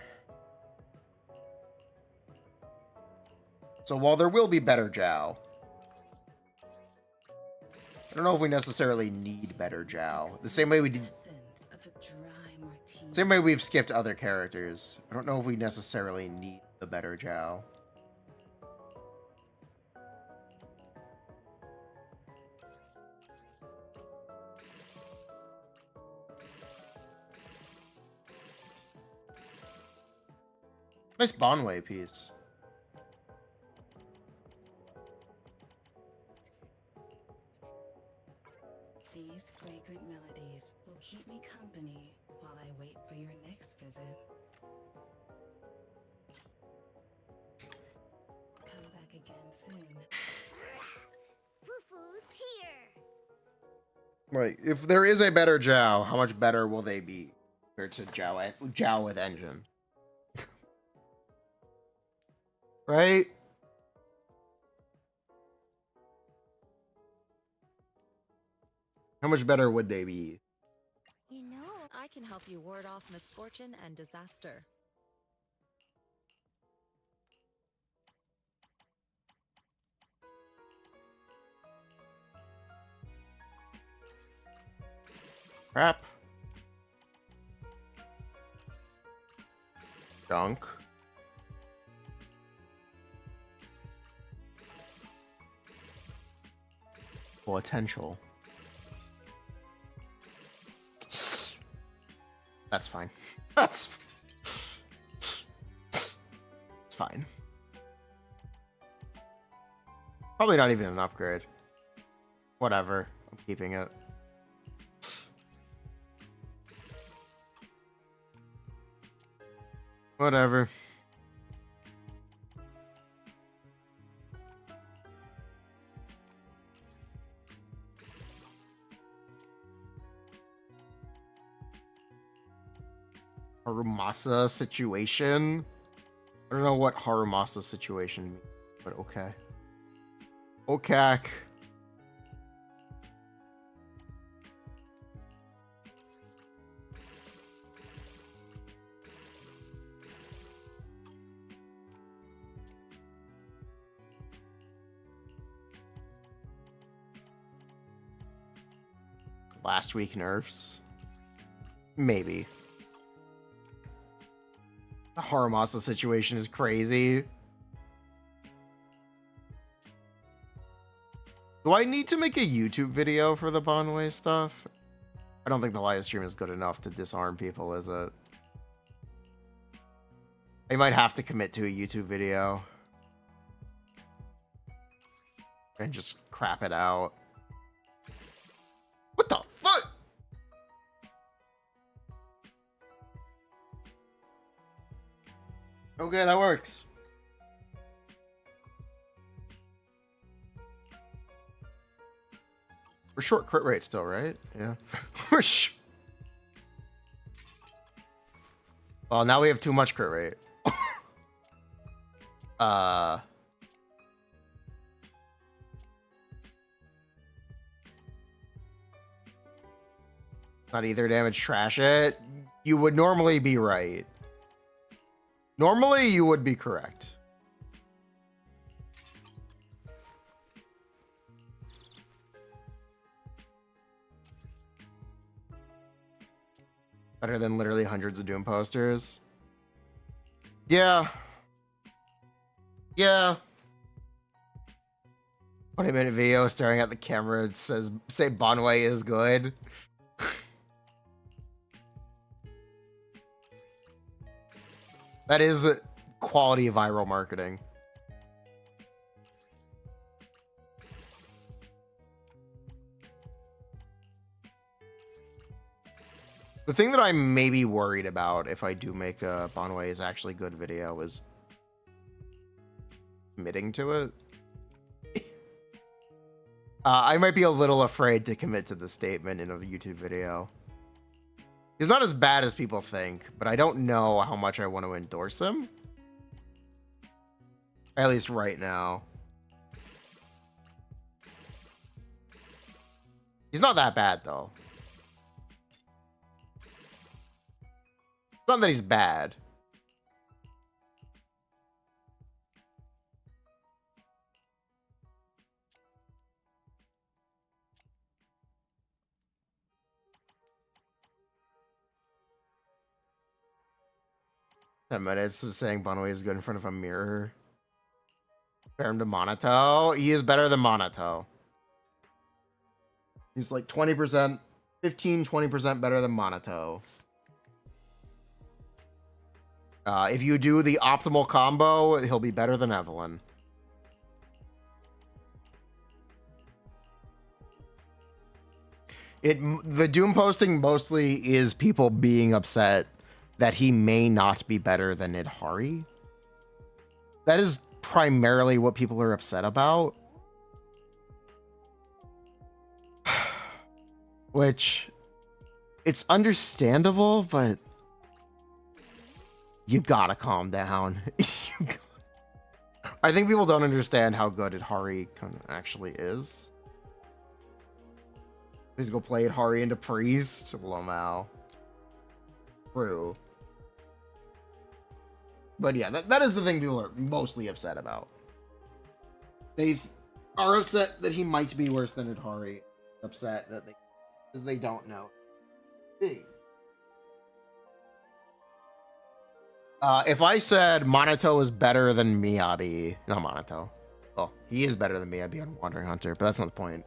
So while there will be better Jiao, I don't know if we necessarily need better Jiao. The same way we did. Essence of a dry martini. Same way we've skipped other characters. I don't know if we necessarily need the better Jiao. Nice Banyue piece. These fragrant melodies will keep me company while I wait for your next visit. Come back again soon. Fufu's here. Right. If there is a better Jiao, how much better will they be compared to Jiao with engine? Right? How much better would they be? You know, I can help you ward off misfortune and disaster. Crap. Junk. Potential. That's fine. That's it's fine. Probably not even an upgrade. Whatever. I'm keeping it. Whatever. Harumasa situation. I don't know what Harumasa situation means, but okay. Okay. Last week nerfs? Maybe. The Harumasa situation is crazy. Do I need to make a YouTube video for the Banyue stuff? I don't think the live stream is good enough to disarm people, is it? I might have to commit to a YouTube video. And just crap it out. What the fuck? Okay, that works. We're short crit rate still, right? Yeah. Well, now we have too much crit rate. Not either damage, trash it. You would normally be right. Normally, you would be correct. Better than literally hundreds of Doom posters. Yeah. Yeah. 20-minute video staring at the camera. It says, say Banyue is good. That is quality viral marketing. The thing that I'm maybe worried about if I do make a Banyue is actually good video is committing to it. I might be a little afraid to commit to the statement in a YouTube video. He's not as bad as people think, but I don't know how much I want to endorse him. At least right now. He's not that bad, though. It's not that he's bad. Ten minutes of saying Banyue is good in front of a mirror. Compare him to Monato. He is better than Monato. He's like 20%, 15-20% better than Monato. If you do the optimal combo, he'll be better than Evelyn. The Doom posting mostly is people being upset that he may not be better than Idhari. That is primarily what people are upset about. Which, it's understandable, but you gotta calm down. I think people don't understand how good Idhari actually is. Please go play Idhari into Priest. Lomao. True. But yeah, that is the thing people are mostly upset about. They are upset that he might be worse than Idhari. Upset that they don't know. If I said Monato is better than Miyabi, not Monato. Well, he is better than Miyabi on Wandering Hunter, but that's not the point.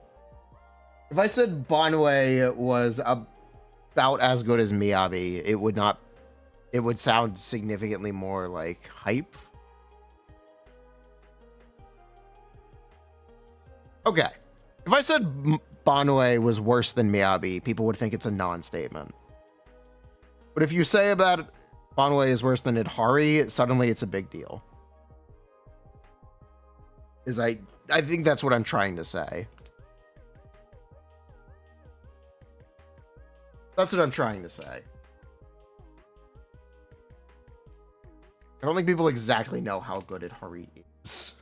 If I said Banyue was about as good as Miyabi, it would sound significantly more like hype. Okay. If I said Banyue was worse than Miyabi, people would think it's a non-statement. But if you say about Banyue is worse than Idhari, suddenly it's a big deal. I think that's what I'm trying to say. That's what I'm trying to say. I don't think people exactly know how good Itari is.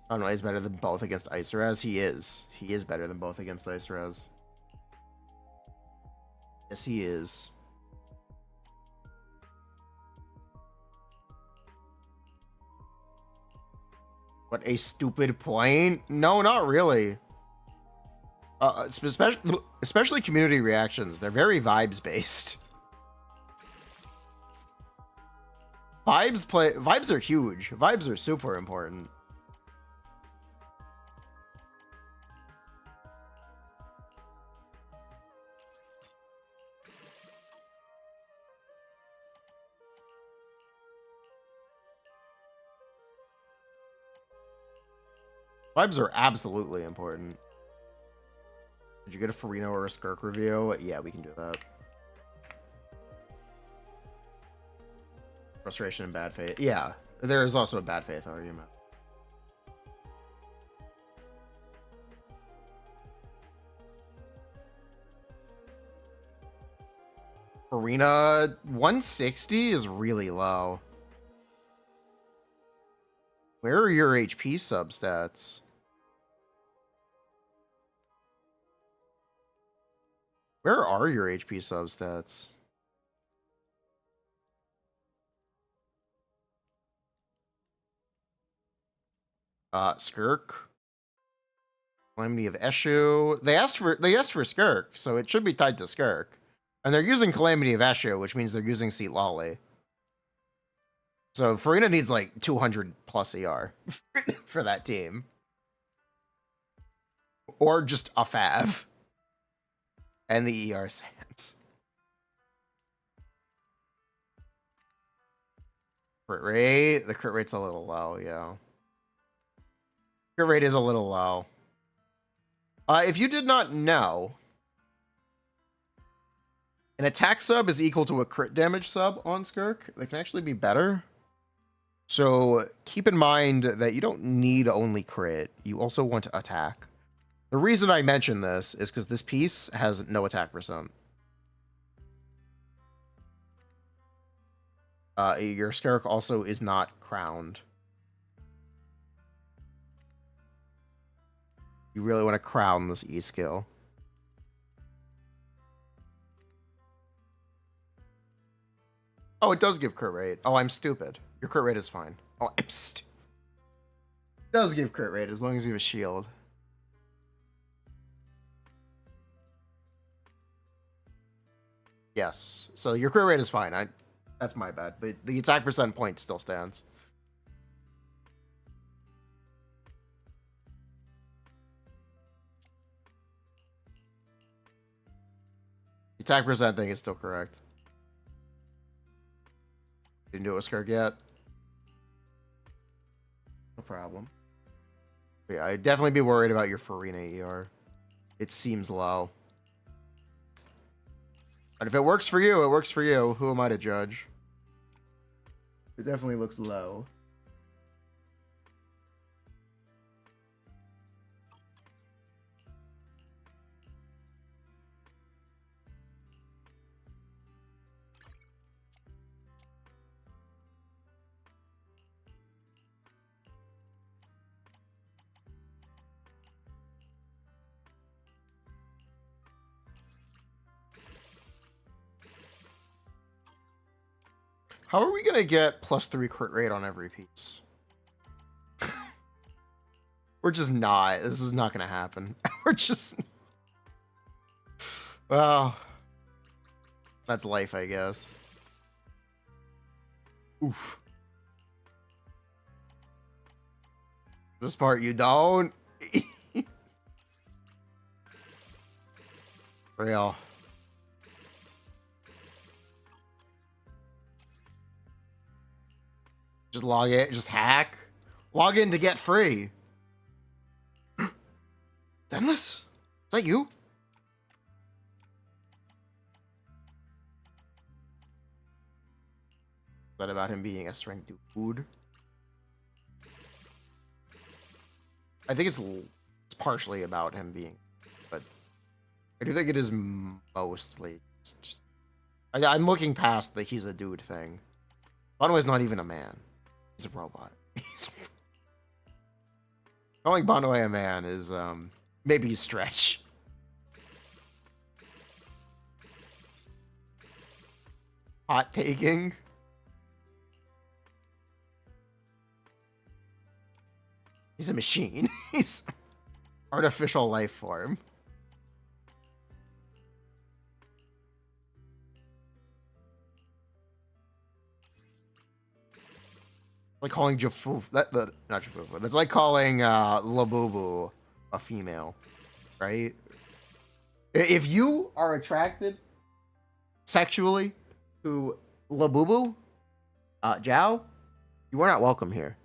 I don't know, he's better than both against Iceraz. He is. He is better than both against Iceraz. Yes, he is. What a stupid point. No, not really. Especially community reactions. They're very vibes based. Vibes are huge. Vibes are super important. Vibes are absolutely important. Did you get a Furina or a Skirk review? Yeah, we can do that. Frustration and bad faith. Yeah, there is also a bad faith argument. Furina 160 is really low. Where are your HP substats? Where are your HP substats? Skirk. Calamity of Eshu. They asked for Skirk, so it should be tied to Skirk. And they're using Calamity of Eshu, which means they're using Seat Lolly. So Furina needs like 200 plus ER for that team. Or just a Fav. And the ER Sands. Crit rate? The crit rate's a little low, yeah. Crit rate is a little low. If you did not know, an attack sub is equal to a crit damage sub on Skirk. They can actually be better. So keep in mind that you don't need only crit. You also want attack. The reason I mention this is because this piece has no attack percent. Your Skirk also is not crowned. You really want to crown this E skill. Oh, it does give crit rate. Oh, I'm stupid. Your crit rate is fine. Oh, I'm stupid. It does give crit rate as long as you have a shield. Yes. So your crit rate is fine. That's my bad. But the attack percent point still stands. The attack percent thing is still correct. Didn't do it with Skirk yet. No problem. But yeah, I'd definitely be worried about your Furina ER. It seems low. But if it works for you, it works for you. Who am I to judge? It definitely looks low. How are we gonna get +3 crit rate on every piece? We're just not. This is not gonna happen. We're just... Well... That's life, I guess. Oof. This part you don't. Real. Just log it. Just hack. Log in to get free. Zenless? Is that you? that about him being a strength dude. I think it's partially about him being, but I do think it is mostly just, I'm looking past the he's a dude thing. Banyue's not even a man. He's a robot. Calling Banyue a man is maybe a stretch. Hot taking. He's a machine. He's artificial life form. Like calling Jafuf, not Jafuf, that's like calling Labubu a female, right? If you are attracted sexually to Labubu, Jiao, you are not welcome here.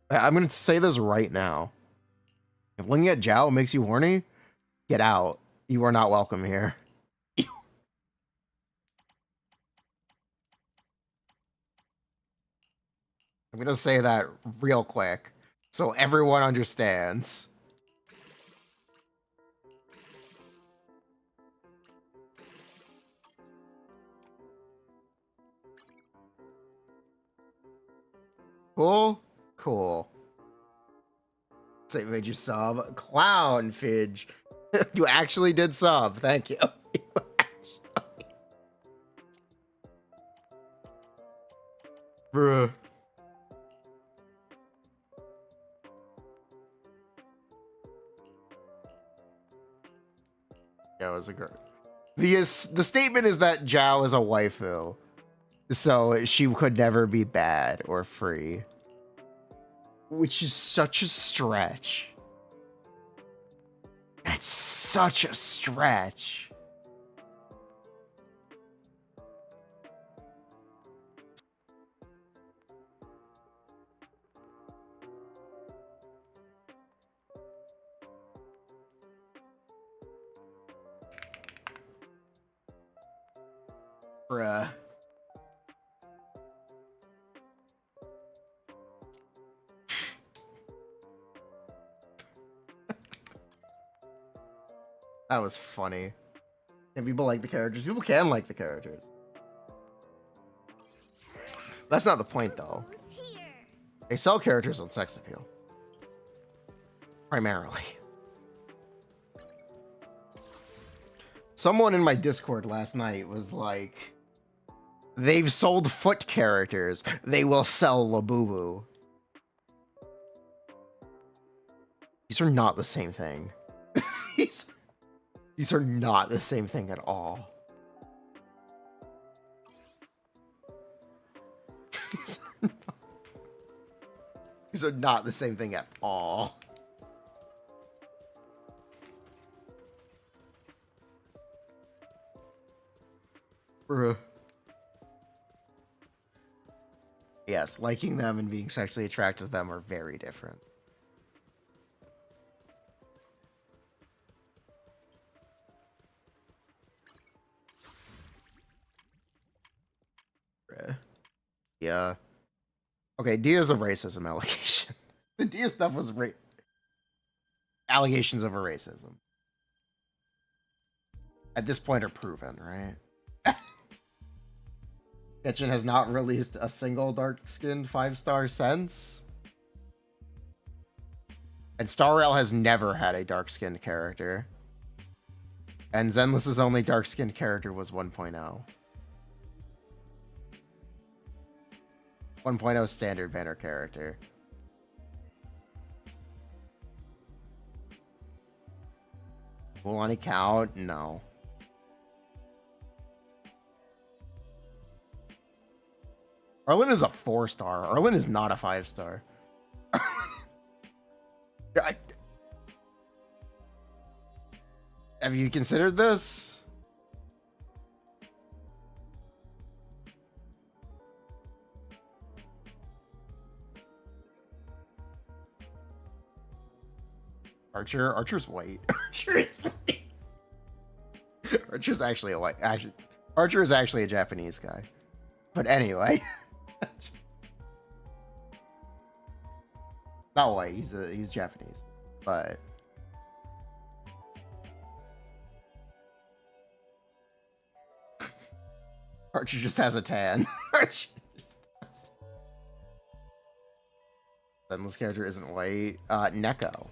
I'm gonna say this right now. If looking at Jiao makes you horny, get out. You are not welcome here. I'm gonna say that real quick so everyone understands. Cool? Cool. Say, made you sub. Clown, Fidge. You actually did sub. Thank you. Bruh. Yeah, it was a girl. The statement is that Jiao is a waifu, so she could never be bad or free, which is such a stretch. That's such a stretch. Bruh. That was funny. And people like the characters. People can like the characters. That's not the point, though. They sell characters on sex appeal. Primarily. Someone in my Discord last night was like, they've sold foot characters. They will sell Labubu. These are not the same thing. These are not the same thing at all. These are not the same thing at all. Bruh. Yes, liking them and being sexually attracted to them are very different. Bruh. Yeah. Okay, Dia's a racism allegation. The Dia stuff was allegations of a racism. At this point are proven, right? Genshin has not released a single dark-skinned 5-star since. And Star Rail has never had a dark-skinned character. And Zenless' only dark-skinned character was 1.0. 1.0 standard banner character. Will on account? No. Arlen is a 4-star. Arlen is not a 5-star. Have you considered this? Archer's white. Archer's actually a white. Archer is actually a Japanese guy. But anyway. Not white. He's Japanese, but Archer just has a tan. Archer just has... Zenless character isn't white. Neko.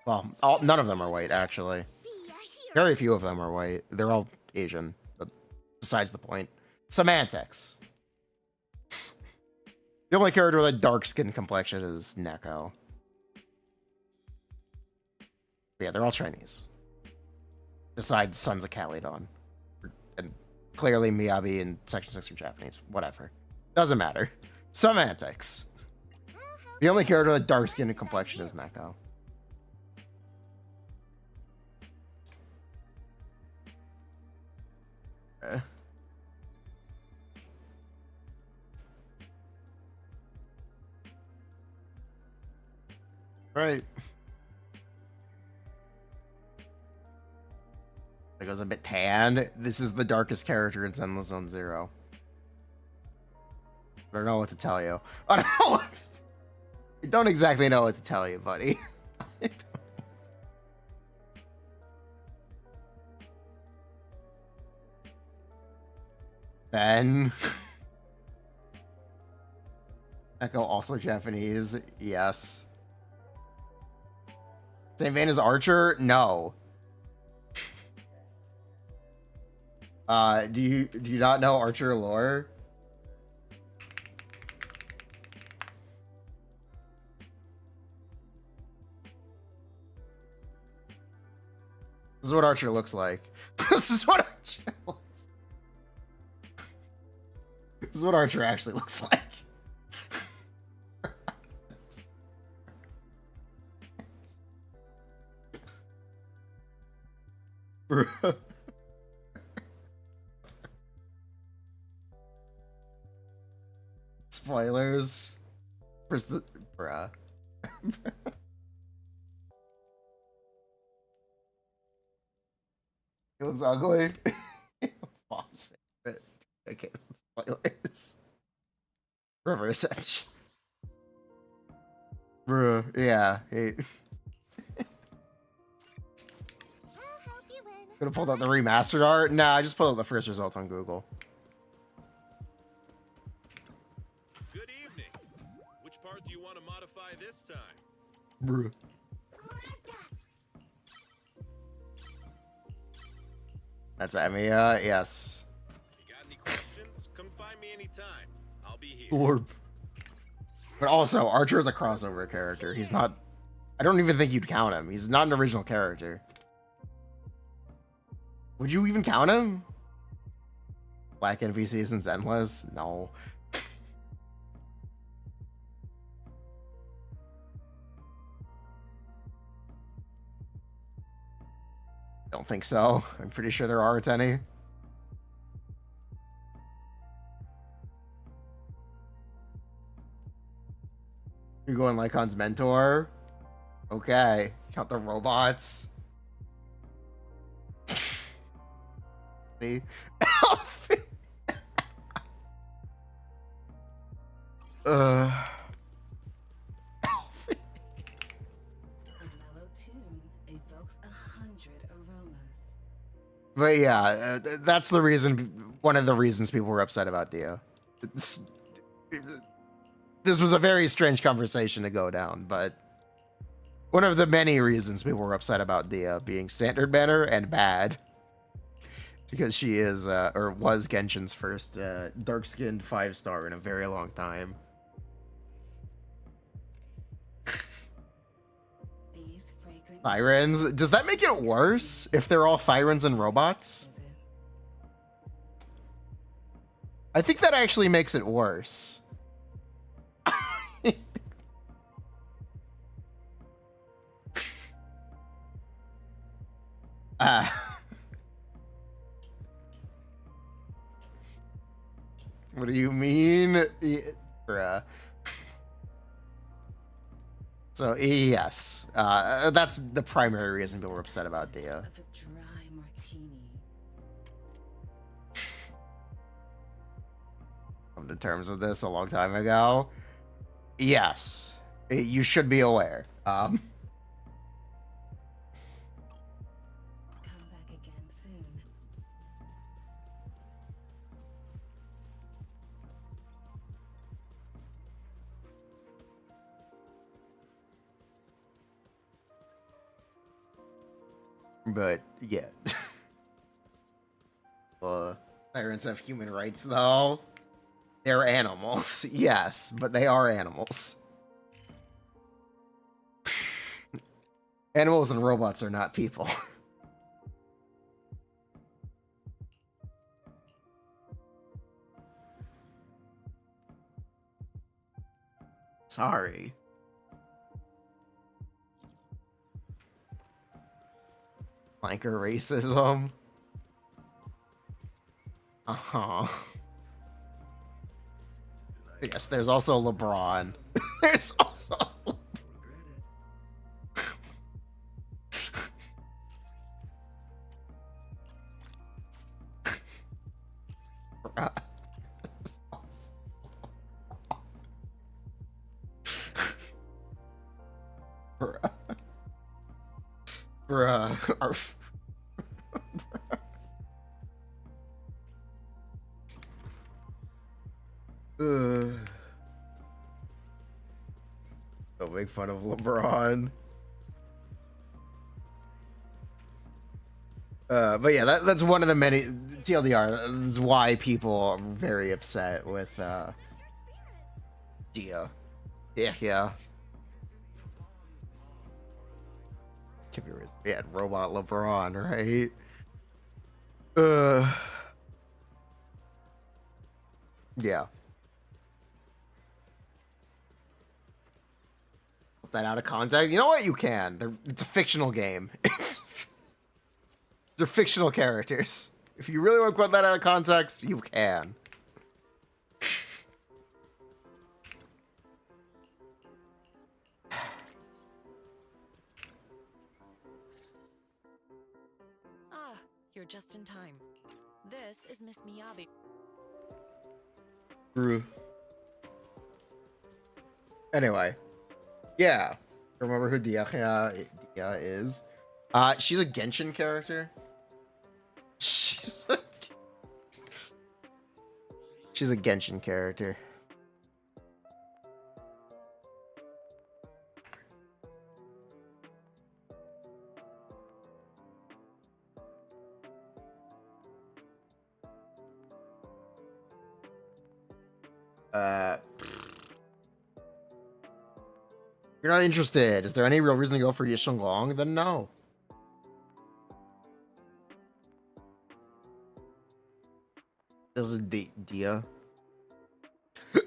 Well, none of them are white, actually. Very few of them are white. They're all Asian, but besides the point. Semantics. The only character with a dark skin complexion is Neko. But yeah, they're all Chinese. Besides Sons of Calydon. And clearly Miyabi and Section 6 are Japanese. Whatever. Doesn't matter. Semantics. The only character with a dark skin and complexion is Neko. Right. It goes a bit tan. This is the darkest character in Zenless Zone Zero. I don't know what to tell you. I don't know what to I don't exactly know what to tell you, buddy. Ben. Echo also Japanese. Yes. Same vein as Archer? No. Do you not know Archer lore? This is what Archer looks like. This is what Archer looks like. This is what Archer actually looks like. Spoilers. Where's the bruh? He looks ugly. Mom's favorite. Okay, spoilers. Reverse. Bruh, yeah. Hey. Could have pulled out the remastered art? Nah, I just pulled out the first result on Google. Good evening. Which part do you want to modify this time? Bruh. That's Emiya, yes. If you got any questions, come find me anytime. I'll be here. Lorp. But also, Archer is a crossover character. He's not... I don't even think you'd count him. He's not an original character. Would you even count him? Black NPCs and Zenless? No. Don't think so. I'm pretty sure there aren't any. You're going Lycon's mentor? Okay. Count the robots. See? But yeah, that's the reason. One of the reasons people were upset about Dio. This was a very strange conversation to go down, but one of the many reasons people were upset about Dio being standard banner and bad, because she is or was Genshin's first dark-skinned 5-star in a very long time. Thyrans? Does that make it worse if they're all Thyrans and robots? I think that actually makes it worse. What do you mean? Bruh. So, yes. That's the primary reason people were upset about Dio. Come to terms with this a long time ago. Yes. You should be aware. Come back again soon. But yeah. Tyrants have human rights, though. They're animals, yes, but they are animals. Animals and robots are not people. Sorry. Flanker racism. Uh-huh. Yes, there's also LeBron. There's also... Bruh. Don't make fun of LeBron. But yeah, that's one of the many TLDR. That's why people are very upset with Dia. Yeah. Yeah, robot LeBron, right? Yeah. Put that out of context. You know what? You can. It's a fictional game. They're fictional characters. If you really want to put that out of context, you can. You're just in time. This is Miss Miyabi. Anyway. Yeah. Remember who Dia is? She's a Genshin character. She's a Genshin character. You're not interested. Is there any real reason to go for Yishunglong? Then no. This is Dia. This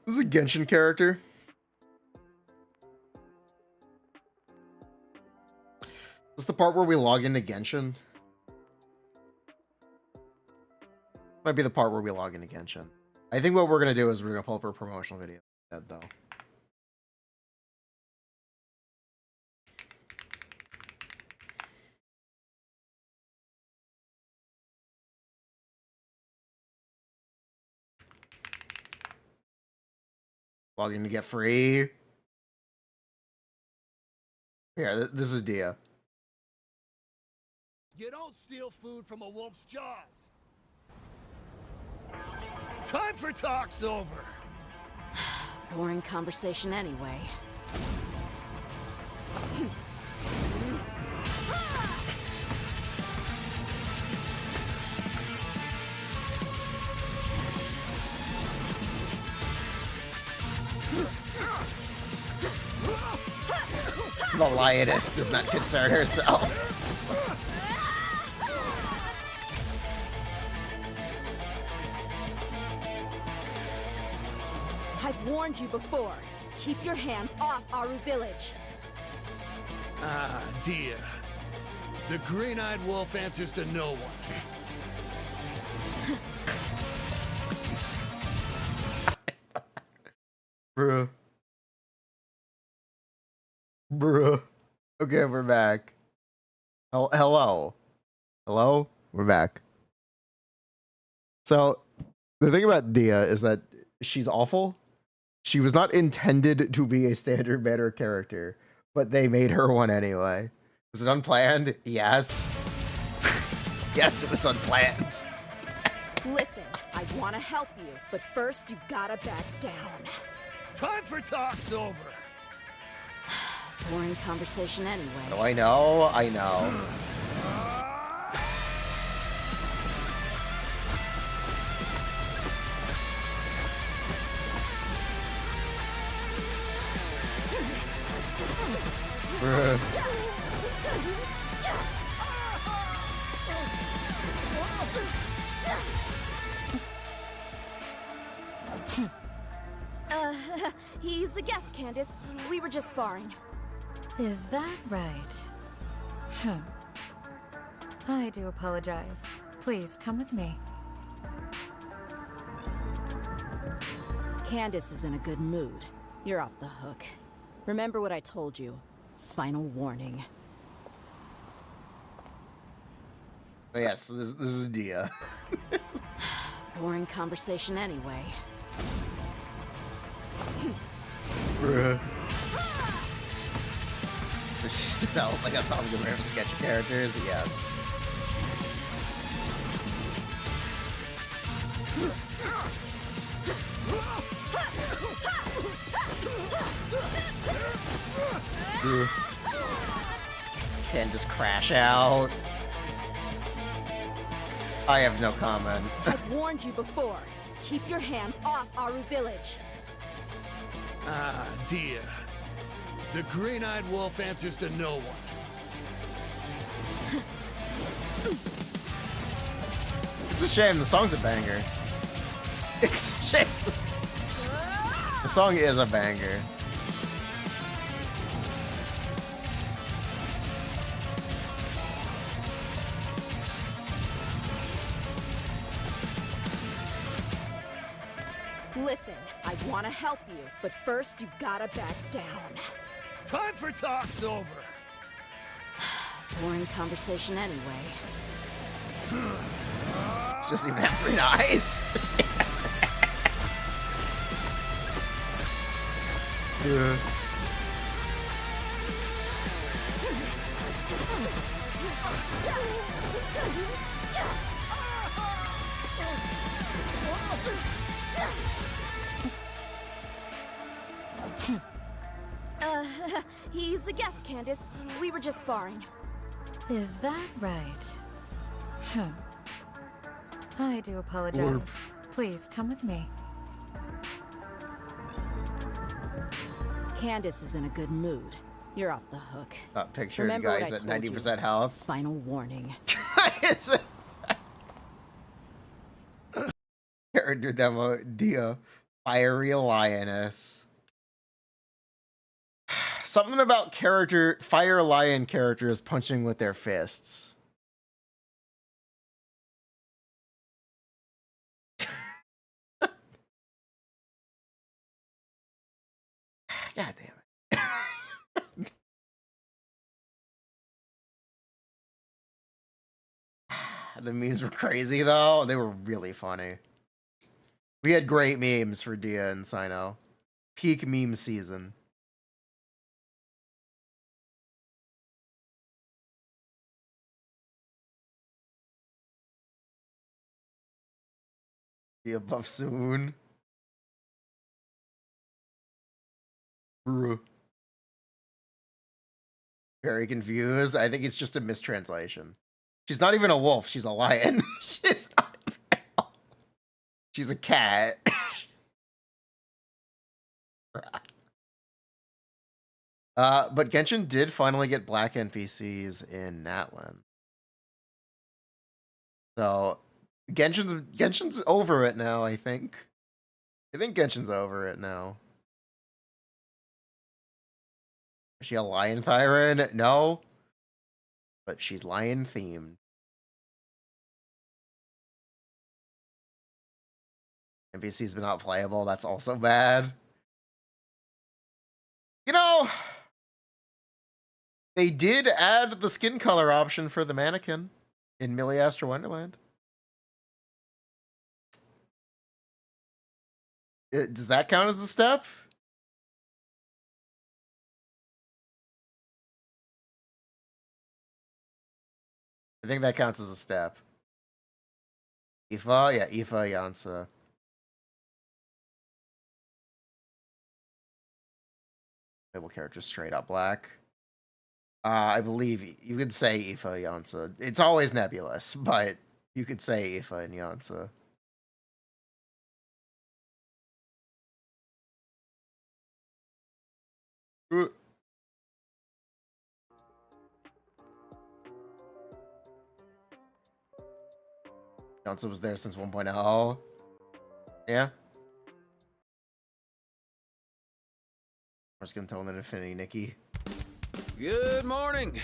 is a Genshin character. This is the part where we log into Genshin. Might be the part where we log into Genshin. I think what we're gonna do is we're gonna pull up a promotional video instead, though. Log in to get free. Yeah, this is Dia. You don't steal food from a wolf's jaws. Time for talk's over. Boring conversation anyway. The lioness does not concern herself. I've warned you before. Keep your hands off Aru Village. Ah, dear. The green-eyed wolf answers to no one. Bruh. Okay, we're back. Hello. Hello? We're back. So, the thing about Dia is that she's awful. She was not intended to be a standard banner character, but they made her one anyway. Was it unplanned? Yes. Yes, it was unplanned. Yes. Listen, I want to help you, but first you gotta back down. Time for talk's over. Boring conversation anyway. Oh, I know, I know. He's a guest, Candace. We were just sparring. Is that right? I do apologize. Please come with me. Candace is in a good mood. You're off the hook. Remember what I told you. Final warning. Oh, yes, this is Dia. Boring conversation anyway. She sticks out like a top of the random sketch of characters, yes. Can just crash out. I have no comment. I've warned you before. Keep your hands off Aru Village. Ah, dear. The green-eyed wolf answers to no one. It's a shame, the song's a banger. It's a shame. The song is a banger. Listen, I want to help you, but first you gotta back down. Time for talk's over. Boring conversation anyway. She doesn't even have green eyes. Yeah. He's a guest, Candace. We were just sparring. Is that right? I do apologize. Please come with me. Candace is in a good mood. You're off the hook. Picture Remember you guys what at I told 90% you. health. Final warning. It's a character demo, Dia. Fiery Lioness. Something about Fire Lion characters punching with their fists. God damn it. The memes were crazy though. They were really funny. We had great memes for Dia and Sino. Peak meme season. Dia buff soon. Bruh. Very confused. I think it's just a mistranslation. She's not even a wolf. She's a lion. She's not even a wolf. She's a cat. But Genshin did finally get black NPCs in Natlan. So Genshin's over it now, I think. I think Genshin's over it now. Is she a lion Thyron? No. But she's lion themed. NPC's been not playable. That's also bad. You know, they did add the skin color option for the mannequin in Millie Astro Wonderland. Does that count as a step? I think that counts as a step. Ifa? Yeah, Ifa, Yansa. Playable character straight up black. I believe you could say Ifa, Yansa. It's always nebulous, but you could say Ifa and Yansa. Yansa was there since 1.0. Yeah. I was gonna tell him an Infinity Nikki. Good morning.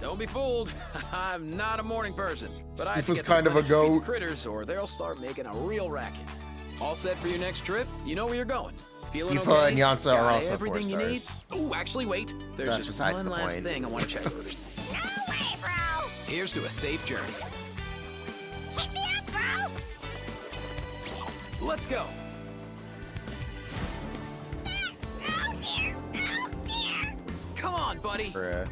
Don't be fooled. I'm not a morning person, but I have to was get kind of a goat. critters, or they'll start making a real racket. All set for your next trip? You know where you're going. Feeling Ifa okay? and Yansa are Got also everything you need. stars. Oh, actually, wait. There's That's just besides one the last point. thing I want to check first. No way, bro! Here's to a safe journey. Hit me up, bro! Let's go. Oh dear! Oh dear! Come on, buddy. Bruh.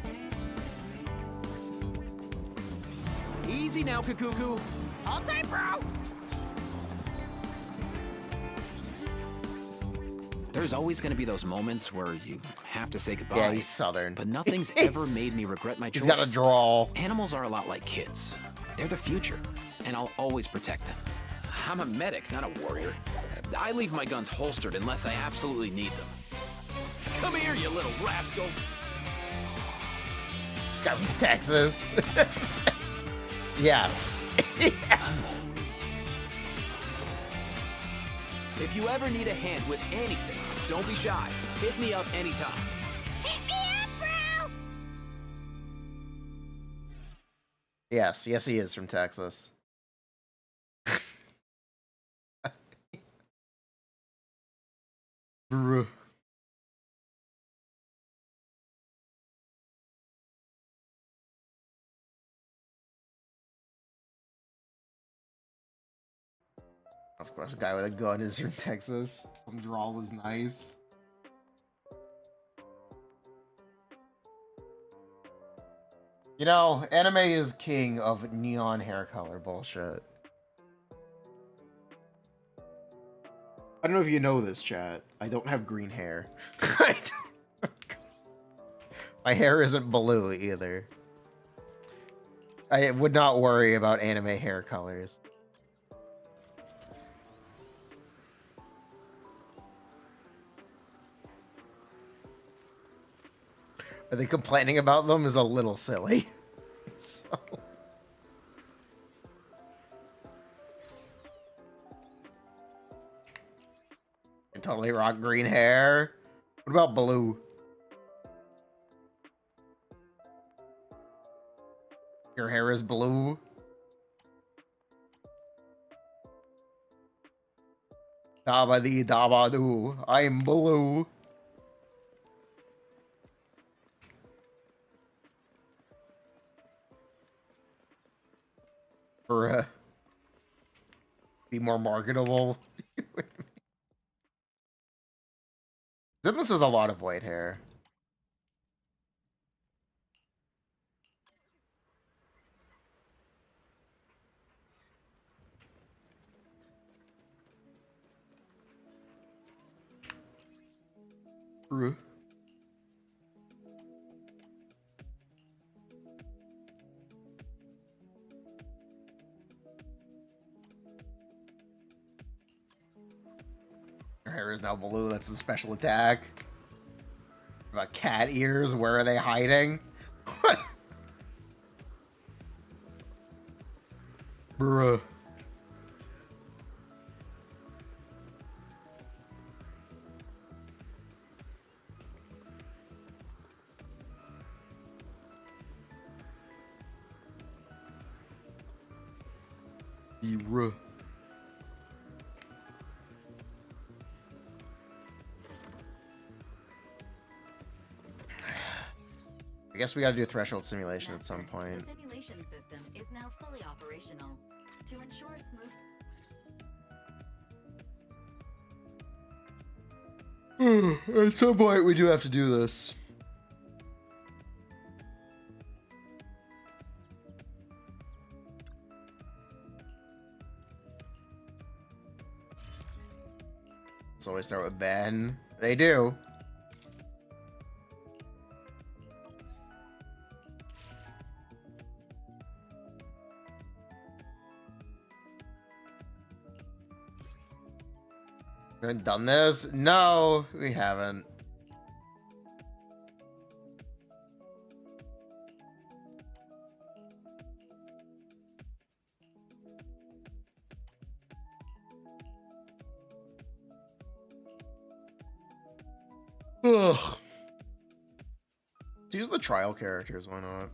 Easy now, Kakuku. Hold tight, bro! There's always going to be those moments where you have to say goodbye. Yeah, he's southern. But nothing's ever made me regret my choice. He's got a drawl. Animals are a lot like kids. They're the future, and I'll always protect them. I'm a medic, not a warrior. I leave my guns holstered unless I absolutely need them. Come here, you little rascal. Scum, Texas. Yes. If you ever need a hand with anything, don't be shy. Hit me up anytime. Hit me up, bro! Yes, he is from Texas. Bruh. Of course, a guy with a gun is from Texas. Some drawl was nice. You know, anime is king of neon hair color bullshit. I don't know if you know this, chat. I don't have green hair. My hair isn't blue either. I would not worry about anime hair colors. I think complaining about them is a little silly. So. I totally rock green hair. What about blue? Your hair is blue? Dabba-dee dabba-doo. I'm blue. Bruh. Be more marketable. Zenless is a lot of white hair. Bruh. Her hair is now blue. That's the special attack. About cat ears. Where are they hiding? Bruh. Bruh. I guess we gotta do a threshold simulation at some point. The simulation system is now fully operational. To ensure smooth... At some point, we do have to do this. So we start with Ben. They do. We haven't done this? No, we haven't. Ugh. Let's use the trial characters, why not?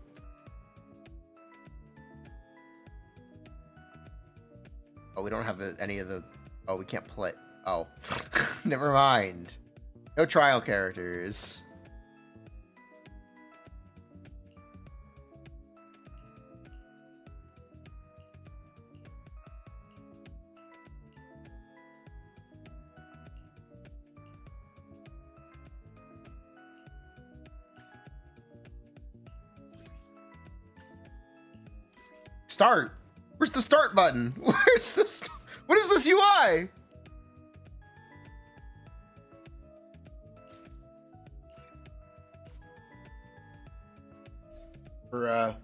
Oh, we don't have any of the... Oh, we can't play... Oh. Never mind. No trial characters. Start. Where's the start button? Where's the what is this UI? Bruh.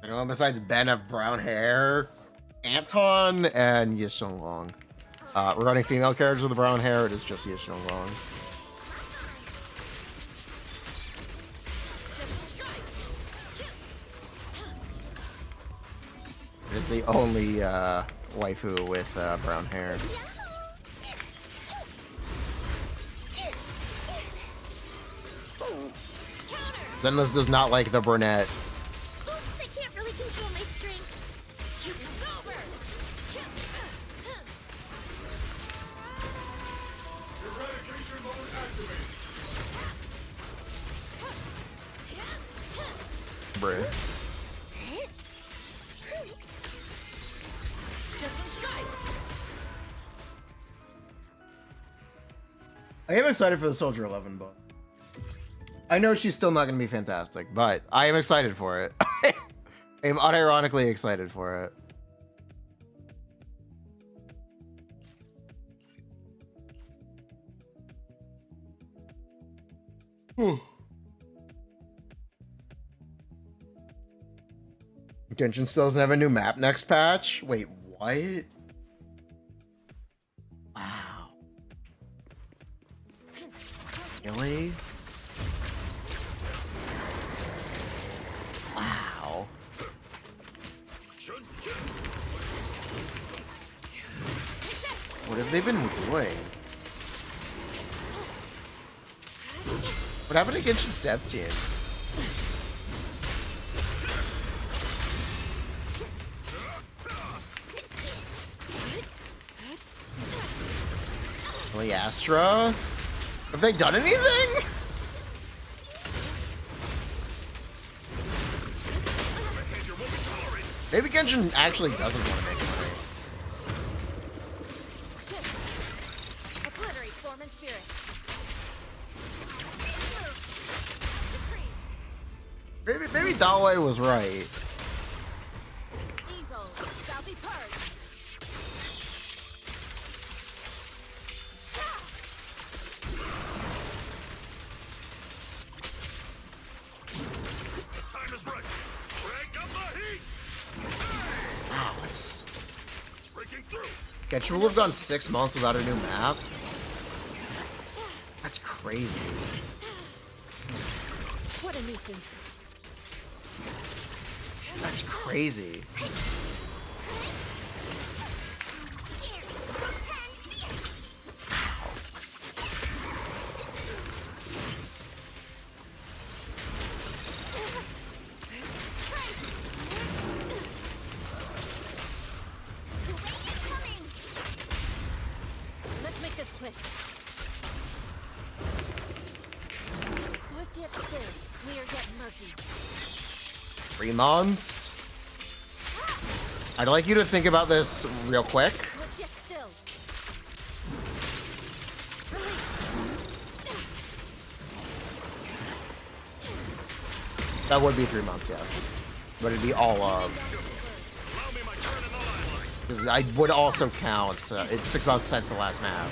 Anyone besides Ben have brown hair? Anton and Yishonglong. Regarding female characters with the brown hair, it is just Yishonglong. It is the only waifu with brown hair. Zenless does not like the brunette. I can't really control my strength. It's over. Eradication mode activated. Bruh. I am excited for the Soldier 11 book. I know she's still not going to be fantastic, but I am excited for it. I am unironically excited for it. Genshin still doesn't have a new map next patch? Wait, what? Wow. Really? Wow. What have they been doing? What happened to Genshin's dev team? Really, Astra? Have they done anything? Maybe Genshin actually doesn't want to make money. Obliterate form and spirit. Maybe Dawei was right. Evil shall be purged. Time is right. Crank up the heat. Wow, that's... Breaking through. Genshin will have gone 6 months without a new map. That's crazy. What a nuisance. That's crazy. Let's make this quick. Swift yet still, clear yet murky. 3 months? I'd like you to think about this real quick. That would be 3 months, yes. But it'd be all of. Because I would also count it's 6 months since the last map.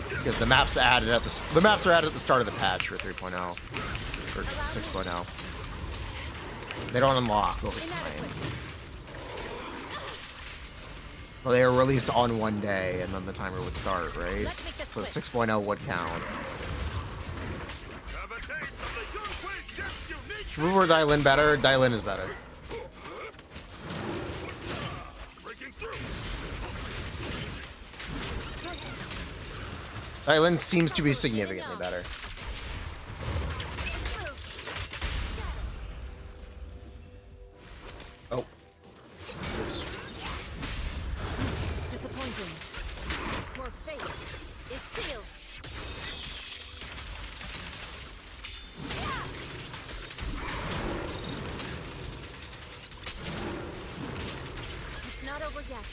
Because the maps added at the maps are added at the start of the patch for 3.0 or 6.0. They don't unlock over time. Well, they are released on one day, and then the timer would start, right? So 6.0 would count. Move or Dylan better? Dylan is better. Dylan seems to be significantly better. Oh. Oops. Disappointing. Your fate is sealed. It's not over yet.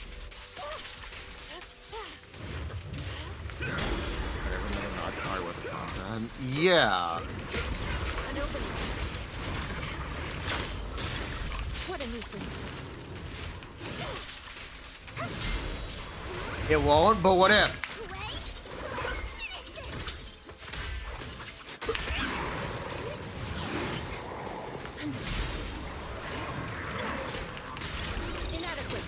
Yeah. An opening. What a nuisance. It won't, but what if? Inadequate.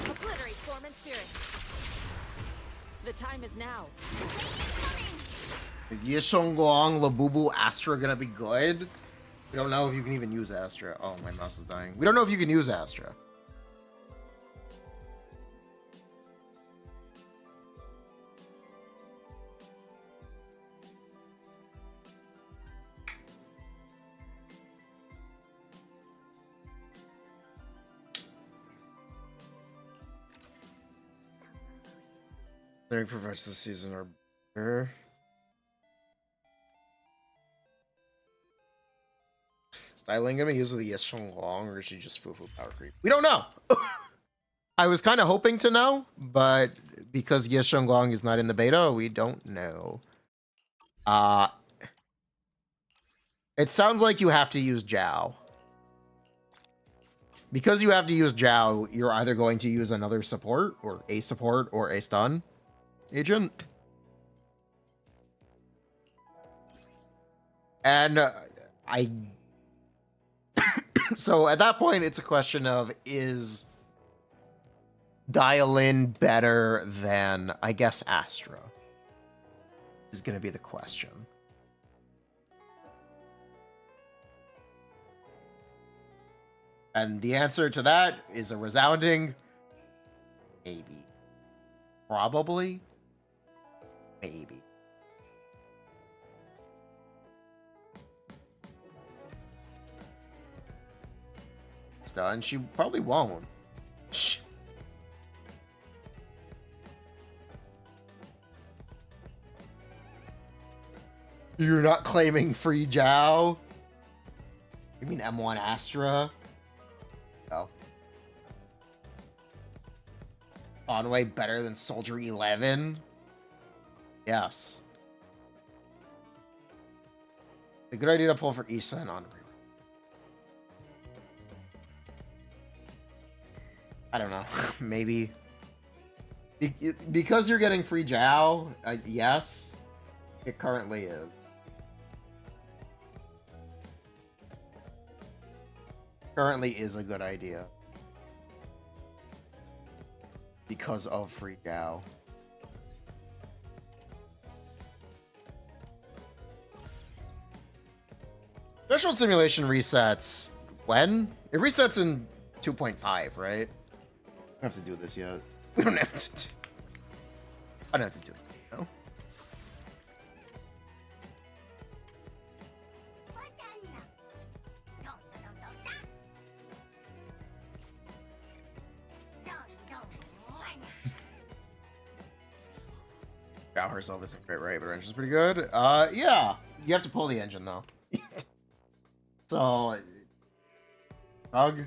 Obliterate form and spirit. The time is now. Is Yishongguang, Labubu, Astra gonna be good? We don't know if you can even use Astra. Oh, my mouse is dying. We don't know if you can use Astra. During for much this season are better. Styling gonna use the Yishongguang, or is she just foo-foo power creep? We don't know. I was kind of hoping to know, but because Yishongguang is not in the beta, we don't know. It sounds like you have to use Jiao. Because you have to use Jiao, you're either going to use another support, or a stun agent. And so at that point, it's a question of, is Dial-In better than, I guess, Astra? Is going to be the question. And the answer to that is a resounding maybe. Probably. Maybe. Done. She probably won't. Shh. You're not claiming free Jiao? You mean M1 Astra? No. Conway better than Soldier 11? Yes. A good idea to pull for Issa and on. I don't know. Maybe. Because you're getting free Jiao, yes. It currently is. Currently is a good idea. Because of free Jiao. Threshold simulation resets when? It resets in 2.5, right? I don't have to do this yet. We don't have to do. I don't have to do it. No. Gal herself isn't great, right? But her engine's pretty good. Yeah. You have to pull the engine, though. So... Hug. You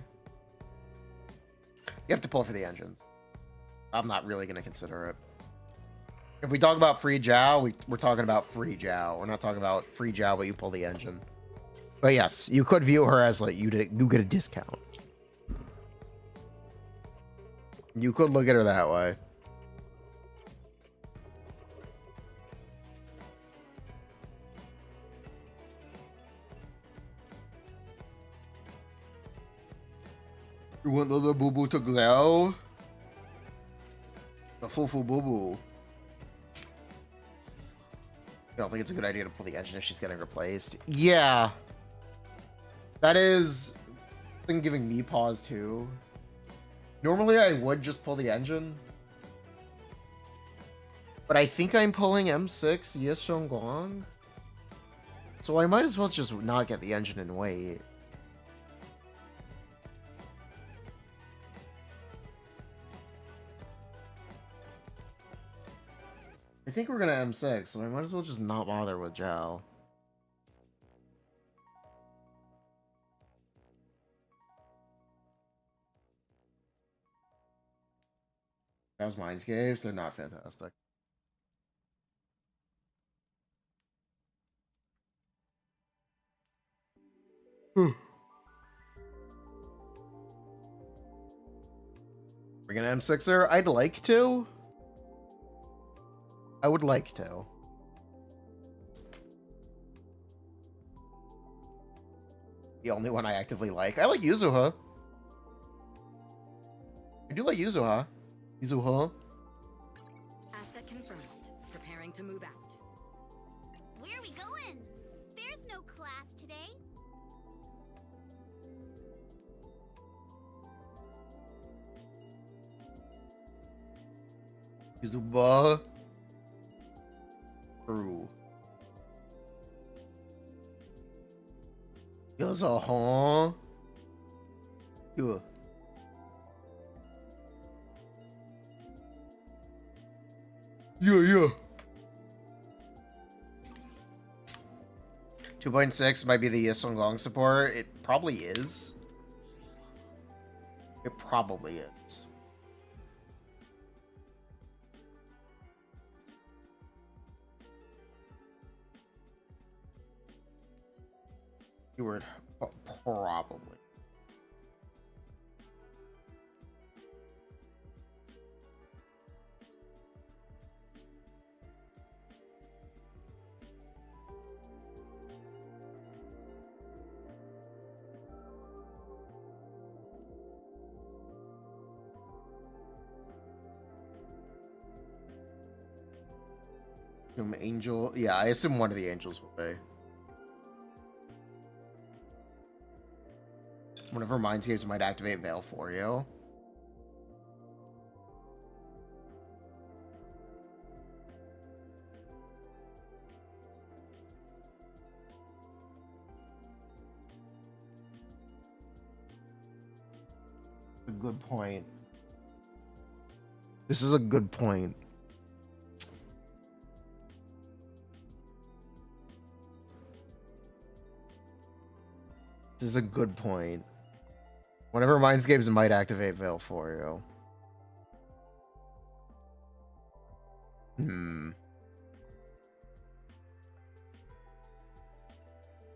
have to pull for the engines. I'm not really going to consider it. If we talk about free Jiao, we're talking about free Jiao. We're not talking about free Jiao, but you pull the engine. But yes, you could view her as like you get a discount. You could look at her that way. You want the little boo boo to glow? The foo boo boo. I don't think it's a good idea to pull the engine if she's getting replaced. Yeah. That is something giving me pause too. Normally I would just pull the engine. But I think I'm pulling M6 Yeshongguang. So I might as well just not get the engine and wait. I think we're gonna M6, so I might as well just not bother with Jiao. Jiao's Mindscapes, they're not fantastic. We're gonna M6 her? I'd like to. I would like to. The only one I actively like. I like Yuzuha. I do like Yuzuha. Yuzuha. Asset confirmed. Preparing to move out. Where are we going? There's no class today. Yuzuba. True. Yuzuha. Yeah. Yeah. 2.6 might be the Yesongong support. It probably is. It probably is. Keyword probably. Angel. Yeah, I assume one of the angels will be. One of her mindscapes might activate Veil for you. A good point. This is a good point. This is a good point. One of her mindscapes might activate Veil for you.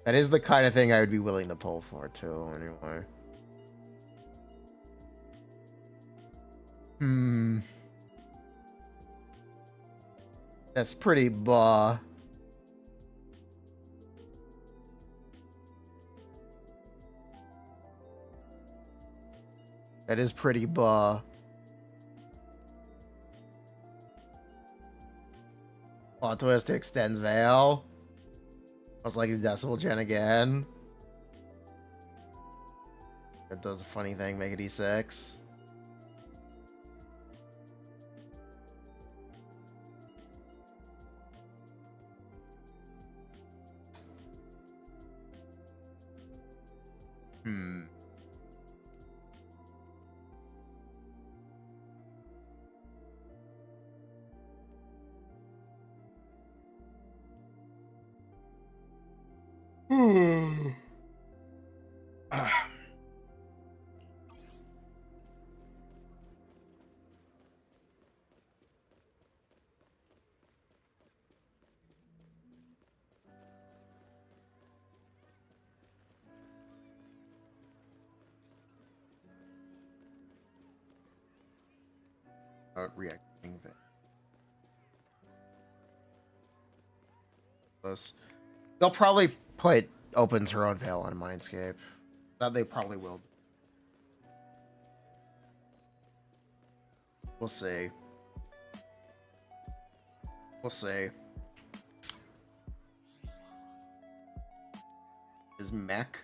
That is the kind of thing I would be willing to pull for too, anyway. That's pretty blah. That is pretty blah. Plot twist extends Veil. Most likely Decibel Gen again. It does a funny thing, make it E6. Reacting they'll probably put opens her own veil on Mindscape. That they probably will. We'll see. We'll see. Is mech?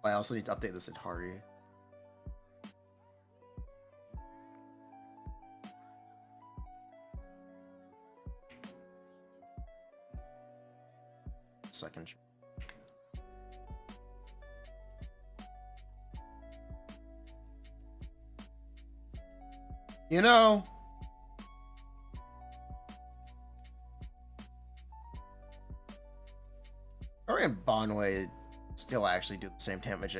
I also need to update this Atari. Second. You know, Ori and Banyue still actually do the same damage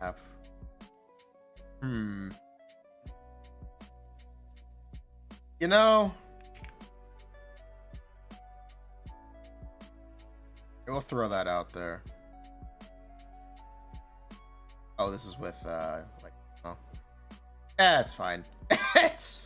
app. You know, we'll throw that out there. Oh, this is with like, oh, yeah, it's fine. It's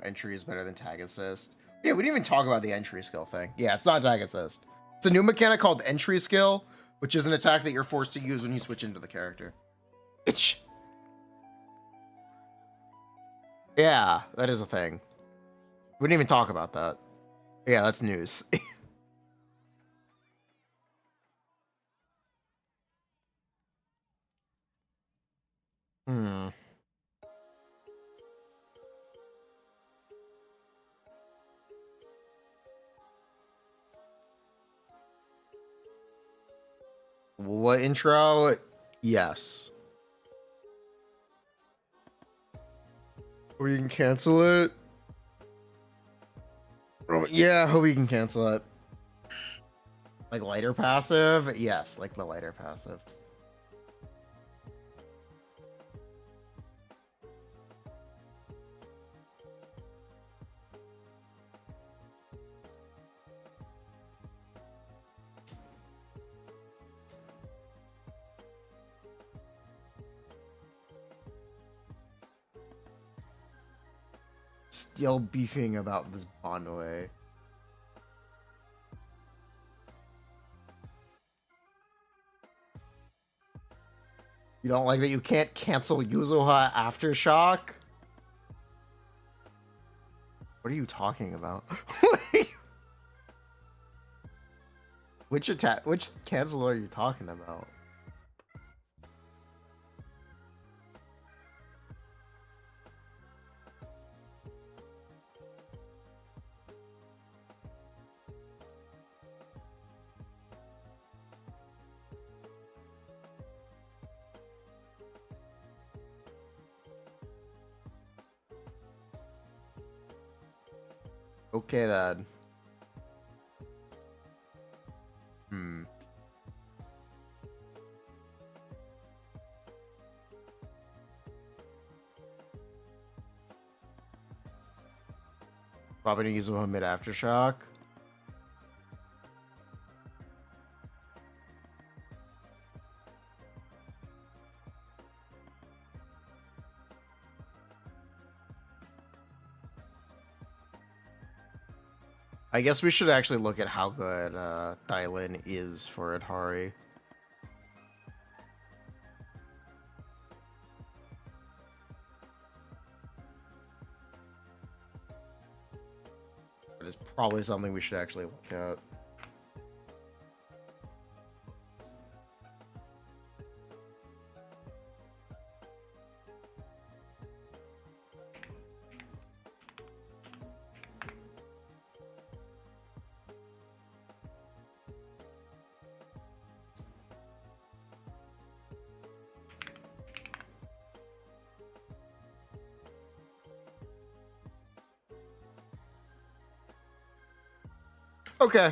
entry is better than tag assist. Yeah, we didn't even talk about the entry skill thing. Yeah, it's not tag assist. It's a new mechanic called entry skill, which is an attack that you're forced to use when you switch into the character. Yeah, that is a thing. We didn't even talk about that. Yeah, that's news. What intro? Yes. Or you can cancel it. Yeah, hope you can cancel it. Like lighter passive? Yes, like the lighter passive. Still beefing about this Banyue. You don't like that you can't cancel Yuzuha Aftershock? What are you talking about? What are you... Which cancel are you talking about? Okay, then. Probably gonna use a mid Aftershock. I guess we should actually look at how good Dylan is for Atari. But it's probably something we should actually look at. Okay.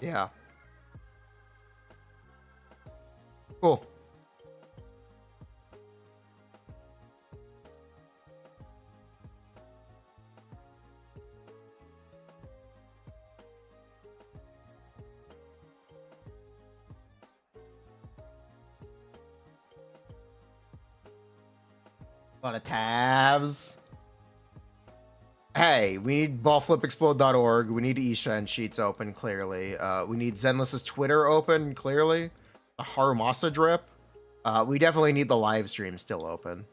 Yeah. Cool. A lot of tabs. Hey, we need ballflipexplode.org. We need eShine sheets open, clearly. We need Zenless's Twitter open, clearly. The Harumasa drip. We definitely need the live stream still open.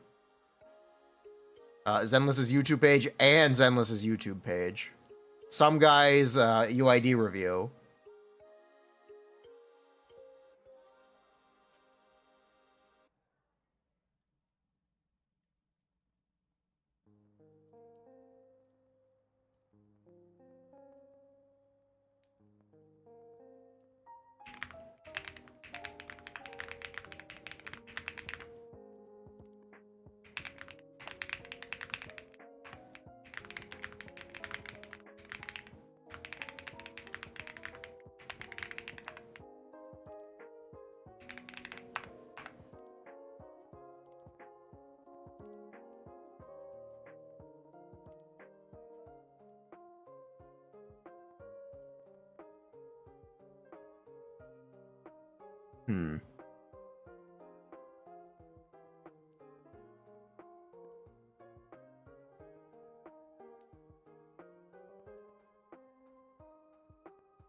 Zenless's YouTube page and Zenless's YouTube page. Some guys, UID review.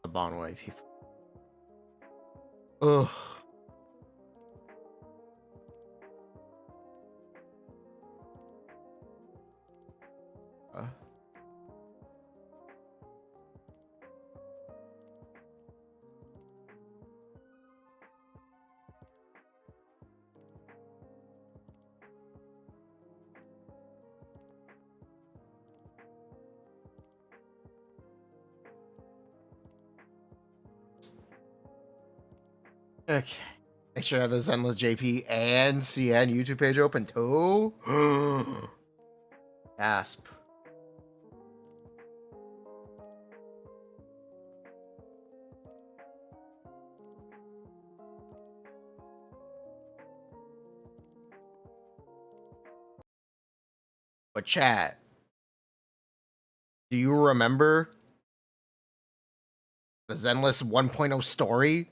The Banyue people. Ugh. Okay. Make sure I have the Zenless JP and CN YouTube page open too. Gasp. But chat, do you remember the Zenless 1.0 story?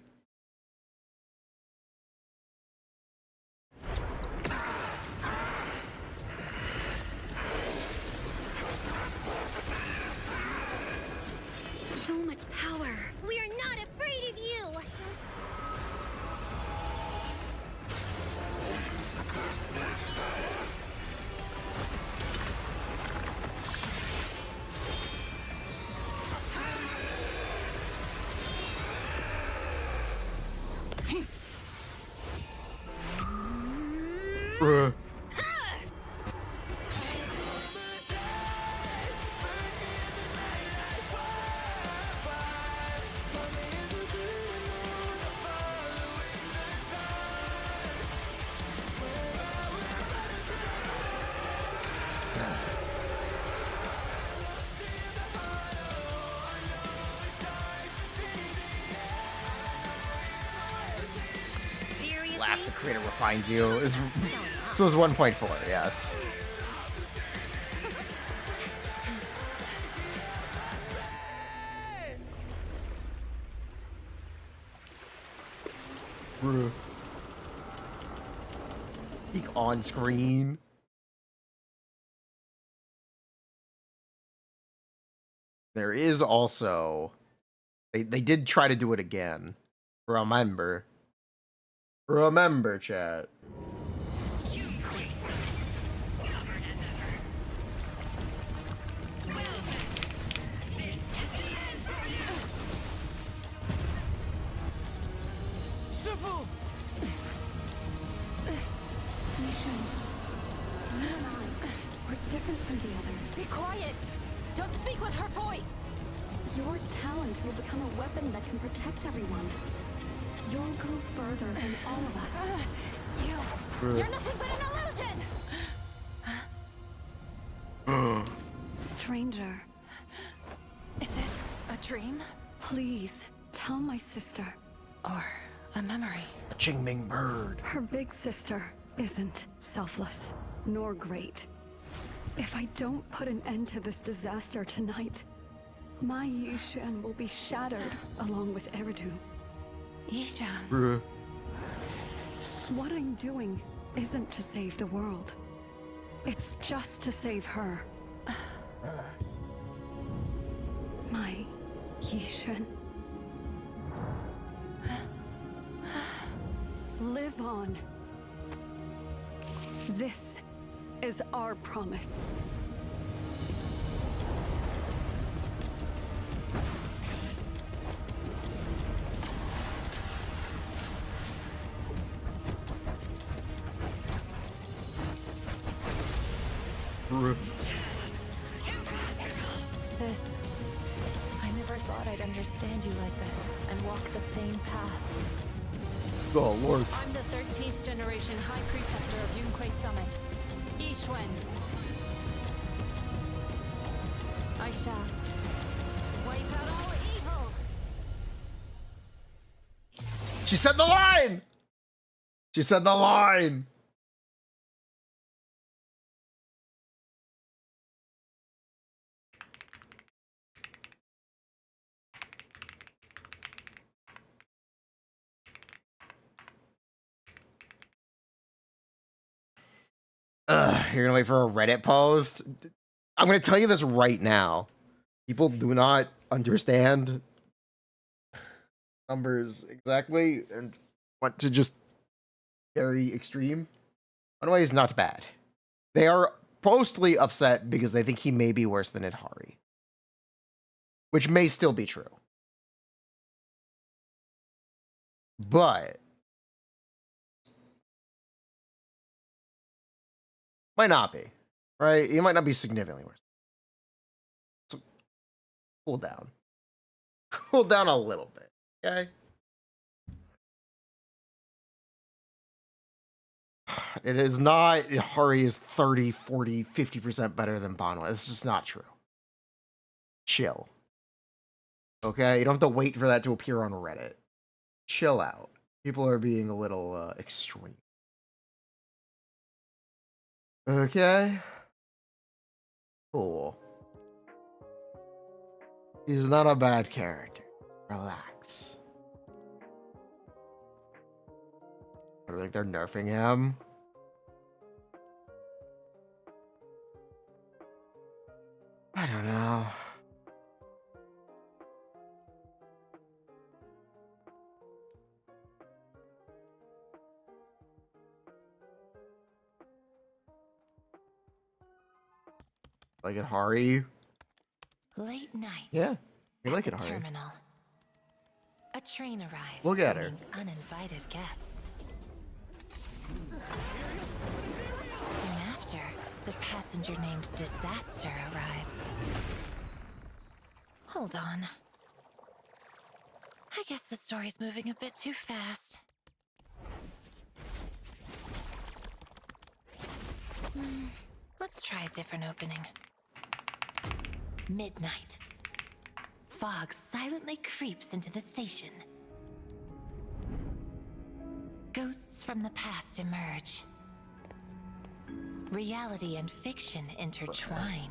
So much power. We are not afraid of you. Creator refines you. This was 1.4, yes. Peek on screen. There is also... They did try to do it again. Remember. Remember, chat. We're different from the others. Be quiet! Don't speak with her voice! Your talent will become a weapon that can protect everyone. You'll go further than all of us. You're nothing but an illusion! Stranger. Is this a dream? Please, tell my sister. Or a memory? A Qingming bird. Her big sister isn't selfless, nor great. If I don't put an end to this disaster tonight, my Yishan will be shattered along with Eridu. Yishan? What I'm doing isn't to save the world. It's just to save her. My Yishan. Live on. This is our promise. Sis, I never thought I'd understand you like this and walk the same path. Oh, Lord. I'm the 13th generation High Preceptor of Yunquei Summit, Yixuan. I shall wipe out all evil. She said the line! She said the line! You're gonna wait for a Reddit post? I'm gonna tell you this right now. People do not understand numbers exactly and want to just very extreme. One way is not bad. They are mostly upset because they think he may be worse than Idhari, which may still be true. But might not be, right? He might not be significantly worse. So cool down. Cool down a little bit, okay? It is not, Hari is 30, 40, 50% better than Banyue. It's just not true. Chill. Okay? You don't have to wait for that to appear on Reddit. Chill out. People are being a little extreme. Okay. Cool. He's not a bad character. Relax. I think they're nerfing him. I don't know. Like it, Hari? Late night. Yeah, you like it, at the Hari. terminal. A train arrives. Look at her. bringing uninvited guests. Soon after, the passenger named Disaster arrives. Hold on. I guess the story's moving a bit too fast. Let's try a different opening. Midnight. Fog silently creeps into the station. Ghosts from the past emerge. Reality and fiction intertwine.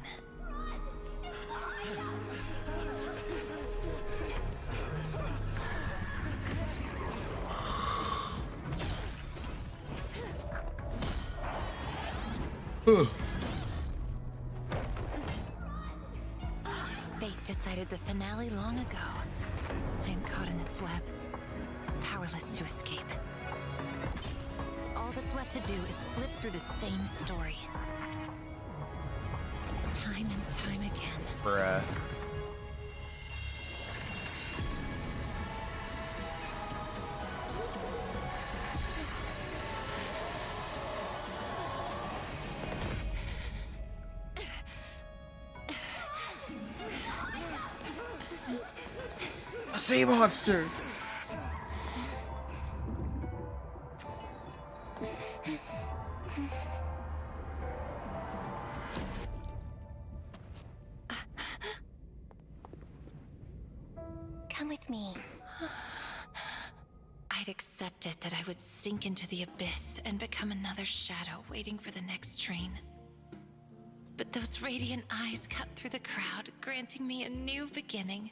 Fate decided the finale long ago. I am caught in its web, powerless to escape. All that's left to do is flip through the same story. Time and time again. Bruh. A sea monster! Come with me. I'd accepted that I would sink into the abyss and become another shadow waiting for the next train. But those radiant eyes cut through the crowd, granting me a new beginning.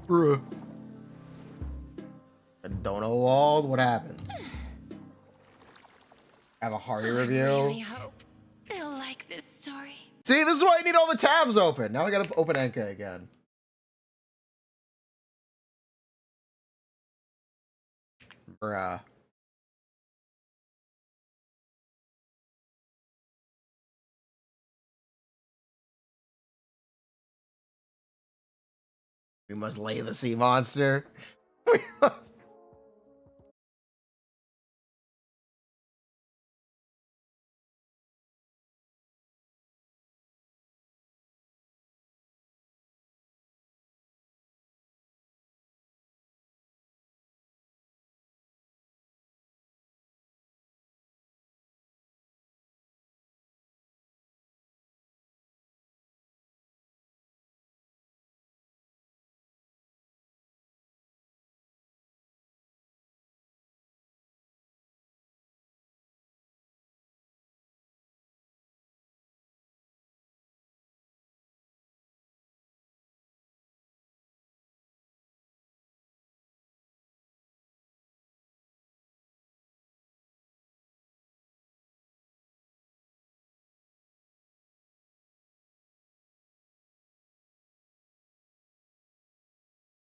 Bruh. I don't know all what happened. Have a Hardy review. I really hope they'll like this story. See, this is why I need all the tabs open. Now I gotta open Enka again. Bruh. We must lay the sea monster. We must